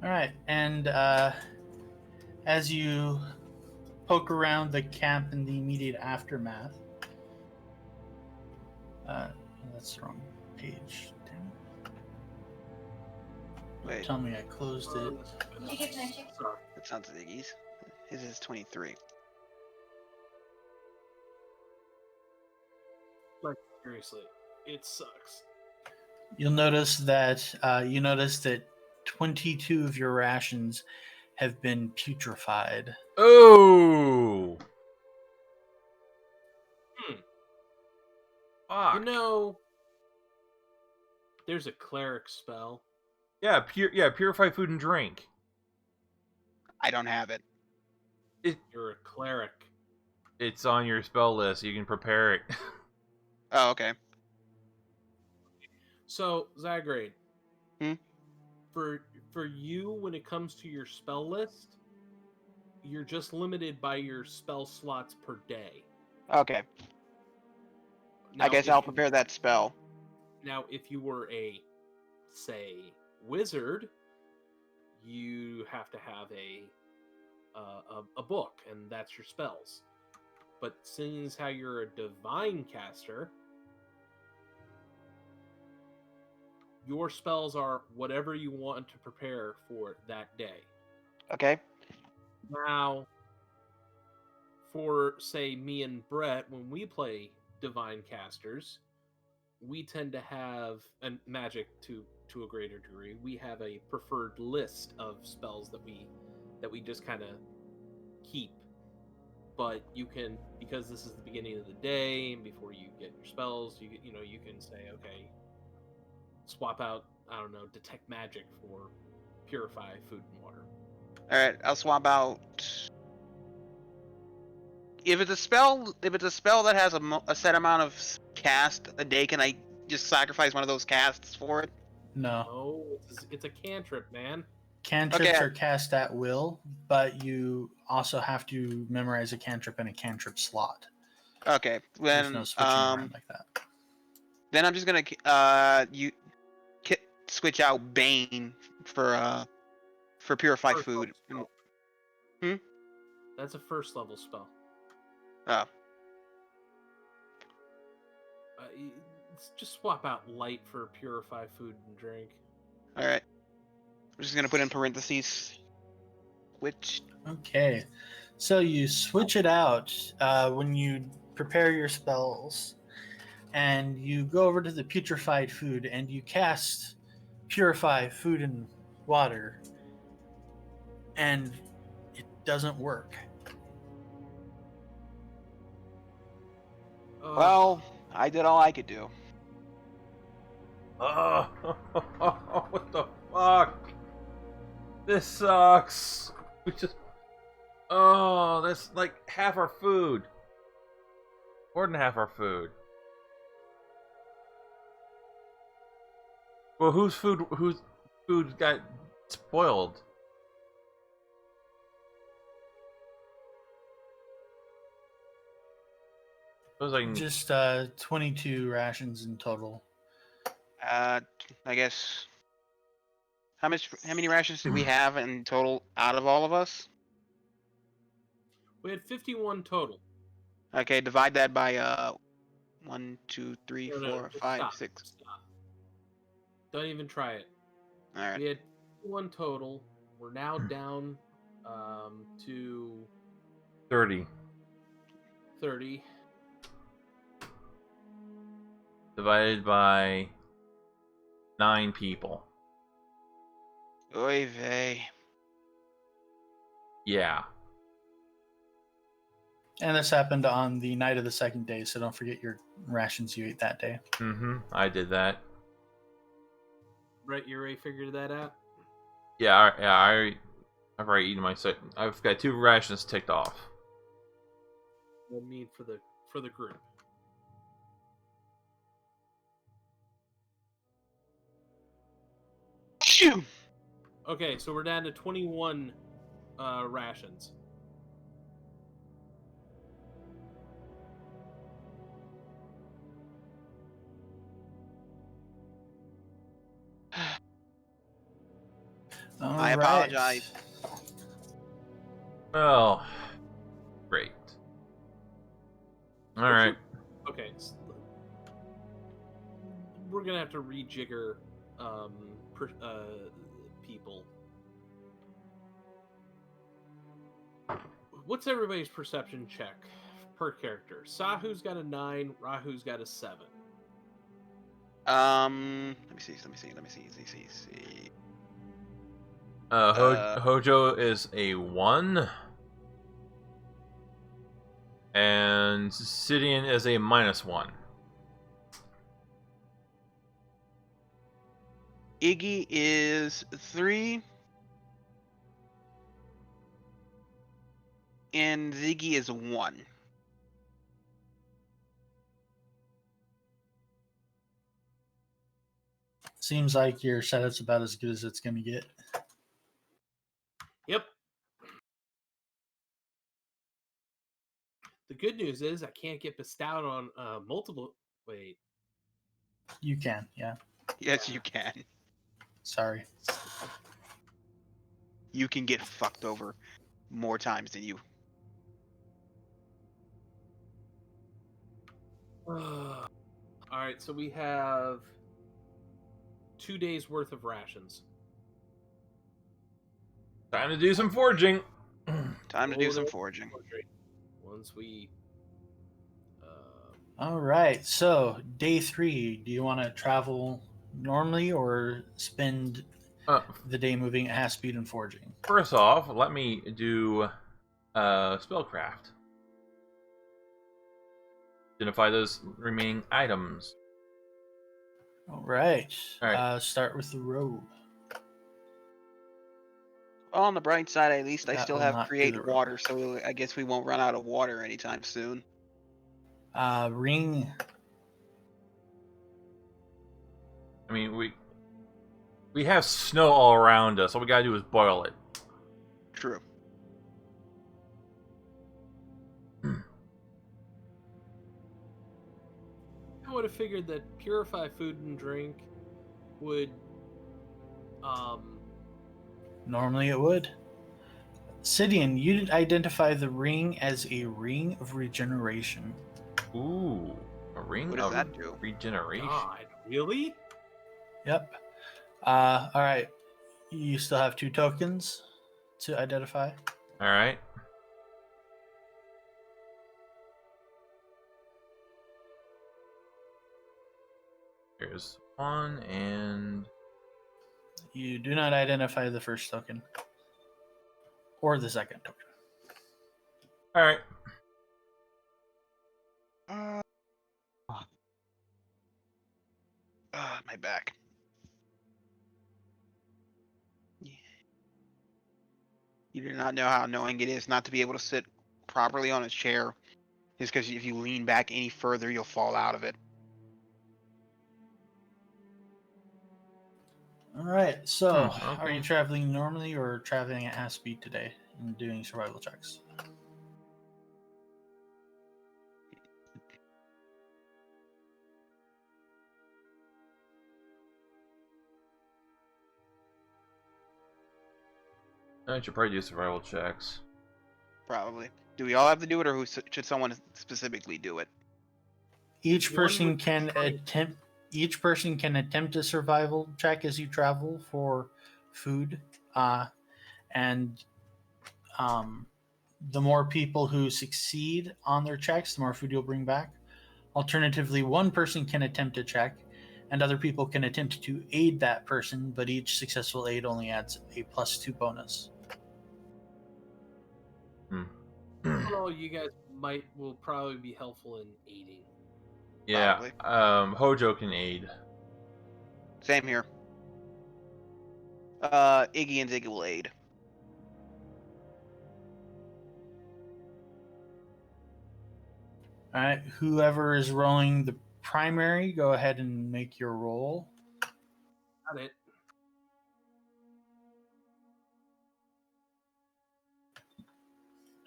All right, and as you poke around the camp in the immediate aftermath, that's the wrong page. Damn it. Wait, Tell me I closed it. Sorry. that's not Ziggy's. His is 23. Like, seriously, it sucks. You'll notice that 22 of your rations have been putrefied. Oh! Fuck. You know, there's a cleric spell. Yeah, purify food and drink. I don't have it. You're a cleric. It's on your spell list. You can prepare it. Oh, okay. So, Zagrade. Hmm? For you, when it comes to your spell list, you're just limited by your spell slots per day. Okay. Now, I guess I'll prepare that spell. Now, if you were a, say, wizard, you have to have a book, and that's your spells. But seeing as how you're a divine caster, your spells are whatever you want to prepare for that day. Okay. Now, for, say, me and Brett, when we play divine casters, we tend to have, and magic to a greater degree, we have a preferred list of spells that we just kind of keep. But you can, because this is the beginning of the day and before you get your spells, you can say, okay, swap out, I don't know, detect magic for purify food and water. All right, I'll swap out. If it's a spell that has a set amount of cast a day, can I just sacrifice one of those casts for it? No. No, it's a cantrip, man. Cantrips Okay. are cast at will, but you also have to memorize a cantrip in a cantrip slot. Okay. There's no Then switching around like that. then I'm just gonna switch out Bane for purify First food. level spell. That's a first level spell. Oh. Just swap out light for purify food and drink. All right. I'm just gonna put in parentheses. Which Okay, so you switch it out when you prepare your spells, and you go over to the putrefied food, and you cast purify food and water, and it doesn't work. well, I did all I could do. Oh, what the fuck? This sucks. We just. Oh, that's like half our food. More than half our food. Well, whose food got spoiled? Suppose I can. Just 22 rations in total. I guess. How many rations did we have in total out of all of us? We had 51 total. Okay, divide that by 1, 2, 3, No, 4, just 5, stop. 6. Stop. Don't even try it. All right. We had 51 total. We're now down to 30. 30. Divided by 9 people. Oy vey. Yeah. And this happened on the night of the second day, so don't forget your rations you ate that day. Mm-hmm. I did that. Right, you already figured that out? Yeah, I've already eaten my second. I've got 2 rations ticked off. We'll need for the group. Phew! Okay, so we're down to 21 rations. All I apologize. Well, great. All right. Okay, we're gonna have to rejigger people. What's everybody's perception check per character? Sahu's got a 9, Rahu's got a 7. Let me see. Hojo is a 1. And Sidian is a -1. Iggy is 3. And Ziggy is 1. Seems like your setup's about as good as it's going to get. Yep. The good news is I can't get bestowed on multiple. Wait. You can, yeah. Yes, you can. Sorry. You can get fucked over more times than you. All right, so we have 2 days worth of rations. Time to do some forging. Time to do some foraging. Once we. All right, so day 3, do you want to travel normally or spend the day moving at half speed and forging? First off, let me do spellcraft. Identify those remaining items. All right. All right. Start with the robe. Well, on the bright side, at least I That still will have not do create the robe. water, so I guess we won't run out of water anytime soon. Ring. I mean, we We have snow all around us. All we gotta do is boil it. True. I would have figured that purify food and drink would, Normally it would. Sidian, you identify the ring as a ring of regeneration. Ooh, a ring What does of that do? regeneration. God, really? Yep. All right. You still have 2 tokens to identify. All right. Here's one, and You do not identify the first token or the second token. all right. My back. You do not know how annoying it is not to be able to sit properly on a chair. Just because if you lean back any further, you'll fall out of it. All right. So, Okay. are you traveling normally or traveling at half speed today and doing survival checks? I should probably do survival checks. Probably. Do we all have to do it, or should someone specifically do it? Each One person would- can attempt. Each person can attempt a survival check as you travel for food, and the more people who succeed on their checks, the more food you'll bring back. Alternatively, one person can attempt a check, and other people can attempt to aid that person, but each successful aid only adds a +2 bonus. Overall, you guys will probably be helpful in aiding. Yeah. Hojo can aid. Same here. Iggy and Ziggy will aid. All right, whoever is rolling the primary, go ahead and make your roll. Got it.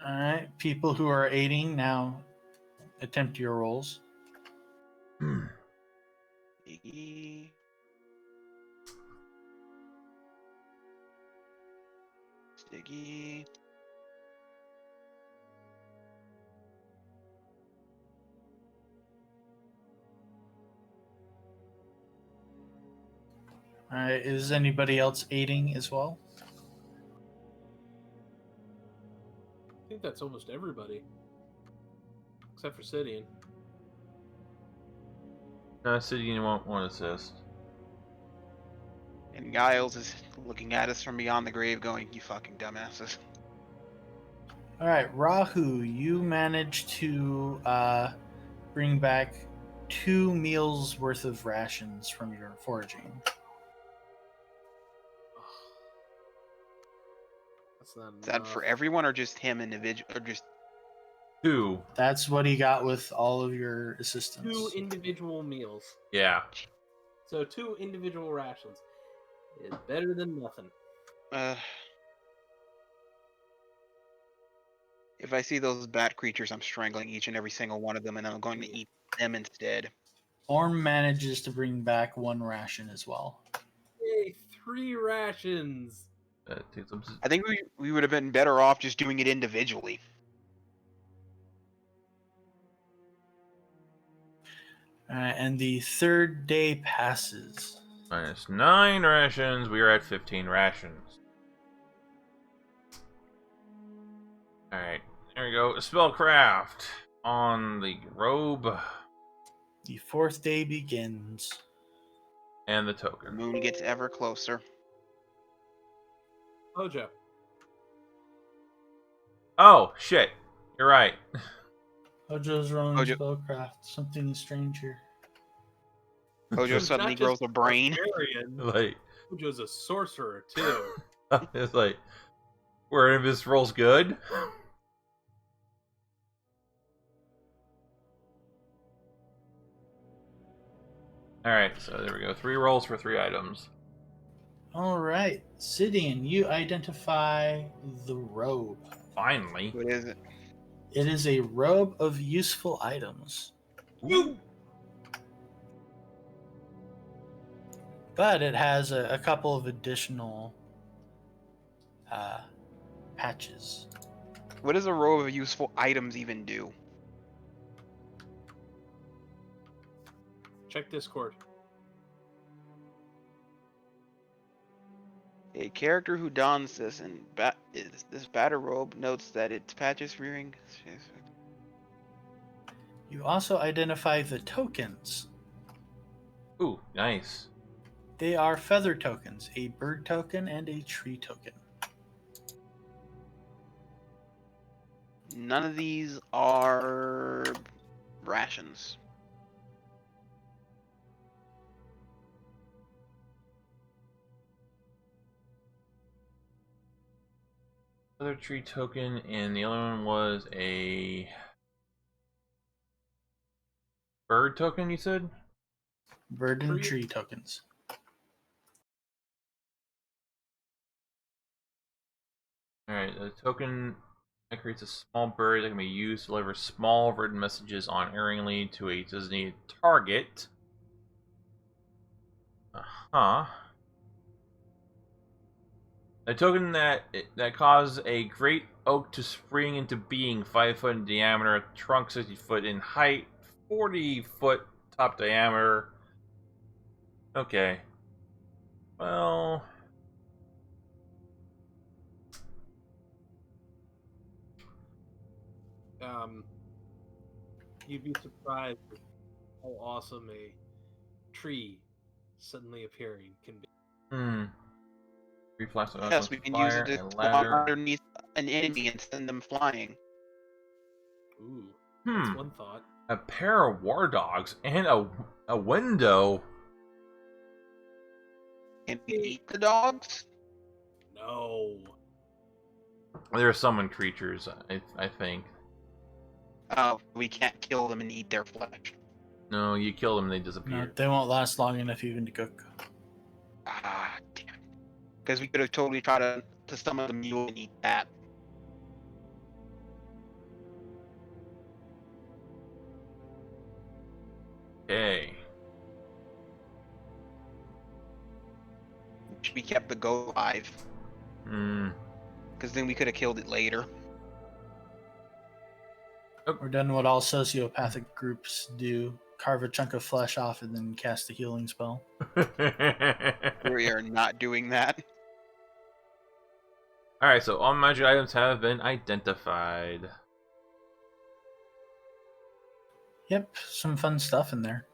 All right, people who are aiding now attempt your rolls. Iggy. Ziggy. All right, is anybody else aiding as well? I think that's almost everybody. Except for Sidian. No, Sidian won't want assist. And Giles is looking at us from beyond the grave going, "You fucking dumbasses." All right, Rahu, you managed to bring back 2 meals worth of rations from your foraging. That's not Is that enough. for everyone or just him individual or just 2. That's what he got with all of your assistance. 2 individual meals. Yeah. So 2 individual rations is better than nothing. If I see those bat creatures, I'm strangling each and every single one of them, and I'm going to eat them instead. Orm manages to bring back 1 ration as well. Yay, 3 rations. Takes up. I think we would have been better off just doing it individually. And the 3rd day passes. Minus 9 rations. We are at 15 rations. Alright. There we go. Spellcraft on the robe. The 4th day begins. And the The token. moon gets ever closer. Hojo. Oh, shit. You're right. Hojo's rolling Hojo. spellcraft. Something strange here. Hojo He's suddenly not grows just a brain. barbarian, Like, Hojo's a sorcerer too. it's like, where this rolls good? Alright, so there we go. 3 rolls for 3 items. All right, Sidian, you identify the robe. Finally. What is it? It is a robe of useful items, Ooh. but it has a couple of additional patches. What does a row of useful items even do? Check Discord. A character who dons this this battle robe notes that its patches rearing. You also identify the tokens. Ooh, nice. They are feather tokens, a bird token and a tree token. None of these are rations. Other tree token, and the other one was a bird token, you said? Bird and Tree- tree tokens. Alright, the token that creates a small bird that can be used to deliver small written messages unerringly to a designated target. Uh-huh. A token that causes a great oak to spring into being 5 foot in diameter, trunk 60 foot in height, 40-foot top diameter. Okay. Well, You'd be surprised at how awesome a tree suddenly appearing can be. three flash of Yes, we can use fire, it to a spawn ladder. underneath an enemy and send them flying. Ooh, that's one thought. A pair of war dogs and a window. Can we eat the dogs? No. They're summon creatures, I think. Oh, we can't kill them and eat their flesh. No, you kill them, they No, disappear. they won't last long enough even to cook. Ah, damn it. Because we could have totally tried to summon the mule and eat that. Okay. We kept the goat alive. Hmm. Because then we could have killed it later. We're done what all sociopathic groups do: carve a chunk of flesh off and then cast a healing spell. We are not doing that. Alright, so all magic items have been identified. Yep, some fun stuff in there.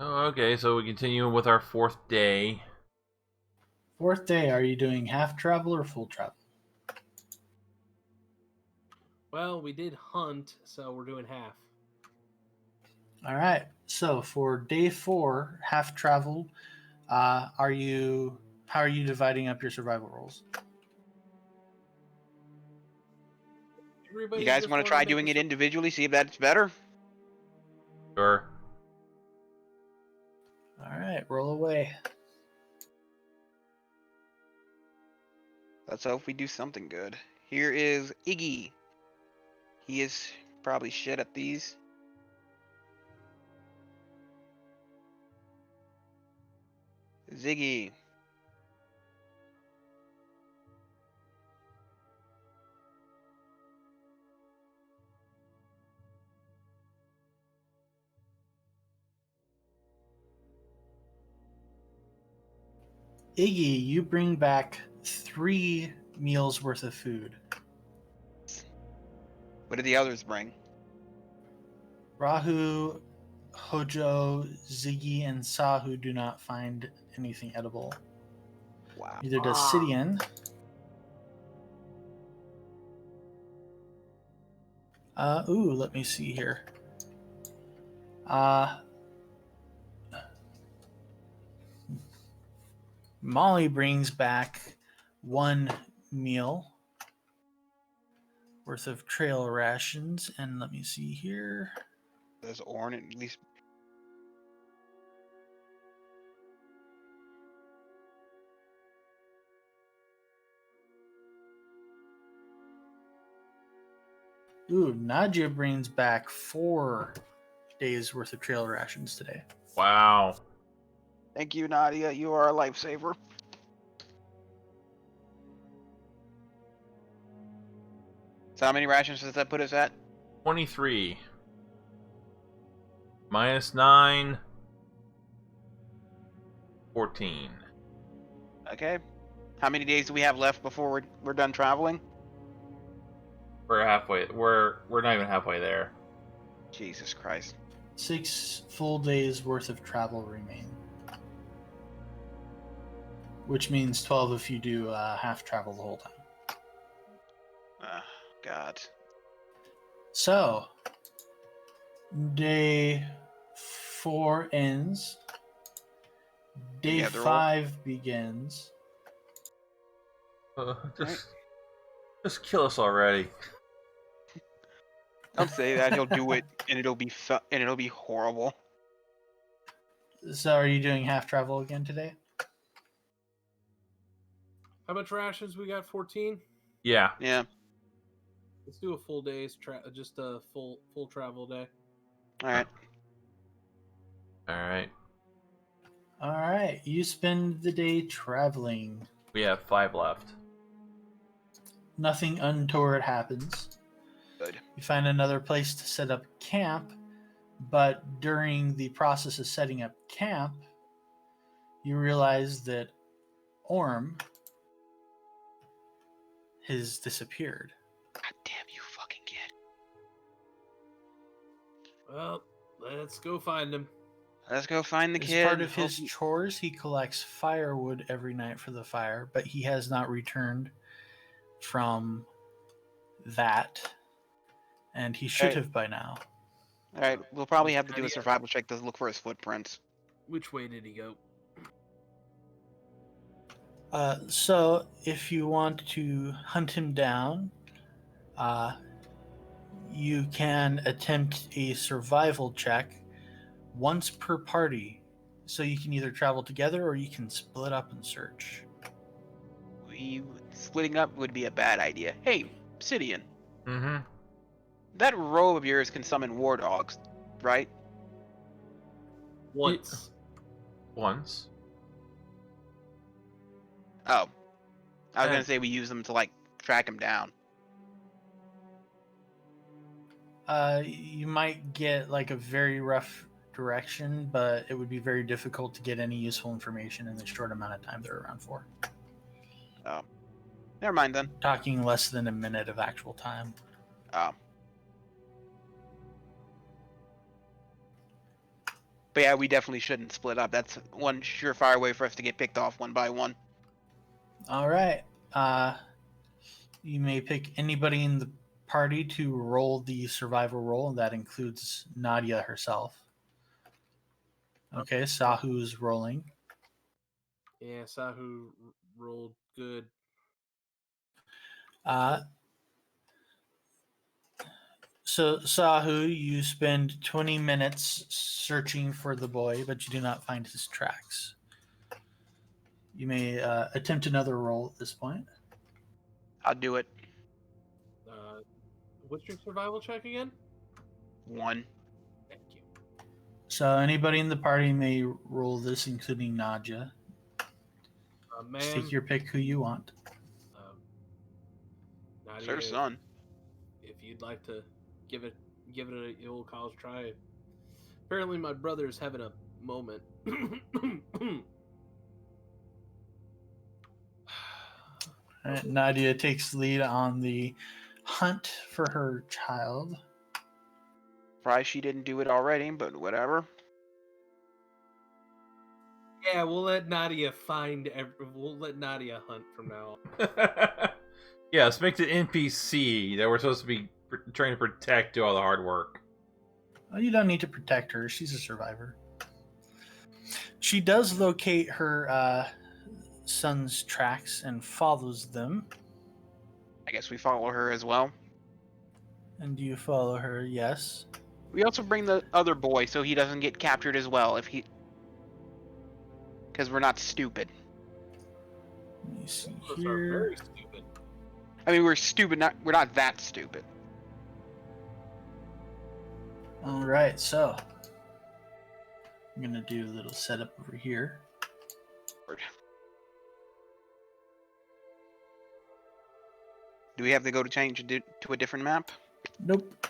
Oh, okay, so we continue with our 4th day. Fourth day, are you doing half travel or full travel? Well, we did hunt, so we're doing half. All right. So for day 4, half travel, how are you dividing up your survival rolls? Everybody You guys just want to wanna try make doing a it individually, see if that's better? Sure. All right, roll away. Let's hope we do something good. Here is Iggy. He is probably shit at these. Ziggy. Iggy, you bring back 3 meals worth of food. What did the others bring? Rahu, Hojo, Ziggy, and Sahu do not find anything edible. Wow. Neither does Sidian. Let me see here. Molly brings back 1 meal worth of trail rations, and let me see here. There's Orn at least. Ooh, Nadia brings back 4 days worth of trail rations today. Wow. Thank you, Nadia. You are a lifesaver. So how many rations does that put us at? 23. Minus 9. 14. Okay. How many days do we have left before we're done traveling? We're halfway. We're not even halfway there. Jesus Christ. 6 full days worth of travel remain. Which means 12 if you do half travel the whole time. God. So, day 4 ends. Day Yeah, they're all- 5 begins. Just kill us already. Don't say that. He'll do it, and it'll be horrible. So, are you doing half travel again today? How much rations we got? 14. Yeah. Yeah. Let's do a full day's just a full travel day. All right. All right. All right, you spend the day traveling. We have 5 left. Nothing untoward happens. Good. You find another place to set up camp, but during the process of setting up camp, you realize that Orm has disappeared. God damn you, fucking kid. Well, let's go find him. Let's go find the As kid. part of his chores, he collects firewood every night for the fire, but he has not returned from that, and he should have by now. All right, we'll probably have to do a survival check to look for his footprints. Which way did he go? So, if you want to hunt him down, you can attempt a survival check once per party. So you can either travel together or you can split up and search. Splitting up would be a bad idea. Hey, Obsidian. Mm-hmm. That robe of yours can summon war dogs, right? Once. Once. Oh. I was going to say we use them to, like, track him down. You might get like a very rough direction, but it would be very difficult to get any useful information in the short amount of time they're around for. Oh. Never mind then. Talking less than a minute of actual time. Oh. But yeah, we definitely shouldn't split up. That's one surefire way for us to get picked off one by one. All right. You may pick anybody in the party to roll the survival roll, and that includes Nadia herself. Okay, Sahu's rolling. Yeah, Sahu rolled good. So, Sahu, you spend 20 minutes searching for the boy, but you do not find his tracks. You may attempt another roll at this point. I'll do it. What's your survival check again? 1. Thank you. So, anybody in the party may roll this, including Nadia. Just take your pick who you want. Nadia, Sir, son. If you'd like to give it a old college try. Apparently, my brother is having a moment. Nadia takes the lead on the hunt for her child. Surprised she didn't do it already, but whatever. Yeah, we'll let Nadia we'll let Nadia hunt from now on. Yeah, let's make the NPC that we're supposed to be trying to protect do all the hard work. Well, you don't need to protect her. She's a survivor. She does locate her son's tracks and follows them. I guess we follow her as well. And do you follow her? Yes. We also bring the other boy so he doesn't get captured as well because we're not stupid. Let me see Those are here. very stupid. I mean, we're stupid. We're not that stupid. All right, so I'm gonna do a little setup over here. Do we have to go to change it to a different map? Nope.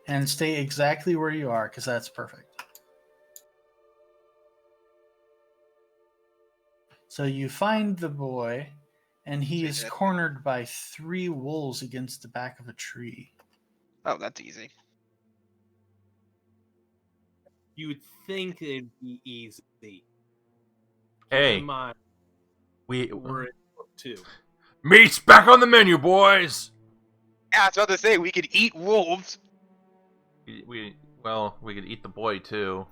And stay exactly where you are, because that's perfect. So you find the boy, and he is cornered by 3 wolves against the back of a tree. Oh, that's easy. You would think it'd be easy. Keep Hey, in mind, we're in book 2. meat's back on the menu, boys. Yeah, I was about to say we could eat wolves. We could eat the boy too.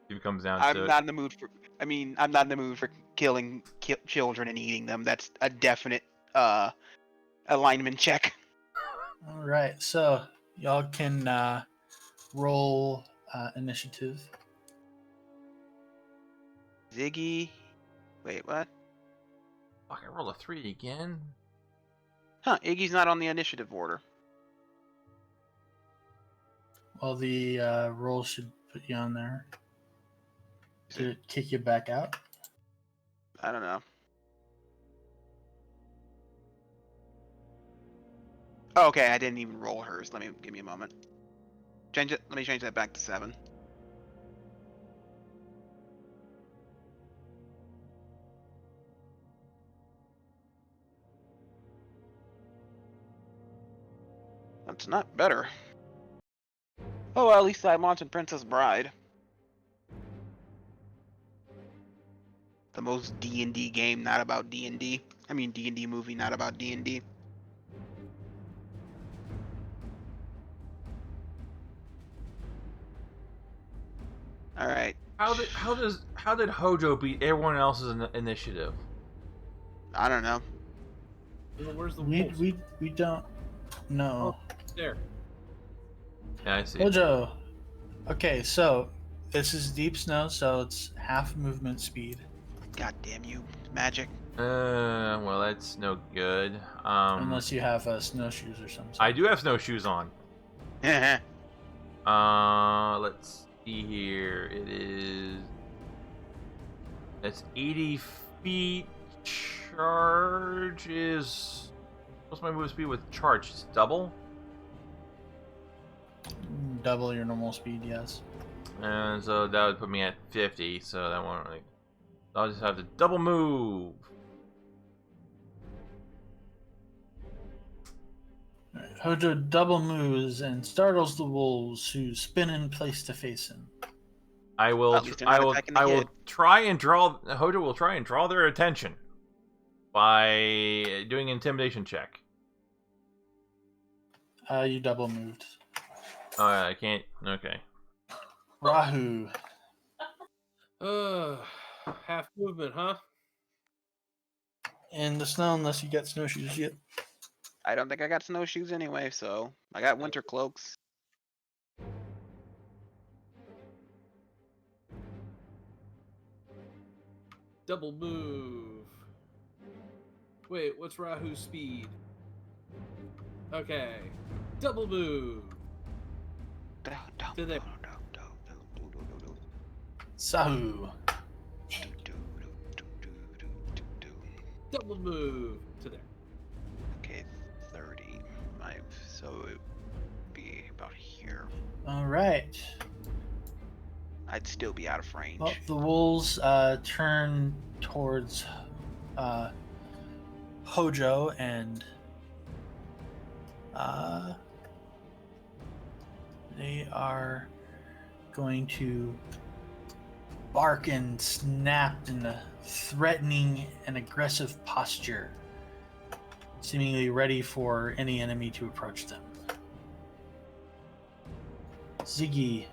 If it comes down to I'm it. not in the mood for. I mean, I'm not in the mood for killing children and eating them. That's a definite alignment check. All right, so y'all can roll initiative. Ziggy. Wait, what? Fuck, I rolled a 3 again. Huh? Iggy's not on the initiative order. Well, the roll should put you on there. Did it kick you back out? I don't know. Oh, okay, I didn't even roll hers. Give me a moment. Change it. Let me change that back to 7. That's not better. Oh, well, at least I'm watching Princess Bride. The most D&D game not about D&D. I mean D&D movie not about D&D. All right. How did Hojo beat everyone else's initiative? I don't know. Where's the We wolves? we don't know. Oh, there. Yeah, I see. Hojo. Okay, so this is deep snow, so it's half movement speed. God damn you, magic. Well, that's no good. Unless you have snowshoes or something. I do have snowshoes on. Let's see here. It's 80 feet. Charge is. What's my move speed with charge? It's double. Double your normal speed, yes. And so that would put me at 50. So that won't really. I'll just have to double move. Right. Hojo double moves and startles the wolves, who spin in place to face him. I will. At least they're not attacking the I will kid. try and draw. Hojo will try and draw their attention by doing an intimidation check. You double moved. I can't. Okay. Rahu. Half movement, huh? In the snow, unless you get snowshoes yet. I don't think I got snowshoes anyway, so I got winter cloaks. Double move. Wait, what's Rahu's speed? Okay. Double move. To there. Sahu. Double move. To there. Okay, 35. So it would be about here. All right. I'd still be out of range. Well, the wolves turn towards Hojo, and they are going to bark and snap in a threatening and aggressive posture, seemingly ready for any enemy to approach them. Ziggy.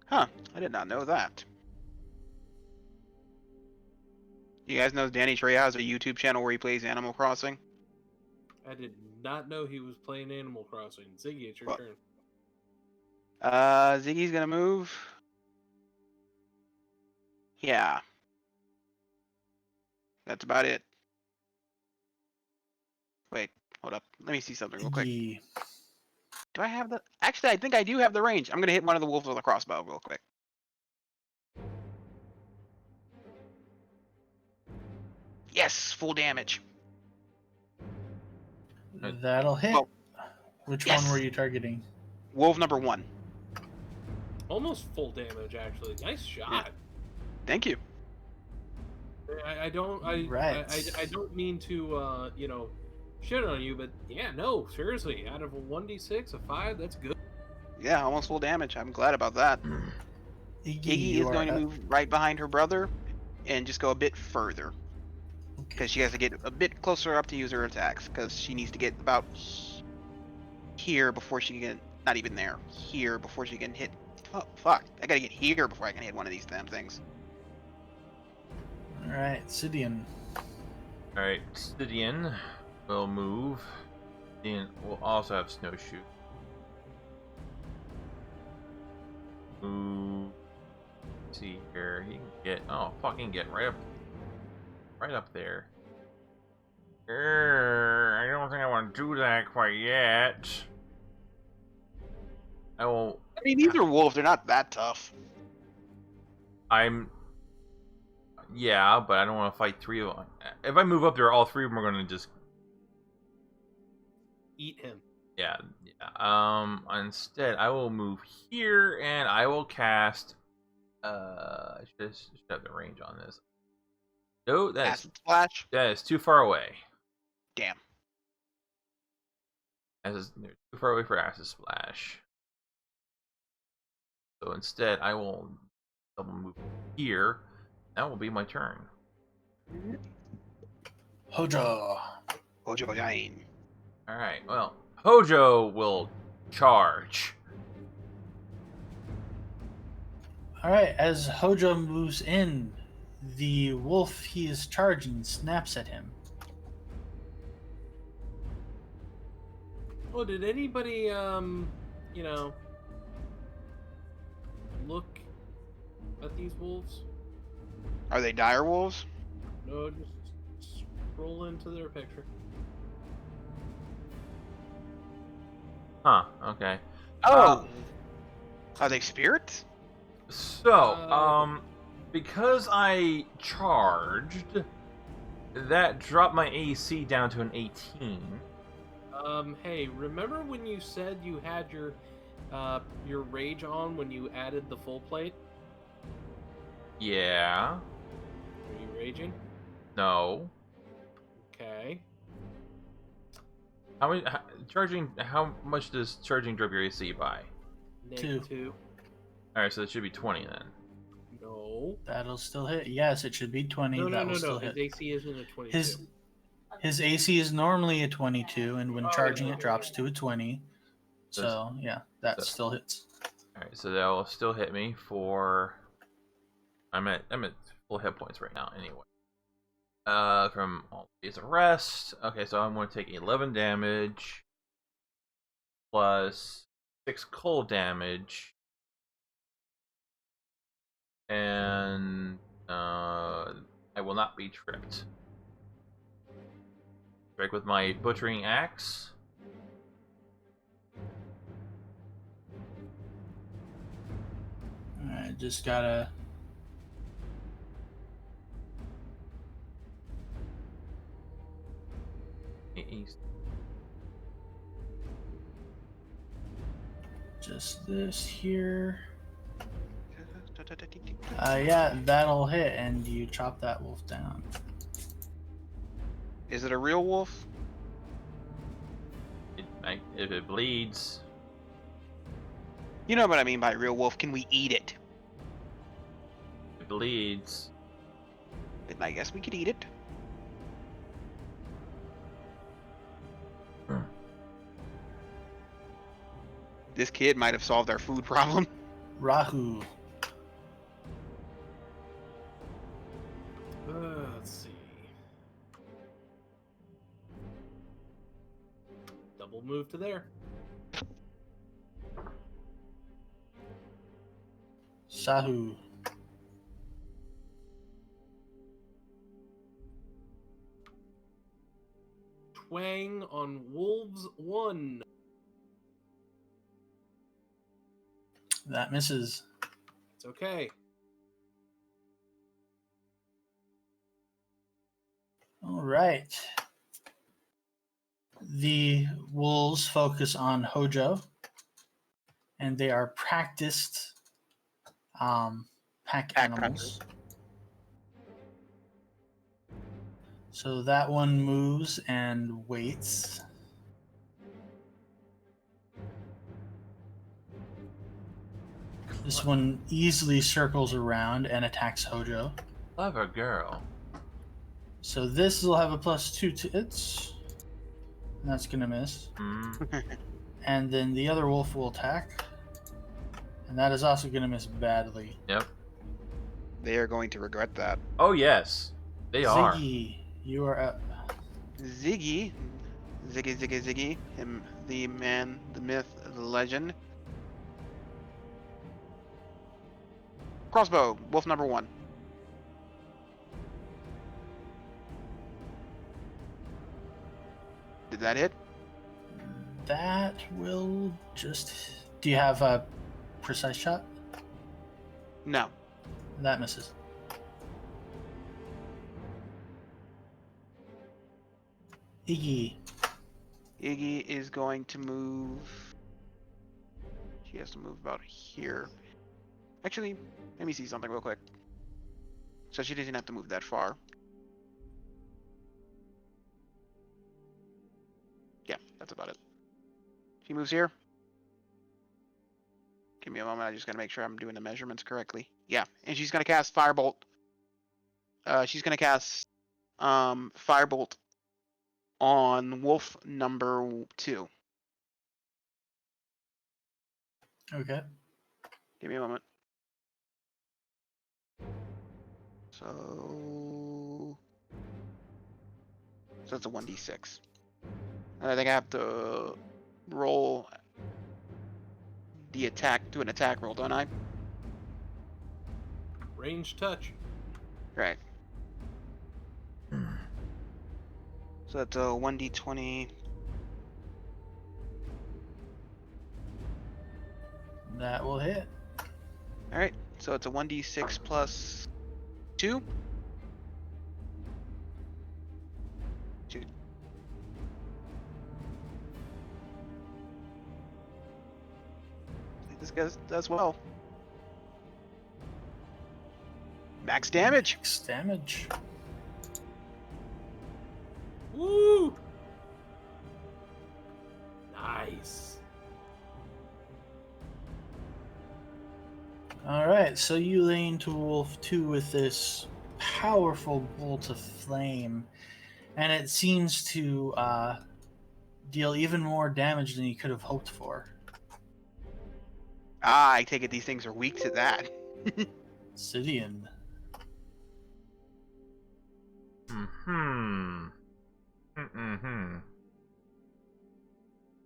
Huh, I did not know that. You guys know Danny Trejo has a YouTube channel where he plays Animal Crossing? I did not know he was playing Animal Crossing. Ziggy, it's your Well, turn. Ziggy's gonna move. Yeah. That's about it. Wait, hold up. Let me see something real quick. Ye. Do I have the... Actually, I think I do have the range. I'm gonna hit one of the wolves with a crossbow real quick. Yes, full damage. That'll hit. Well, Which yes. one were you targeting? Wolf number 1. Almost full damage, actually. Nice shot. Thank you. I don't mean to shit on you, but yeah, no, seriously, out of a 1d6, a 5, that's good. Yeah, almost full damage. I'm glad about that. Iggy is going to move right behind her brother and just go a bit further. Because she has to get a bit closer up to use her attacks. Because she needs to get about here before she can... Not even there. Here before she can hit... Oh, fuck. I gotta get here before I can hit one of these damn things. Alright, Sidian. Alright, Stydian will move. Stydian will also have snowshoe. Move. Let's see here. He can get fucking get right up there. I don't think I want to do that quite yet. I will. I mean, these are wolves. They're not that tough. Yeah, but I don't want to fight 3 of them. If I move up there, all 3 of them are going to just Eat him. Yeah. Instead, I will move here and I will cast. I should have the range on this. No, Acid splash. that is too far away. Damn. Too far away for acid splash. So instead, I will double move here. That will be my turn. Hojo. Hojo Jain. All right. Well, Hojo will charge. Alright, as Hojo moves in, the wolf he is charging snaps at him. Oh, did anybody, look at these wolves? Are they dire wolves? No, just scroll into their picture. Huh. Okay. Oh. Are they spirits? So, because I charged, that dropped my AC down to an 18. Hey, remember when you said you had your rage on when you added the full plate? Yeah. Are you raging? No. Okay. How much does charging drop your AC by? -2. Alright, so it should be 20 then. No. That'll still hit. Yes, it should be 20. That will still His hit. AC isn't a 22. His AC is normally a 22, and when charging yeah. it drops to a 20. So, yeah, that still hits. Alright, so that will still hit me for... I'm at full hit points right now anyway. From all days of rest. Okay, so I'm going to take 11 damage plus 6 cold damage, and I will not be tripped. Strike with my butchering axe. Alright, just gotta... Just this here. Yeah, that'll hit, and you chop that wolf down. Is it a real wolf? If it bleeds. You know what I mean by real wolf. Can we eat it? It bleeds. Then I guess we could eat it. This kid might have solved our food problem. Rahu. Let's see. Double move to there. Sahu. Twang on Wolves 1. That misses. It's okay. All right. The wolves focus on Hojo, and they are practiced pack animals. So that one moves and waits. This one easily circles around and attacks Hojo. Clever girl. So this will have a +2 to its. And that's going to miss. And then the other wolf will attack. And that is also going to miss badly. Yep. They are going to regret that. Oh, yes. They are. Ziggy, you are up. Ziggy, him, the man, the myth, the legend. Crossbow, wolf number 1. Did that hit? That will just... Do you have a precise shot? No. That misses. Iggy. Iggy is going to move. She has to move about here. Actually, let me see something real quick. So she doesn't have to move that far. Yeah, that's about it. She moves here. Give me a moment. I just gotta make sure I'm doing the measurements correctly. Yeah, and she's gonna cast Firebolt. She's gonna cast Firebolt on wolf number 2. Okay. Give me a moment. So it's a 1d6. And I think I have to roll the attack, do an attack roll, don't I? Range touch. Right. So that's a 1d20. That will hit. Alright, so it's a 1d6 plus 2. 2. This guy does well. Max damage. Max damage. Woo! Nice. All right, so you lean to Wolf 2 with this powerful bolt of flame, and it seems to deal even more damage than you could have hoped for. Ah, I take it these things are weak to that. Sidian.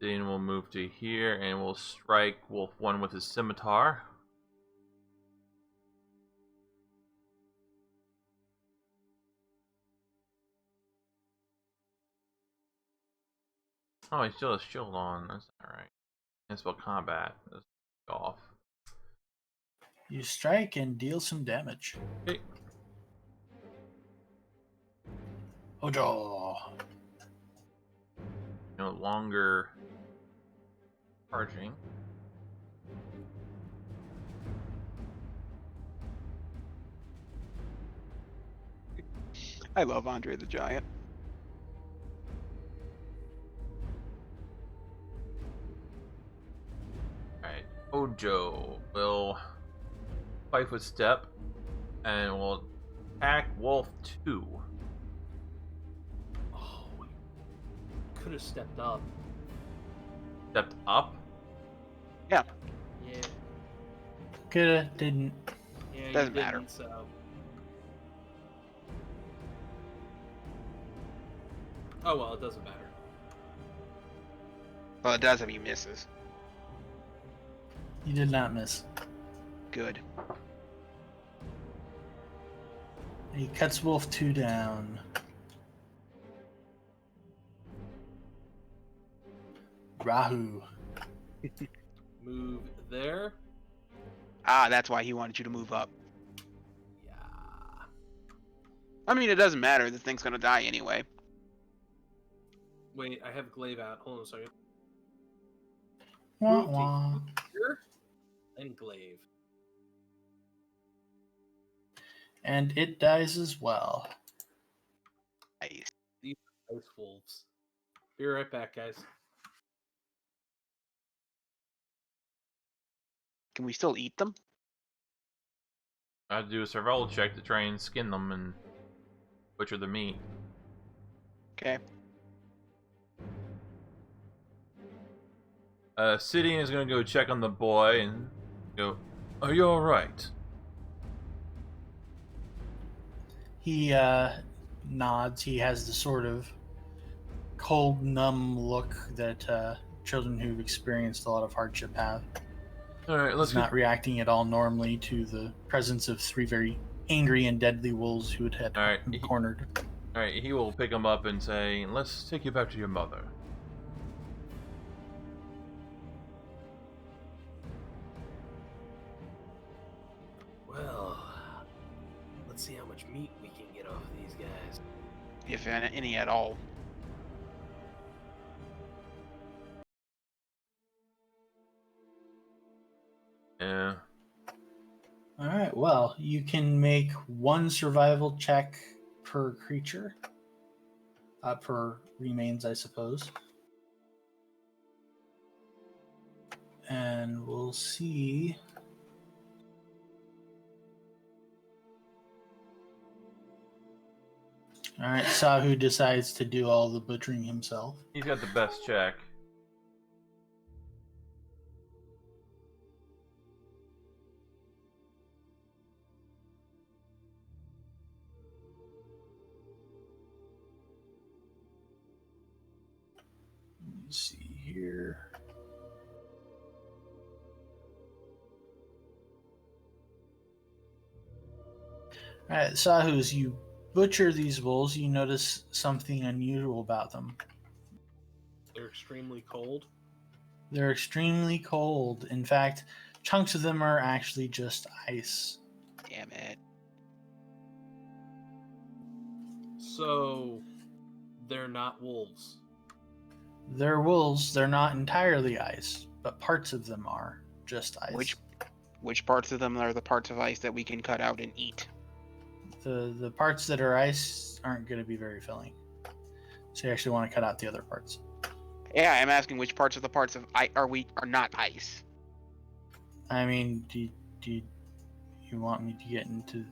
Then we'll move to here and we'll strike Wolf 1 with his scimitar. Oh, he still has shield on. That's not right. It's about combat. That's off. You strike and deal some damage. Okay. Ojo. No longer charging. I love Andre the Giant. Alright, Ojo will 5-foot step and will attack Wolf 2. Oh, could have stepped up. Stepped up? Yeah. Yeah. Coulda, didn't. Yeah, Doesn't you matter. didn't, so. Oh well, it doesn't matter. Well, it does if he misses. You did not miss. Good. He cuts Wolf 2 down. Rahu. Move there. Ah, that's why he wanted you to move up. Yeah. I mean, it doesn't matter. The thing's gonna die anyway. Wait, I have glaive out. Hold on a second. Wah, Move to wah. here and glaive. And it dies as well. Nice. These are ice wolves. Be right back, guys. Can we still eat them? I have to do a survival check to try and skin them and butcher the meat. Okay. Sidian is gonna go check on the boy and go, "Are you alright?" He nods. He has the sort of cold, numb look that children who've experienced a lot of hardship have. Alright, let's He's not reacting at all normally to the presence of 3 very angry and deadly wolves who had Alright, him cornered. Alright, he will pick him up and say, "Let's take you back to your mother." Well, let's see how much meat we can get off these guys. If any at all. Yeah. Alright, well, you can make 1 survival check per creature. Per remains, I suppose. And we'll see. Alright, Sahu decides to do all the butchering himself. He's got the best check. Let me see here. Alright, Sahu, as you butcher these wolves, you notice something unusual about them. They're extremely cold. They're extremely cold. In fact, chunks of them are actually just ice. Damn it. So they're not wolves. They're wolves. They're not entirely ice, but parts of them are just ice. Which parts of them are the parts of ice that we can cut out and eat? The parts that are ice aren't going to be very filling. So you actually want to cut out the other parts. Yeah, I'm asking which parts of the parts of are not ice. I mean, do you want me to get into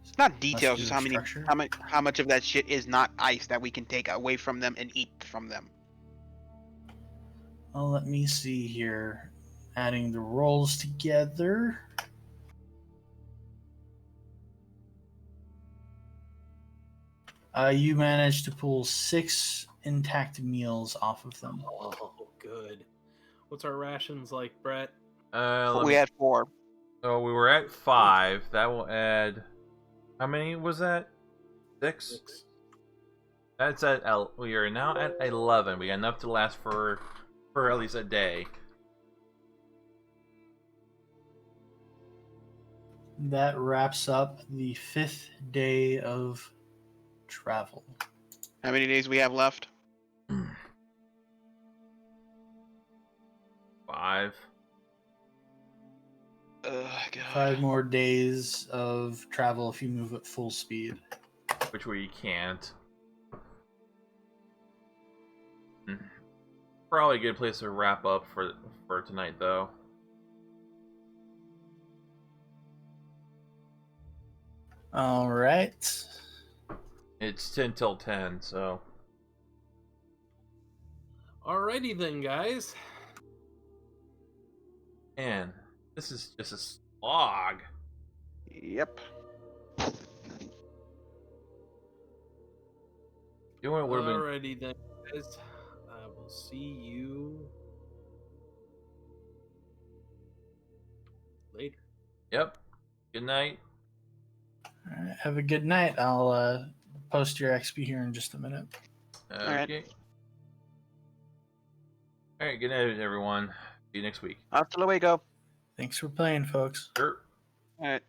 It's not details, just muscular structure? how much of that shit is not ice that we can take away from them and eat from them. Well, let me see here. Adding the rolls together. You managed to pull 6 intact meals off of them. Oh, good. What's our rations like, Brett? We had 4. So we were at 5. That will add. How many was that? 6? 6. That's at. We are now at 11. We got enough to last for at least a day. That wraps up the 5th day of travel. How many days we have left? 5. Ugh, God. 5 more days of travel if you move at full speed. Which we can't. Probably a good place to wrap up for tonight, though. All right. It's 10 till 10, so. Alrighty then, guys. Man, this is just a slog. Yep. You know what would have been. Alrighty then, guys. I will see you later. Yep. Good night. All right, have a good night. I'll post your XP here in just a minute. right. Okay. All right. Good night, everyone. See you next week. Hasta luego. Thanks for playing, folks. Sure. All right.